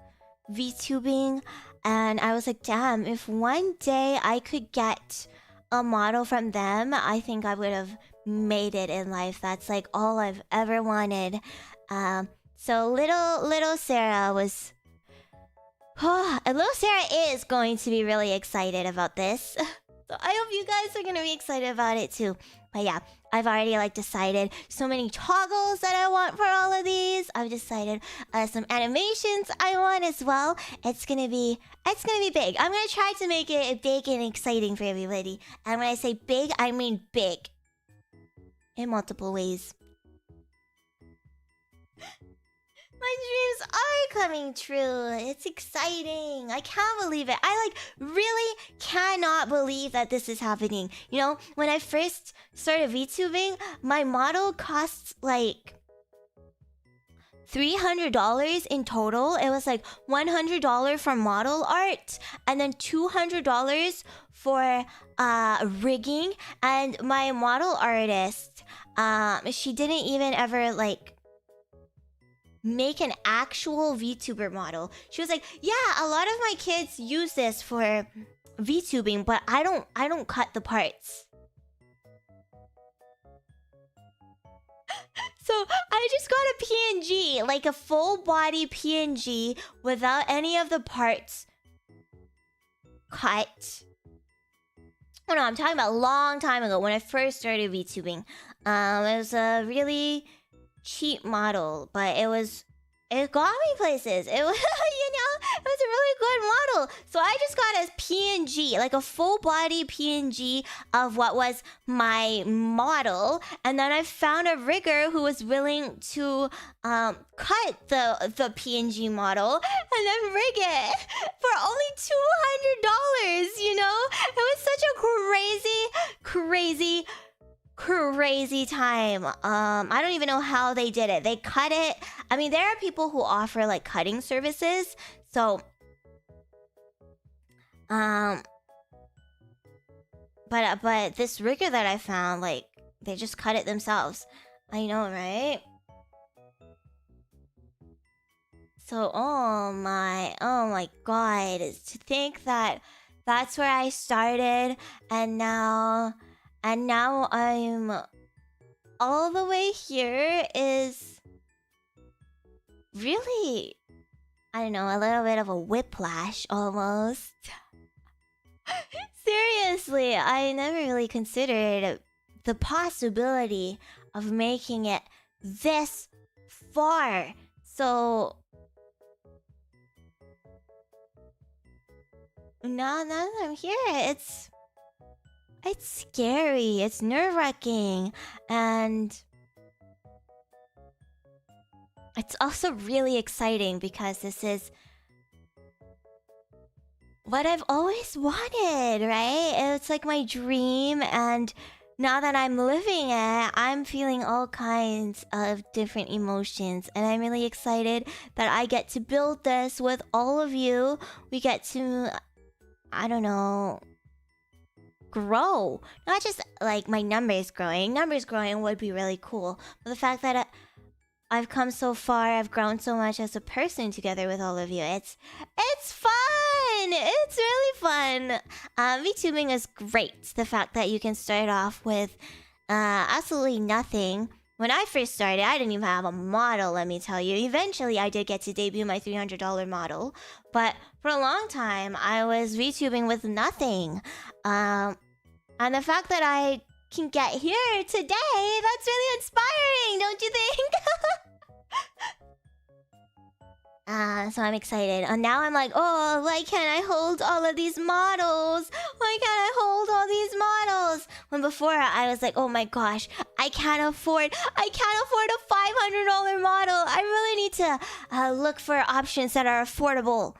VTubing, and I was like, damn, if one day I could get a model from them, I think I would have made it in life. That's like all I've ever wanted. So little Cera was. And little Cera is going to be really excited about this. So I hope you guys are gonna be excited about it too. But yeah, I've already like decided so many toggles that I want for all of these. I've decided some animations I want as well. It's gonna be big. I'm gonna try to make it big and exciting for everybody. And when I say big, I mean big. In multiple ways. My dreams are coming true. It's exciting. I can't believe it. I like really cannot believe that this is happening. You know, when I first started VTubing, my model costs like $300 in total. It was like $100 for model art and then $200 for rigging. And my model artist, she didn't even ever like make an actual VTuber model. She was like, yeah, a lot of my kids use this for VTubing, but I don't cut the parts. So I just got a PNG, like a full body PNG without any of the parts cut. Oh no, I'm talking about a long time ago when I first started VTubing. It was a really cheap model, but it got me places. It was, you know, was a really good model. So I just got a PNG, like a full body PNG of what was my model, and then I found a rigger who was willing to cut the PNG model and then rig it for only $200. You know, it was such a crazy time. I don't even know how they did it. They cut it. I mean, there are people who offer like cutting services. So, but this rigger that I found, like, they just cut it themselves. I know, right? So, oh my god, to think that that's where I started, and now I'm all the way here is really, I don't know, a little bit of a whiplash almost. Seriously, I never really considered the possibility of making it this far. So now that I'm here, it's scary, it's nerve-wracking, and it's also really exciting because this is what I've always wanted, right? It's like my dream, and now that I'm living it, I'm feeling all kinds of different emotions, and I'm really excited that I get to build this with all of you. We get to, I don't know, grow. Not just like my numbers growing. Numbers growing would be really cool, but the fact that I've come so far, I've grown so much as a person together with all of you. It's fun. It's really fun. VTubing is great. The fact that you can start off with absolutely nothing. When I first started, I didn't even have a model, let me tell you. Eventually, I did get to debut my $300 model, but for a long time, I was VTubing with nothing. And the fact that I can get here today, that's really inspiring, don't you think? So I'm excited. And now I'm like, oh, why can't I hold all of these models? Why can't I hold all these models? When before I was like, oh my gosh, I can't afford a $500 model. I really need to look for options that are affordable.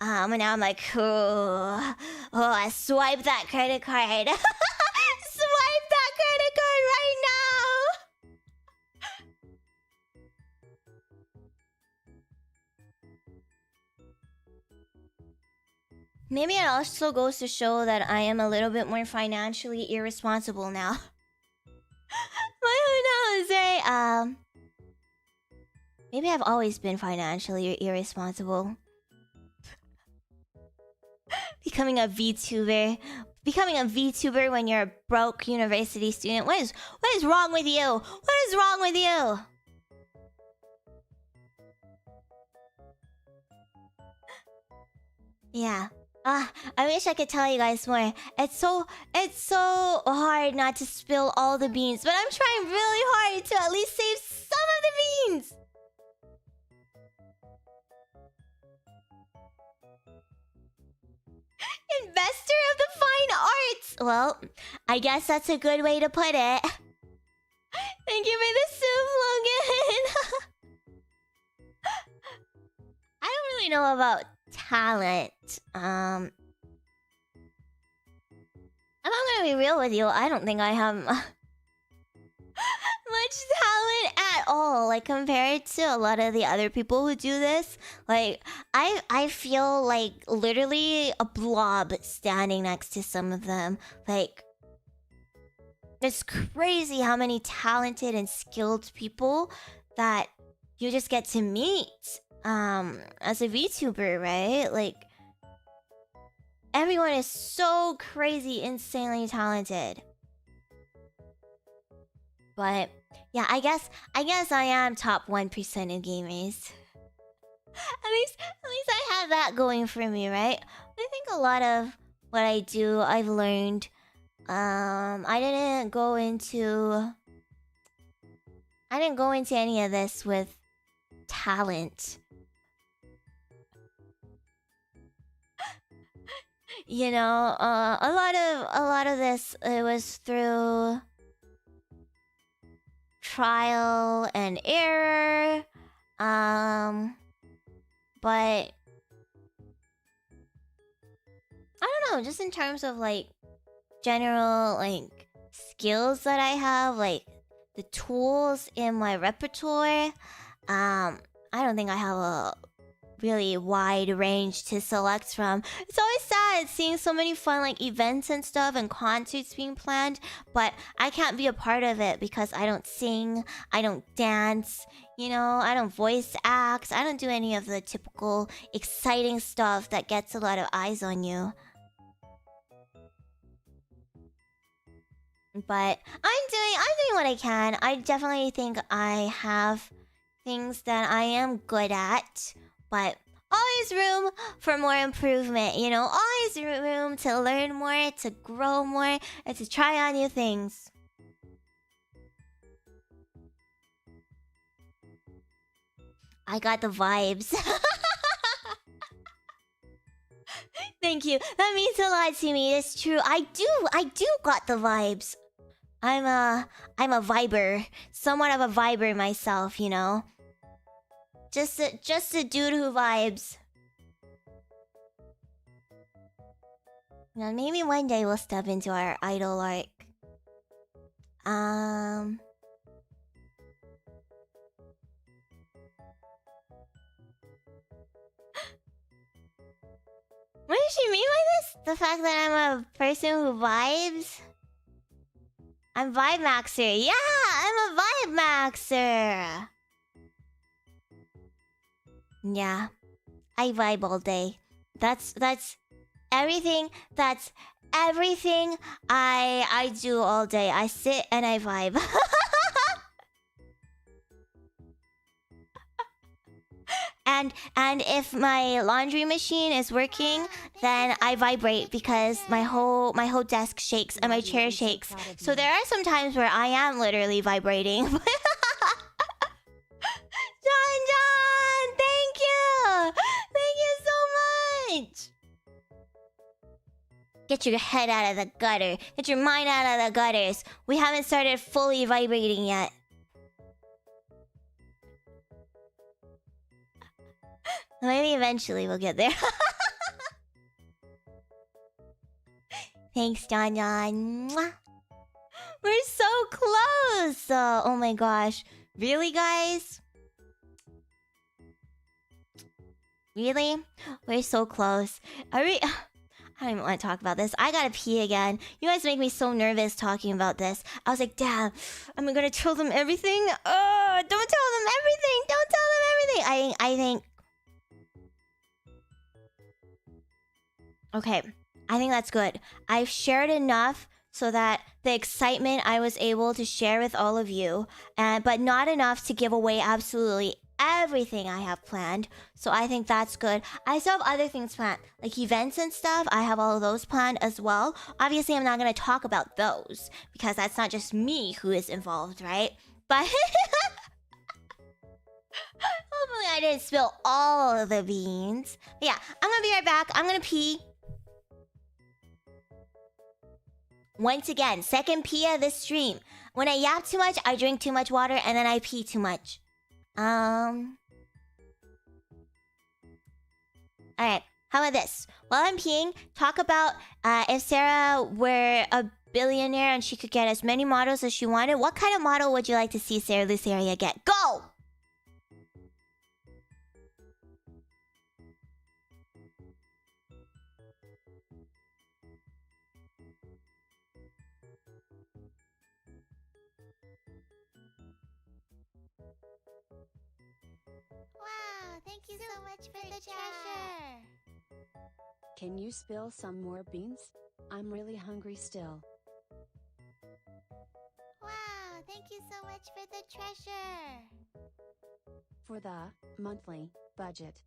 And now I'm like, oh, I swipe that credit card. Swipe that credit card right now. Maybe it also goes to show that I am a little bit more financially irresponsible now. But who knows, right? Maybe I've always been financially irresponsible. Becoming a VTuber when you're a broke university student. What is wrong with you? What is wrong with you? Yeah. I wish I could tell you guys more. It's so hard not to spill all the beans, but I'm trying really hard to at least save some of the beans. Investor of the fine arts. Well, I guess that's a good way to put it. Thank you for the soup, Logan. I don't really know about talent. I'm gonna be real with you. I don't think I have much talent at all. Like, compared to a lot of the other people who do this. Like, I feel like literally a blob standing next to some of them. Like, it's crazy how many talented and skilled people that you just get to meet as a VTuber, right? Like, everyone is so crazy, insanely talented. But yeah, I guess I am top 1% of gamers. At least I have that going for me, right? I think a lot of what I do, I've learned. I didn't go into any of this with talent. You know, a lot of this, it was through trial and error. But I don't know, just in terms of like general like skills that I have, like the tools in my repertoire, I don't think I have a really wide range to select from. It's always sad seeing so many fun like events and stuff and concerts being planned, but I can't be a part of it because I don't sing, I don't dance, you know, I don't voice act, I don't do any of the typical exciting stuff that gets a lot of eyes on you. But I'm doing what I can. I definitely think I have things that I am good at, but always room for more improvement, you know? Always room to learn more, to grow more, and to try on new things. I got the vibes. Thank you. That means a lot to me. It's true. I do got the vibes. I'm a viber. Somewhat of a viber myself, you know? Just a dude who vibes. Now, maybe one day we'll step into our idol arc. What does she mean by this? The fact that I'm a person who vibes? I'm vibe maxer. Yeah, I'm a vibe maxer. Yeah, I vibe all day. That's everything. That's everything I do all day. I sit and I vibe. And if my laundry machine is working, then I vibrate because my whole desk shakes and my chair shakes. So there are some times where I am literally vibrating. JonJonH, thank you! Thank you so much! Get your head out of the gutter. Get your mind out of the gutters. We haven't started fully vibrating yet. Maybe eventually we'll get there. Thanks, John. We're so close. Oh my gosh. Really, guys? Really? We're so close. Are we... I don't even want to talk about this. I gotta pee again. You guys make me so nervous talking about this. I was like, damn, am I gonna tell them everything? Don't tell them everything! Don't tell them everything! I think... Okay, I think that's good. I've shared enough so that the excitement I was able to share with all of you, but not enough to give away absolutely everything I have planned. So I think that's good. I still have other things planned, like events and stuff. I have all of those planned as well. Obviously, I'm not going to talk about those because that's not just me who is involved, right? But hopefully I didn't spill all of the beans. But yeah, I'm going to be right back. I'm going to pee. Once again, second pee of this stream. When I yap too much, I drink too much water, and then I pee too much. Alright, how about this? While I'm peeing, talk about if Sarah were a billionaire and she could get as many models as she wanted, what kind of model would you like to see Cera Luceria get? Go! Wow, thank you so much for the treasure. Can you spill some more beans? I'm really hungry still. Wow, thank you so much for the treasure. For the monthly budget.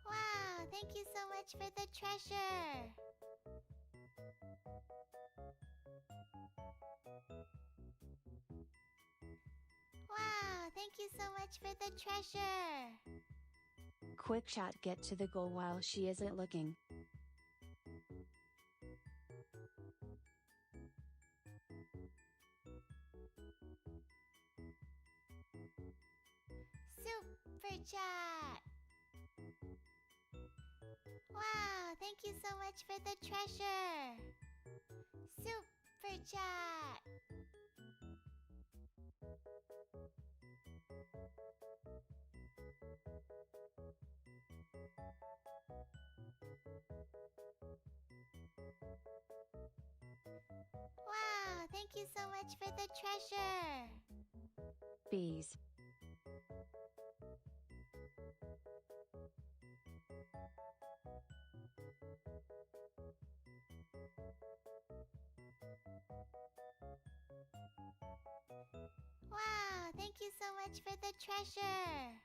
Wow, thank you so much for the treasure. Wow, thank you so much for the treasure. Quick chat, get to the goal while she isn't looking. Super chat. Wow, thank you so much for the treasure. Super chat. Wow, thank you so much for the treasure. Bees. Wow, thank you so much for the treasure.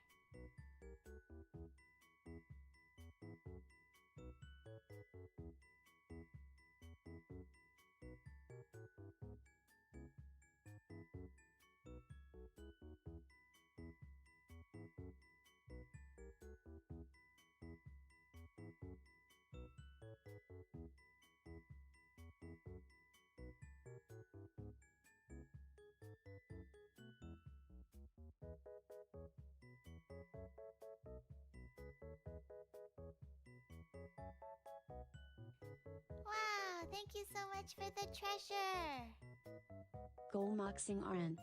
Wow, thank you so much for the treasure. Goal Moxing RN.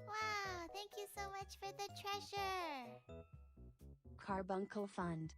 Wow, thank you so much for the treasure. Carbuncle Fund.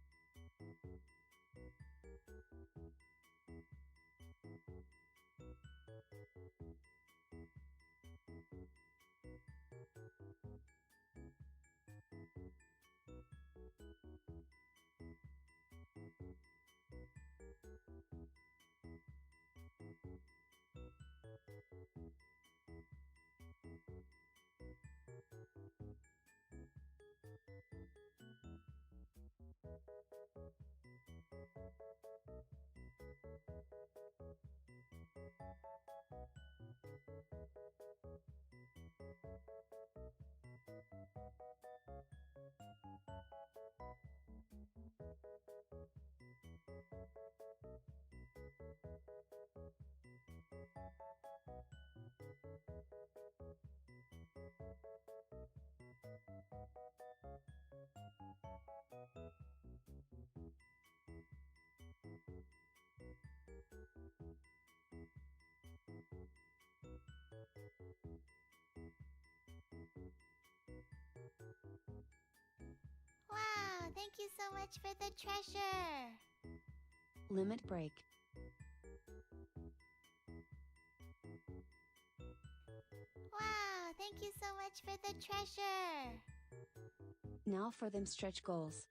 Wow, thank you so much for the treasure. Limit break. Wow, thank you so much for the treasure. Now for them stretch goals.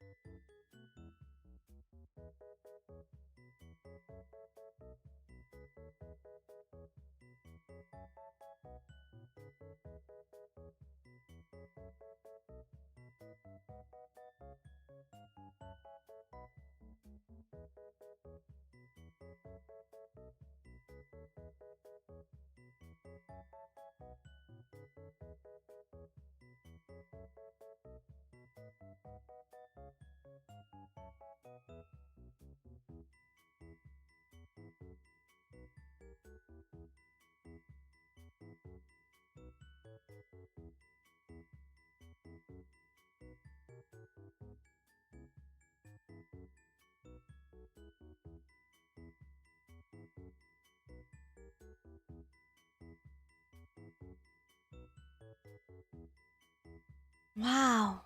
Wow.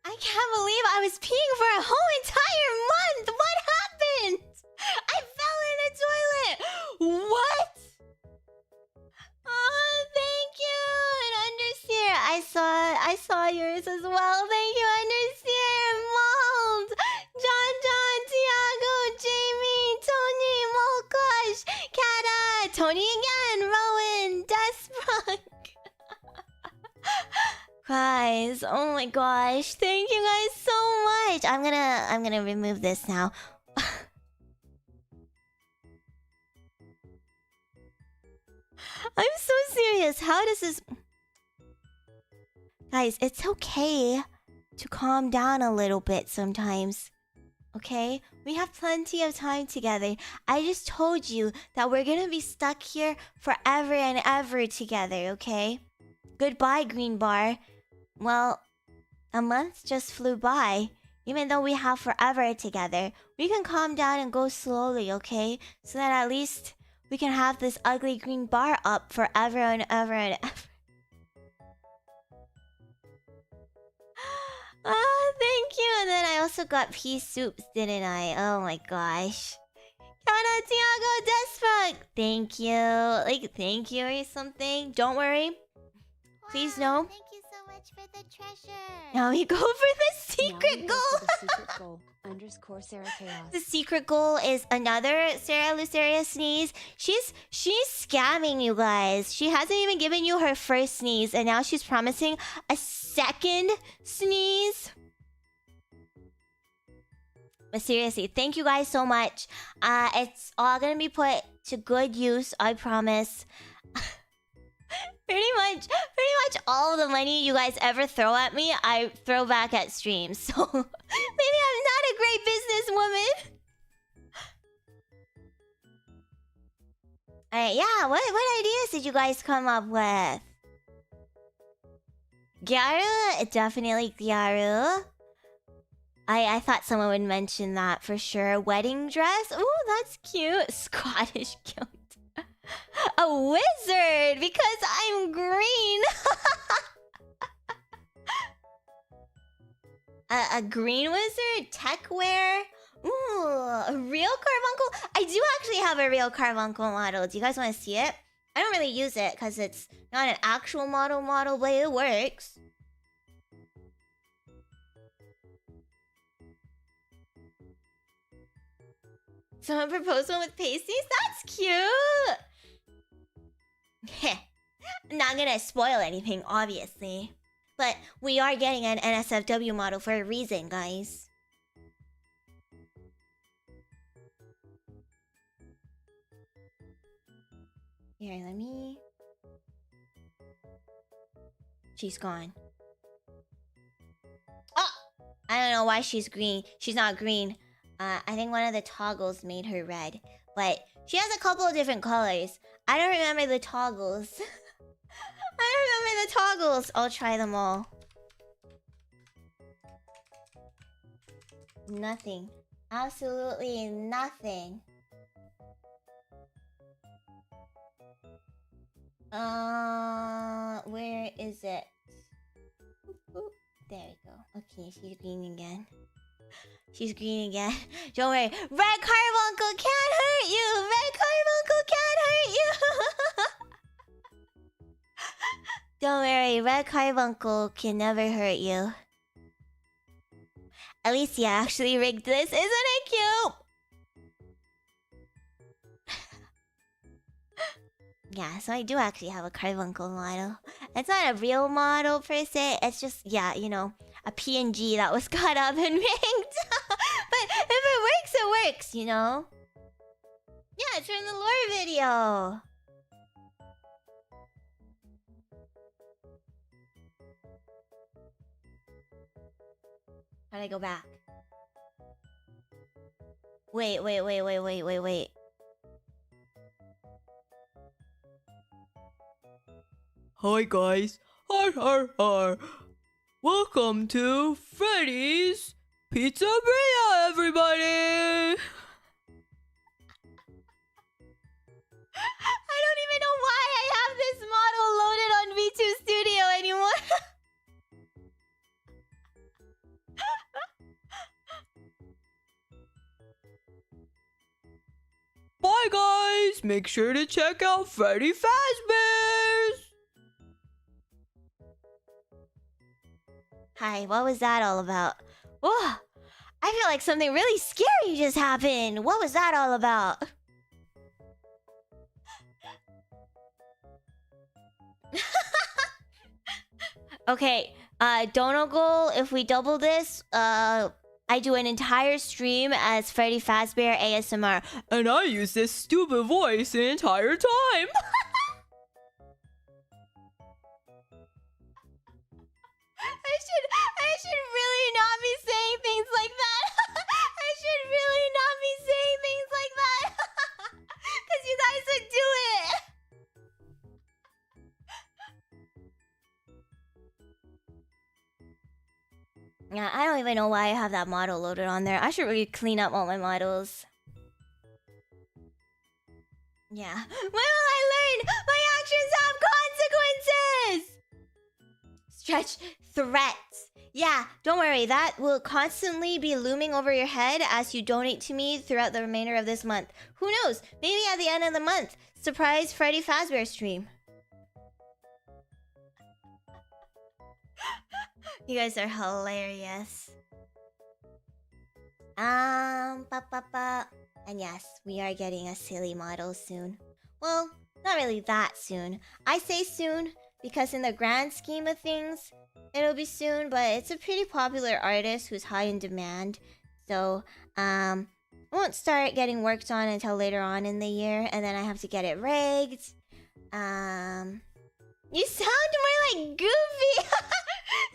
I can't believe I was peeing for a whole entire month! What happened? I fell in the toilet! What? Oh, thank you! And Understeer, I saw yours as well. Thank you, Understeer! Mold! John, Thiago, Jamie, Tony, Molkosh, Kata, Tony again, Rowan, Desprunk. Guys, oh my gosh, thank you guys so much. I'm gonna remove this now. I'm so serious. How does this... Guys, it's okay to calm down a little bit sometimes. Okay? We have plenty of time together. I just told you that we're gonna be stuck here forever and ever together, okay? Goodbye, Green Bar. Well, a month just flew by. Even though we have forever together, we can calm down and go slowly, okay? So that at least we can have this ugly green bar up forever and ever and ever. Ah, thank you. And then I also got pea soups, didn't I? Oh my gosh. Kana Thiago Desfrog. Thank you. Like, thank you or something. Don't worry. Please no. Thank you so much for the treasure. Now we go for the secret Now we go goal. for the secret goal. _ Sarah Chaos. The secret goal is another Cera Luceria sneeze. She's scamming you guys. She hasn't even given you her first sneeze, and now she's promising a second sneeze. But seriously, thank you guys so much. It's all gonna be put to good use, I promise. Pretty much all the money you guys ever throw at me, I throw back at streams. So maybe I'm not a great businesswoman. Alright, yeah, what ideas did you guys come up with? Gyaru? Definitely Gyaru. I thought someone would mention that for sure. Wedding dress? Ooh, that's cute. Scottish kilt. A wizard! Because I'm green! a green wizard? Tech wear? Ooh, a real carbuncle? I do actually have a real carbuncle model. Do you guys want to see it? I don't really use it because it's not an actual model, but it works. Someone proposed one with pasties? That's cute! Heh. I'm not gonna spoil anything, obviously. But we are getting an NSFW model for a reason, guys. Here, let me... She's gone. Oh! I don't know why she's green. She's not green. I think one of the toggles made her red. But she has a couple of different colors. I don't remember the toggles. I don't remember the toggles. I'll try them all. Nothing. Absolutely nothing. Where is it? Oop, there we go. Okay, she's green again. She's green again. Don't worry. Red carbuncle can't hurt you! Red carbuncle can't hurt you! Don't worry. Red carbuncle can never hurt you. Alicia actually rigged this. Isn't it cute? Yeah, so I do actually have a carbuncle model. It's not a real model per se. It's just, yeah, you know, a PNG that was cut up and rigged. But if it works, it works, you know? Yeah, it's from the lore video. How do I go back? Wait. Hi guys, har. Welcome to Freddy's Pizzeria, everybody! I don't even know why I have this model loaded on V2 Studio anymore. Bye guys! Make sure to check out Freddy Fazbear's! Hi, what was that all about? Oh, I feel like something really scary just happened. What was that all about? Okay, Donegal, if we double this, I do an entire stream as Freddy Fazbear ASMR. And I use this stupid voice the entire time! I should really not be saying things like that. I should really not be saying things like that. Cause you guys would do it. Yeah, I don't even know why I have that model loaded on there. I should really clean up all my models. Yeah. When will I learn? My actions have consequences! Stretch threats. Yeah, don't worry. That will constantly be looming over your head as you donate to me throughout the remainder of this month. Who knows? Maybe at the end of the month. Surprise Freddy Fazbear stream. You guys are hilarious. And yes, we are getting a silly model soon. Well, not really that soon. I say soon because in the grand scheme of things, it'll be soon, but it's a pretty popular artist who's high in demand. So, I won't start getting worked on until later on in the year, and then I have to get it rigged. You sound more like Goofy!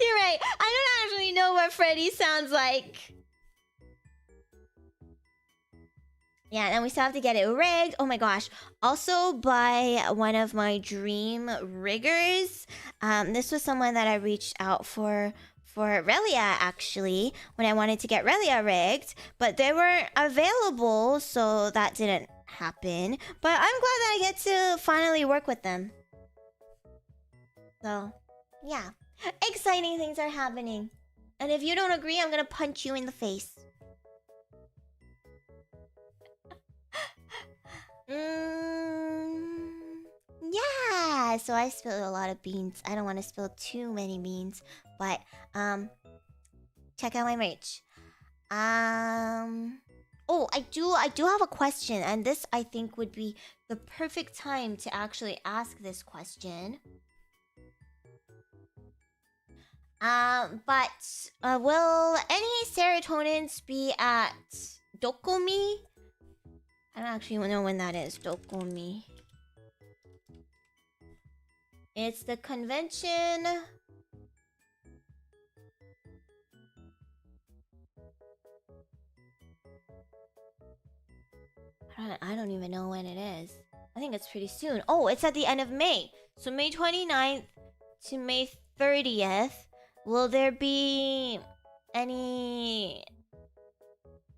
You're right, I don't actually know what Freddy sounds like. Yeah, and we still have to get it rigged. Oh my gosh. Also by one of my dream riggers. This was someone that I reached out for Relia, actually, when I wanted to get Relia rigged. But they weren't available, so that didn't happen. But I'm glad that I get to finally work with them. So, yeah. Exciting things are happening. And if you don't agree, I'm gonna punch you in the face. Yeah, so I spilled a lot of beans. I don't want to spill too many beans, but check out my merch. Oh, I do have a question, and this I think would be the perfect time to actually ask this question. Will any serotonins be at Dokomi? I don't actually know when that is. Dokomi. It's the convention. I don't even know when it is. I think it's pretty soon. Oh, it's at the end of May. So May 29th to May 30th. Will there be any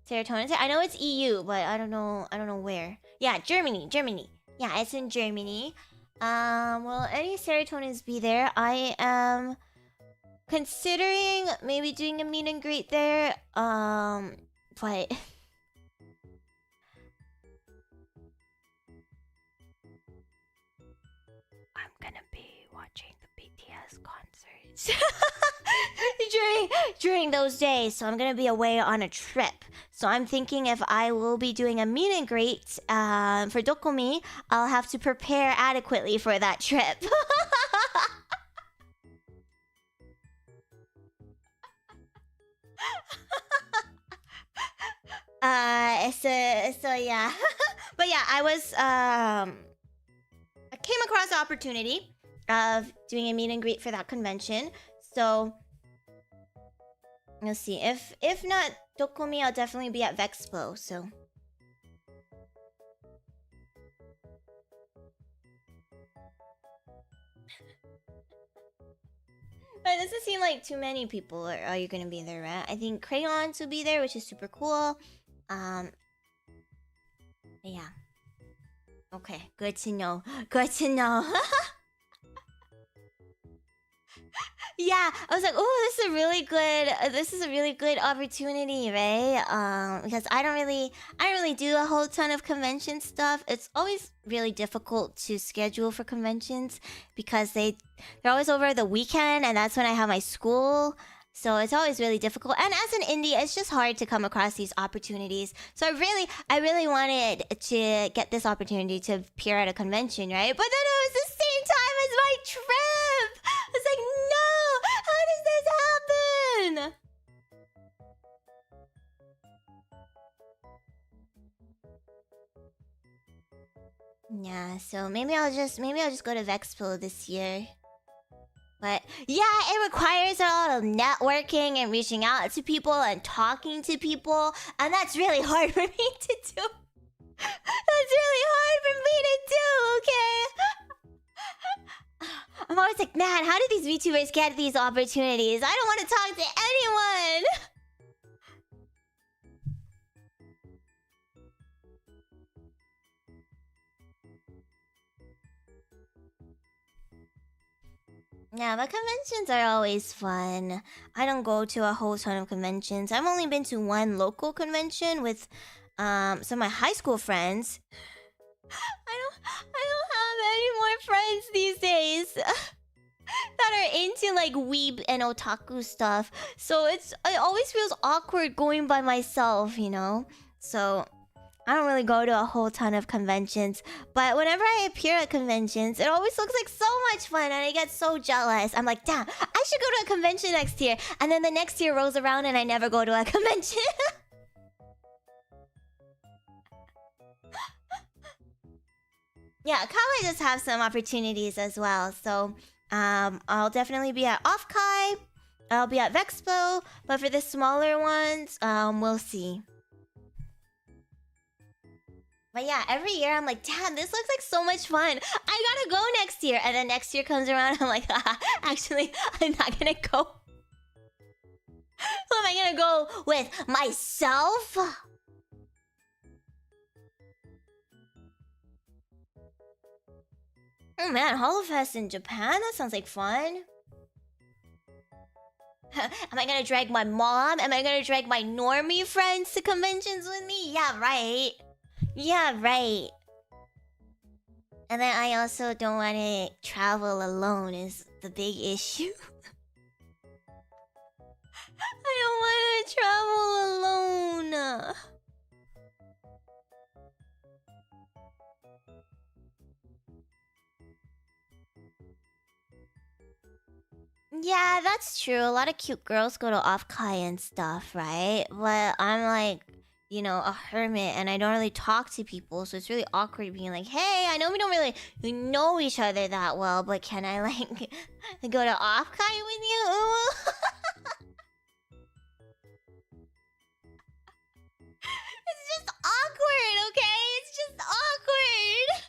serotonin? I know it's EU, but I don't know where. Yeah, Germany. Yeah, it's in Germany. Will any serotonins be there? I am considering maybe doing a meet and greet there. But I'm gonna be watching the BTS concerts during those days, so I'm gonna be away on a trip. So I'm thinking if I will be doing a meet and greet for Dokomi, I'll have to prepare adequately for that trip. So yeah. But yeah, I came across the opportunity of doing a meet and greet for that convention. So let's see. If not Dokomi, I'll definitely be at Vexpo, so. But it doesn't seem like too many people are you gonna be there, right? I think Crayons will be there, which is super cool. Yeah. Okay, good to know. Good to know. Yeah, I was like, oh, this is a really good opportunity, right? Because I don't really do a whole ton of convention stuff. It's always really difficult to schedule for conventions because they're always over the weekend, and that's when I have my school. So it's always really difficult. And as an indie, it's just hard to come across these opportunities. So I really wanted to get this opportunity to appear at a convention, right? But then it was the same time as my trip. I was like, no, how does this happen? Yeah, so maybe I'll just go to Vexpo this year. But yeah, it requires a lot of networking and reaching out to people and talking to people, and that's really hard for me to do. That's really hard for me to do, okay? I'm always like, man, how do these VTubers get these opportunities? I don't want to talk to anyone. Yeah, but conventions are always fun. I don't go to a whole ton of conventions. I've only been to one local convention with some of my high school friends. I don't have any more friends these days that are into like weeb and otaku stuff. So it always feels awkward going by myself, you know? So I don't really go to a whole ton of conventions, but whenever I appear at conventions, it always looks like so much fun, and I get so jealous. I'm like, damn, I should go to a convention next year. And then the next year rolls around and I never go to a convention. Yeah, college just have some opportunities as well. So I'll definitely be at Offkai. I'll be at Vexpo, but for the smaller ones, we'll see. But yeah, every year I'm like, damn, this looks like so much fun. I gotta go next year. And then next year comes around, I'm like, actually, I'm not gonna go. Who am I gonna go with? Myself? Oh man, Holofest in Japan? That sounds like fun. Am I gonna drag my mom? Am I gonna drag my normie friends to conventions with me? Yeah, right. Yeah, right. And then I also don't want to travel alone is the big issue. I don't want to travel alone. Yeah, that's true. A lot of cute girls go to Offkai and stuff, right? But I'm like, you know, a hermit, and I don't really talk to people, so it's really awkward being like, hey, I know we don't really know each other that well, but can I, like, go to Offkai with you? It's just awkward, okay? It's just awkward!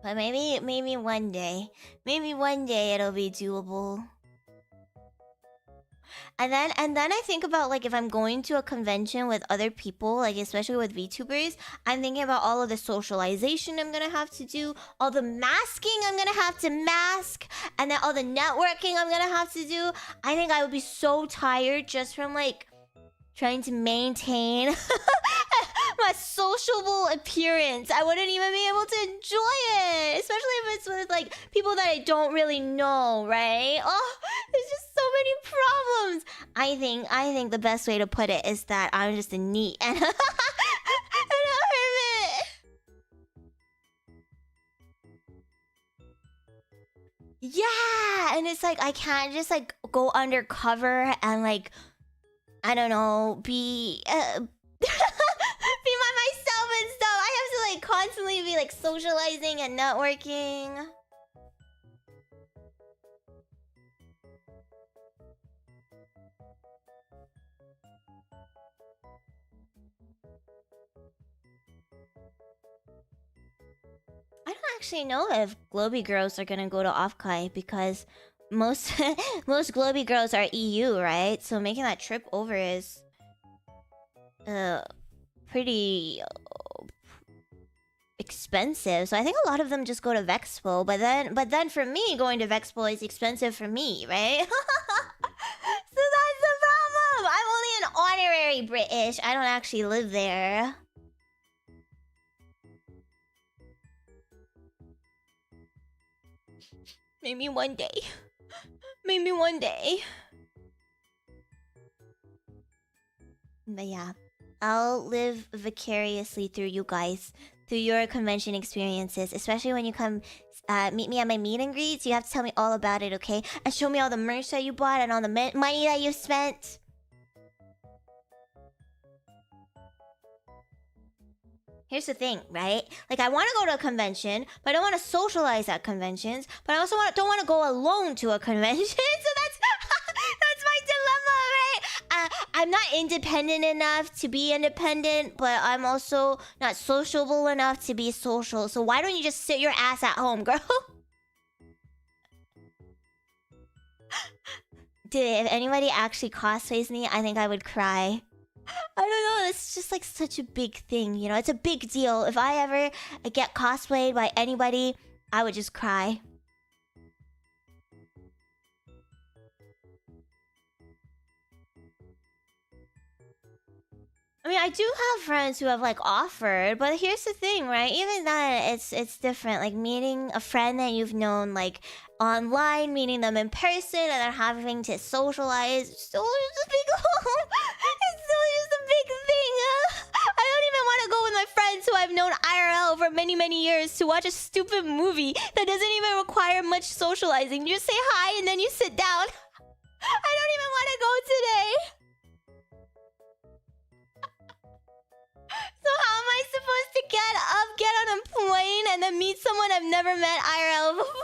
But maybe one day. Maybe one day it'll be doable. And then I think about, like, if I'm going to a convention with other people, like especially with VTubers, I'm thinking about all of the socialization I'm gonna have to do, all the masking I'm gonna have to mask, and then all the networking I'm gonna have to do. I think I would be so tired just from, like, trying to maintain my sociable appearance. I wouldn't even be able to enjoy it, especially if it's with, like, people that I don't really know, right? Oh, there's just so many problems. I think the best way to put it is that I'm just a neat and a hermit. Yeah, and it's like I can't just, like, go undercover and, like, I don't know, be be by myself and stuff. I have to, like, constantly be, like, socializing and networking. I don't actually know if Globy girls are gonna go to Offkai because most most Globy girls are EU, right? So making that trip over is pretty expensive. So I think a lot of them just go to Vexpo, but then for me, going to Vexpo is expensive for me, right? So that's the problem. I'm only an honorary British. I don't actually live there. Maybe one day. Maybe one day. But yeah, I'll live vicariously through you guys, through your convention experiences, especially when you come meet me at my meet and greets. You have to tell me all about it, okay? And show me all the merch that you bought and all the money that you spent. Here's the thing, right? Like, I want to go to a convention, but I don't want to socialize at conventions. But I also don't want to go alone to a convention. So that's that's my dilemma, right? I'm not independent enough to be independent, but I'm also not sociable enough to be social. So why don't you just sit your ass at home, girl? Dude, if anybody actually cosplays me, I think I would cry. I don't know, it's just like such a big thing, you know? It's a big deal. If I ever get cosplayed by anybody, I would just cry. I mean, I do have friends who have like offered, but here's the thing, right? Even then, it's different. Like meeting a friend that you've known like online, meeting them in person, and then having to socialize. Still just a big it's still just a big thing. I don't even want to go with my friends who I've known IRL for many, many years to watch a stupid movie that doesn't even require much socializing. You just say hi and then you sit down. I don't even want to go today. So how am I supposed to get on a plane and then meet someone I've never met IRL before?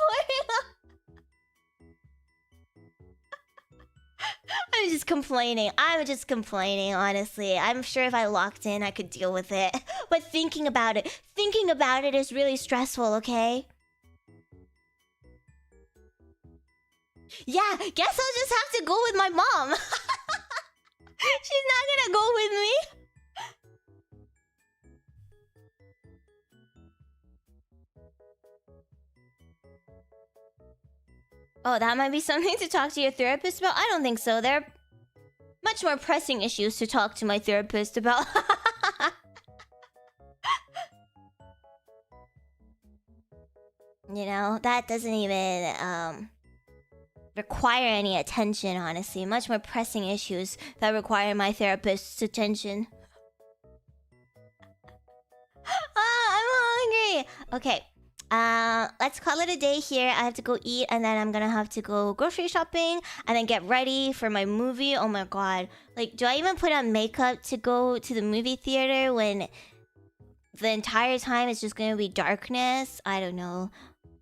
I'm just complaining, honestly. I'm sure if I locked in, I could deal with it. But thinking about it is really stressful, okay? Yeah, guess I'll just have to go with my mom. She's not gonna go with me. Oh, that might be something to talk to your therapist about? I don't think so. There are much more pressing issues to talk to my therapist about. You know, that doesn't even require any attention, honestly. Much more pressing issues that require my therapist's attention. I'm hungry. Okay. Let's call it a day here. I have to go eat, and then I'm gonna have to go grocery shopping, and then get ready for my movie. Oh my god. Like, do I even put on makeup to go to the movie theater when the entire time it's just gonna be darkness? I don't know.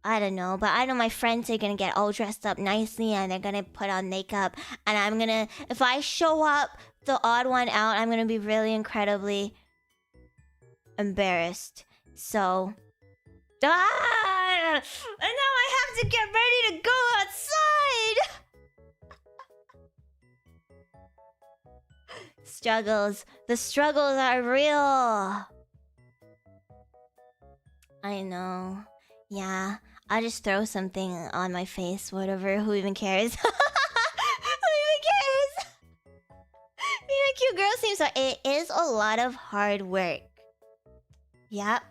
But I know my friends are gonna get all dressed up nicely, and they're gonna put on makeup, and I'm gonna... If I show up the odd one out, I'm gonna be really incredibly embarrassed. So... and now I have to get ready to go outside! Struggles. The struggles are real. I know. Yeah. I'll just throw something on my face. Whatever. Who even cares? Who even cares? Being a cute girl seems so... It is a lot of hard work. Yep.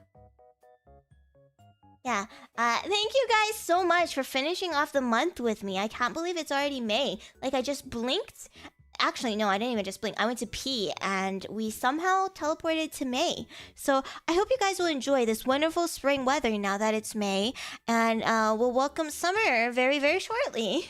Yeah, thank you guys so much for finishing off the month with me. I can't believe it's already May. Like, I just blinked. Actually, no, I didn't even just blink. I went to pee, and we somehow teleported to May. So, I hope you guys will enjoy this wonderful spring weather now that it's May. And we'll welcome summer very, very shortly.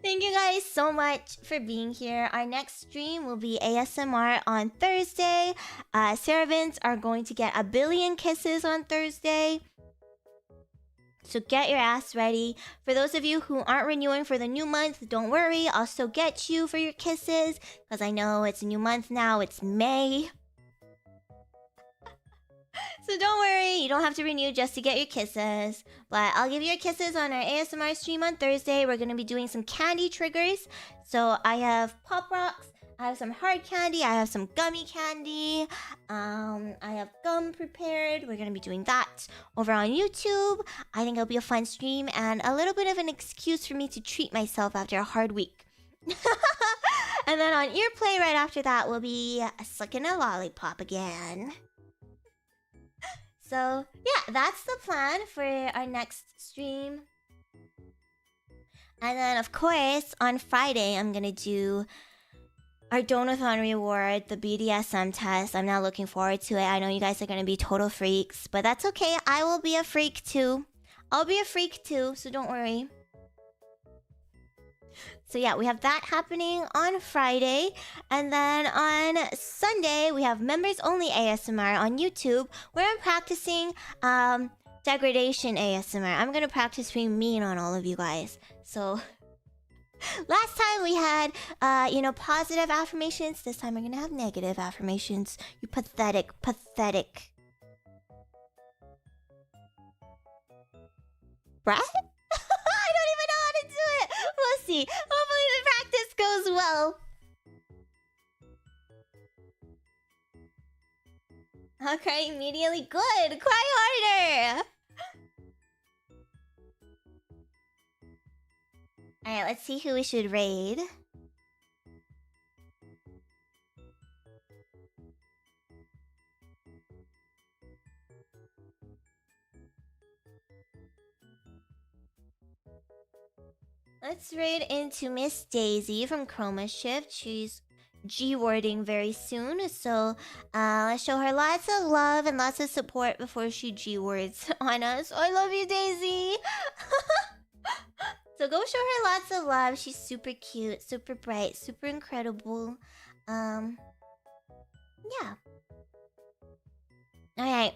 Thank you guys so much for being here. Our next stream will be ASMR on Thursday. Ceravants are going to get 1 billion kisses on Thursday. So get your ass ready. For those of you who aren't renewing for the new month, don't worry. I'll still get you for your kisses. Because I know it's a new month now. It's May. So don't worry, you don't have to renew just to get your kisses. But I'll give you your kisses on our ASMR stream on Thursday. We're going to be doing some candy triggers. So I have Pop Rocks, I have some hard candy, I have some gummy candy. I have gum prepared. We're going to be doing that over on YouTube. I think it'll be a fun stream and a little bit of an excuse for me to treat myself after a hard week. And then on Earplay right after that, we'll be sucking a lollipop again. So, yeah, that's the plan for our next stream. And then, of course, on Friday, I'm gonna do our Donathon reward, the BDSM test. I'm not looking forward to it. I know you guys are gonna be total freaks, but that's okay. I will be a freak too. I'll be a freak too, so don't worry. So yeah, we have that happening on Friday. And then on Sunday, we have members only ASMR on YouTube where I'm practicing degradation ASMR. I'm gonna practice being mean on all of you guys. So last time we had positive affirmations. This time we're gonna have negative affirmations. You pathetic. Right? I don't even know how to do it. We'll see. Hopefully the practice goes well. I'll cry immediately. Good. Cry harder. Alright, let's see who we should raid. Let's raid into Miss Daisy from Chroma Shift. She's G-wording very soon, so let's show her lots of love and lots of support before she G-words on us. I love you, Daisy! So go show her lots of love. She's super cute, super bright, super incredible. Yeah. Alright.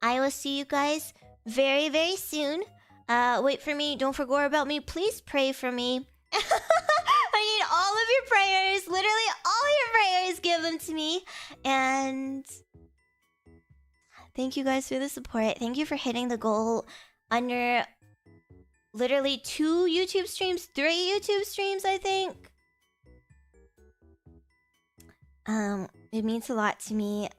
I will see you guys very, very soon. Wait for me. Don't forget about me. Please pray for me. I need all of your prayers. Literally all your prayers. Give them to me. And thank you guys for the support. Thank you for hitting the goal under literally 2 YouTube streams, 3 YouTube streams, I think. It means a lot to me.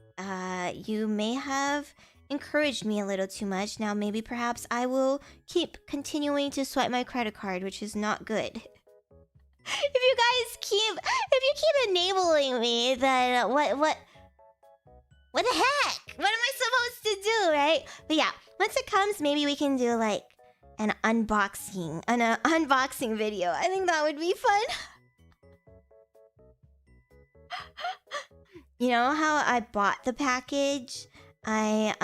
You may have encouraged me a little too much. Now maybe perhaps I will keep continuing to swipe my credit card, which is not good. If you keep enabling me, then what the heck? What am I supposed to do, right? But yeah, once it comes, maybe we can do like an unboxing video. I think that would be fun. You know how I bought the package? I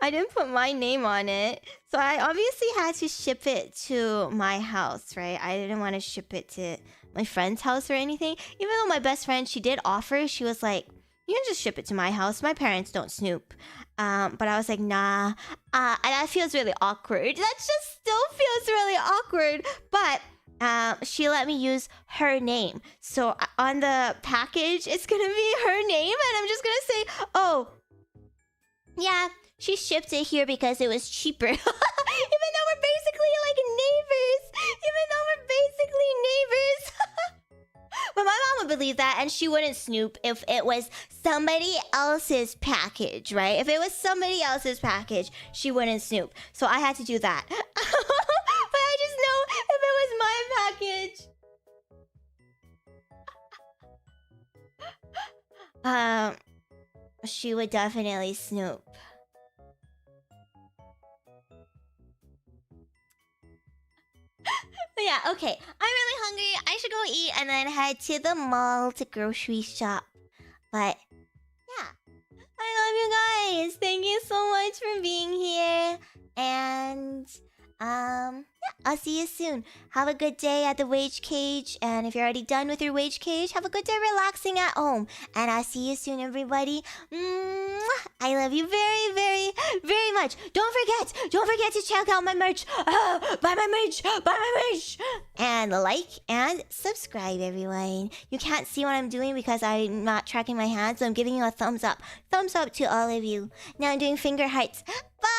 didn't put my name on it, so I obviously had to ship it to my house, right? I didn't want to ship it to my friend's house or anything. Even though my best friend, she did offer, she was like, you can just ship it to my house. My parents don't snoop. But I was like, nah. And that feels really awkward. That just still feels really awkward. But she let me use her name. So on the package, it's gonna be her name. And I'm just gonna say, oh, yeah, she shipped it here because it was cheaper. Even though we're basically like neighbors. But my mom would believe that, and she wouldn't snoop if it was somebody else's package, right? If it was somebody else's package, she wouldn't snoop. So I had to do that. But I just know if it was my package, she would definitely snoop. But yeah, okay. I'm really hungry. I should go eat and then head to the mall to grocery shop. But yeah, I love you guys. Thank you so much for being here. And yeah, I'll see you soon. Have a good day at the wage cage. And if you're already done with your wage cage, have a good day relaxing at home. And I'll see you soon, everybody. Mwah! I love you very, very, very much. Don't forget to check out my merch. Buy my merch. And like and subscribe, everyone. You can't see what I'm doing because I'm not tracking my hands, so I'm giving you a thumbs up. Thumbs up to all of you. Now I'm doing finger hearts. Bye!